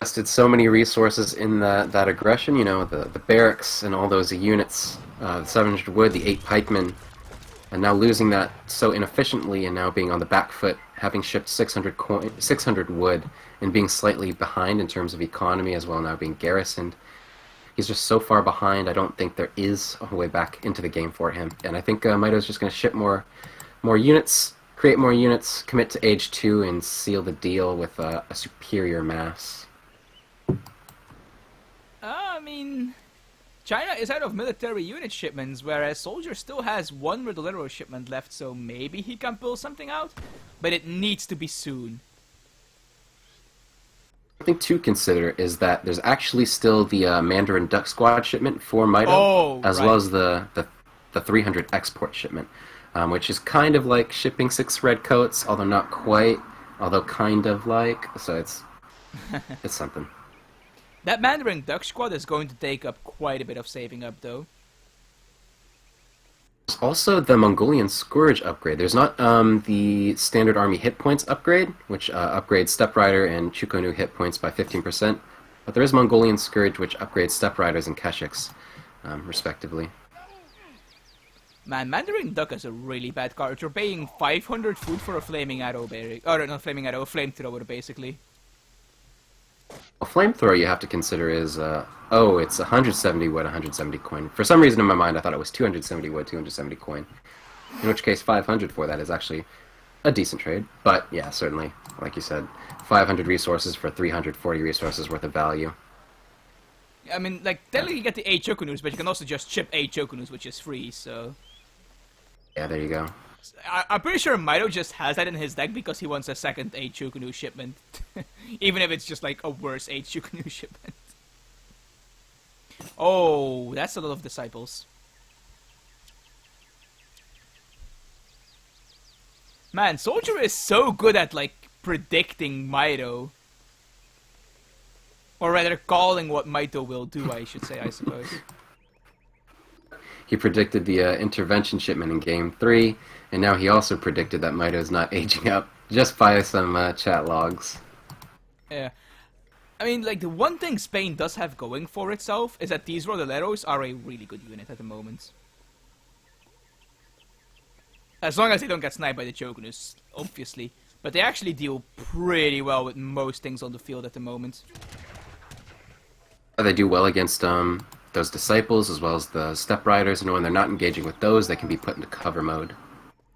Invested so many resources in that aggression, the barracks and all those units, the 700 wood, the 8 pikemen, and now losing that so inefficiently and now being on the back foot, having shipped 600 wood and being slightly behind in terms of economy as well, now being garrisoned. He's just so far behind, I don't think there is a way back into the game for him. And I think Maito's just going to ship more units, create more units, commit to Age 2, and seal the deal with a superior mass. I mean, China is out of military unit shipments, whereas Soldier still has one Riddlero shipment left, so maybe he can pull something out, but it needs to be soon. Something to consider is that there's actually still the Mandarin Duck Squad shipment for Mito, as well as the 300 export shipment, which is kind of like shipping 6 red coats, although not quite, although kind of like, so it's something. That Mandarin Duck Squad is going to take up quite a bit of saving up, though. There's also the Mongolian Scourge upgrade. There's not the standard army hit points upgrade, which upgrades Step Rider and Chukonu hit points by 15%, but there is Mongolian Scourge, which upgrades Step Riders and Keshiks, respectively. Man, Mandarin Duck is a really bad card. You're paying 500 food for a flaming arrow, or not flaming arrow, a flamethrower, basically. A flamethrower you have to consider is, it's 170 wood, 170 coin. For some reason in my mind I thought it was 270 wood, 270 coin. In which case 500 for that is actually a decent trade. But yeah, certainly, like you said, 500 resources for 340 resources worth of value. I mean, like, technically you get the 8 Chokunus, but you can also just chip 8 Chokunus, which is free, so... Yeah, there you go. I'm pretty sure Mito just has that in his deck because he wants a second 8 Chukunu shipment. Even if it's just like a worse 8 Chukunu shipment. Oh, that's a lot of disciples. Man, Soldier is so good at like predicting Mito. Or rather, calling what Mito will do, I should say, I suppose. He predicted the intervention shipment in Game 3, and now he also predicted that Mito is not aging up, just by some chat logs. Yeah. I mean, like, the one thing Spain does have going for itself is that these Rodoleros are a really good unit at the moment. As long as they don't get sniped by the Chogunus, obviously. But they actually deal pretty well with most things on the field at the moment. They do well against those disciples as well as the step riders, and when they're not engaging with those, they can be put into cover mode.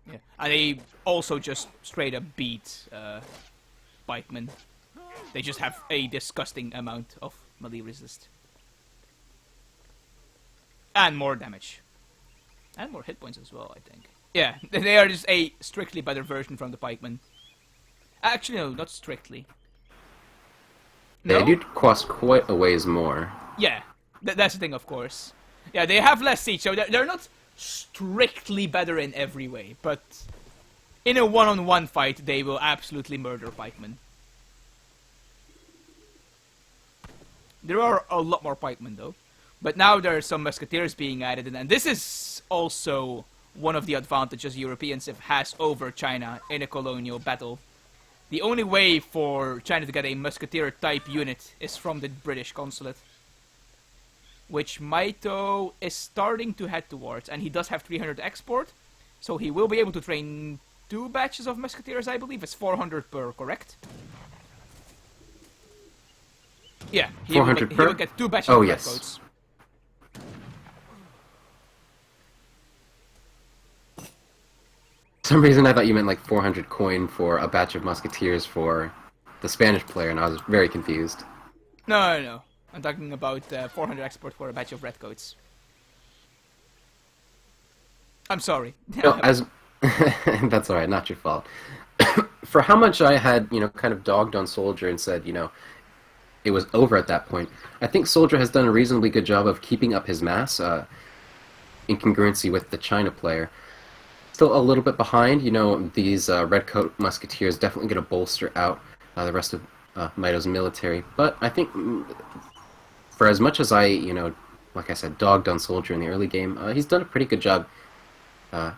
Yeah, and they also just straight up beat Pikemen. They just have a disgusting amount of melee resist. And more damage. And more hit points as well, I think. Yeah, they are just a strictly better version from the Pikemen. Actually, no, not strictly. They No? do cost quite a ways more. Yeah, that's the thing, of course. Yeah, they have less siege, so they're not strictly better in every way, but in a one-on-one fight, they will absolutely murder pikemen. There are a lot more pikemen, though. But now there are some musketeers being added, and this is also one of the advantages Europeans has over China in a colonial battle. The only way for China to get a musketeer-type unit is from the British consulate, which Mito is starting to head towards, and he does have 300 export, so he will be able to train 2 batches of musketeers, I believe. It's 400 per, correct? Yeah, he will get 2 batches of redcoats. For some reason I thought you meant like 400 coin for a batch of musketeers for the Spanish player, and I was very confused. No. I'm talking about 400 export for a batch of redcoats. I'm sorry. No, that's alright, not your fault. For how much I had, kind of dogged on Soldier and said, it was over at that point, I think Soldier has done a reasonably good job of keeping up his mass in congruency with the China player. Still a little bit behind, these Redcoat Musketeers definitely going to bolster out the rest of Mito's military. But I think for as much as I, like I said, dogged on Soldier in the early game, he's done a pretty good job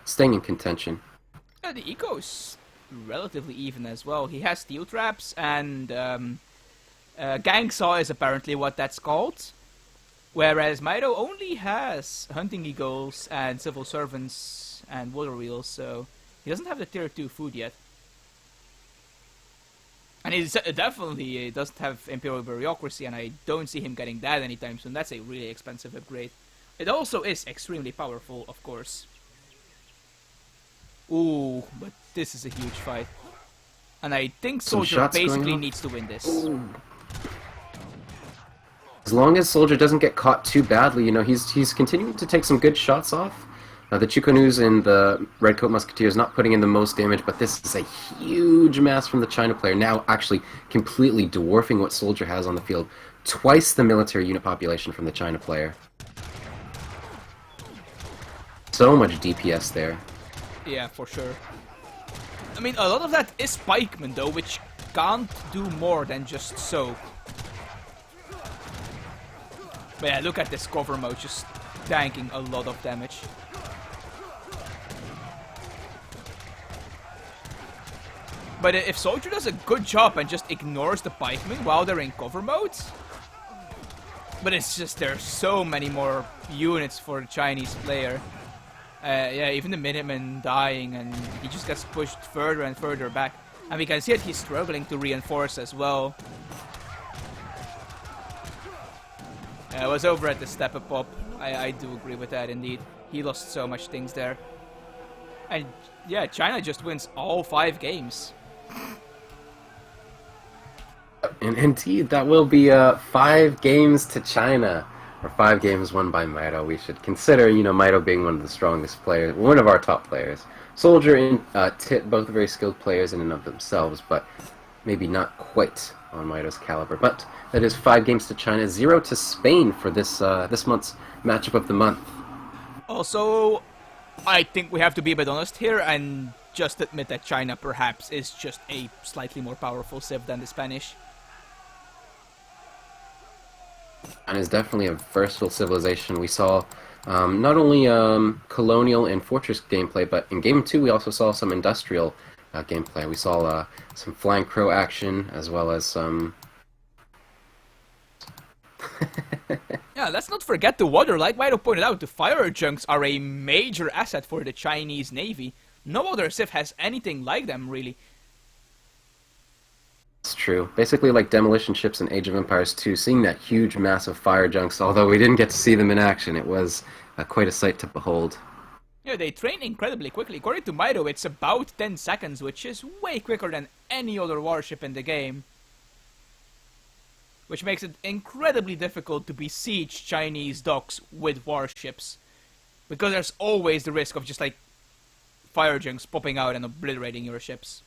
staying in contention. Yeah, the eco's relatively even as well. He has steel traps, and gang saw is apparently what that's called. Whereas Mito only has hunting eagles and civil servants and water wheels, so he doesn't have the tier 2 food yet. And he definitely doesn't have Imperial Bureaucracy, and I don't see him getting that anytime soon. That's a really expensive upgrade. It also is extremely powerful, of course. Ooh, but this is a huge fight. And I think Soldier basically needs to win this. Ooh. As long as Soldier doesn't get caught too badly, he's continuing to take some good shots off. The Chikunus and the Redcoat Musketeers not putting in the most damage, but this is a huge mass from the China player, now actually completely dwarfing what Soldier has on the field. Twice the military unit population from the China player. So much DPS there. Yeah, for sure. I mean, a lot of that is pikemen, though, which can't do more than just soak. But yeah, look at this cover mode, just tanking a lot of damage. But if Soldier does a good job and just ignores the pikemen while they're in cover mode... But it's just there's so many more units for the Chinese player. Yeah, even the Minutemen dying, and he just gets pushed further and further back. And we can see that he's struggling to reinforce as well. I was over at the step-up pop. I do agree with that indeed. He lost so much things there. And yeah, China just wins all 5 games. And indeed, that will be 5 games to China. Or 5 games won by Maito. We should consider, Maito being one of the strongest players, one of our top players. Soldier and Tit, both very skilled players in and of themselves, but maybe not quite on Maito's caliber. But that is 5 games to China, 0 to Spain for this this month's matchup of the month. Also, I think we have to be a bit honest here and just admit that China perhaps is just a slightly more powerful civ than the Spanish. And is definitely a versatile civilization. We saw not only colonial and fortress gameplay, but in Game 2 we also saw some industrial gameplay. We saw some flying crow action, as well as some... Yeah, let's not forget the water. Like Maito pointed out, the fire junks are a major asset for the Chinese Navy. No other civ has anything like them, really. It's true. Basically like demolition ships in Age of Empires 2, seeing that huge mass of fire junks, although we didn't get to see them in action, it was quite a sight to behold. Yeah, they train incredibly quickly. According to Maito, it's about 10 seconds, which is way quicker than any other warship in the game. Which makes it incredibly difficult to besiege Chinese docks with warships. Because there's always the risk of just like fire junks popping out and obliterating your ships.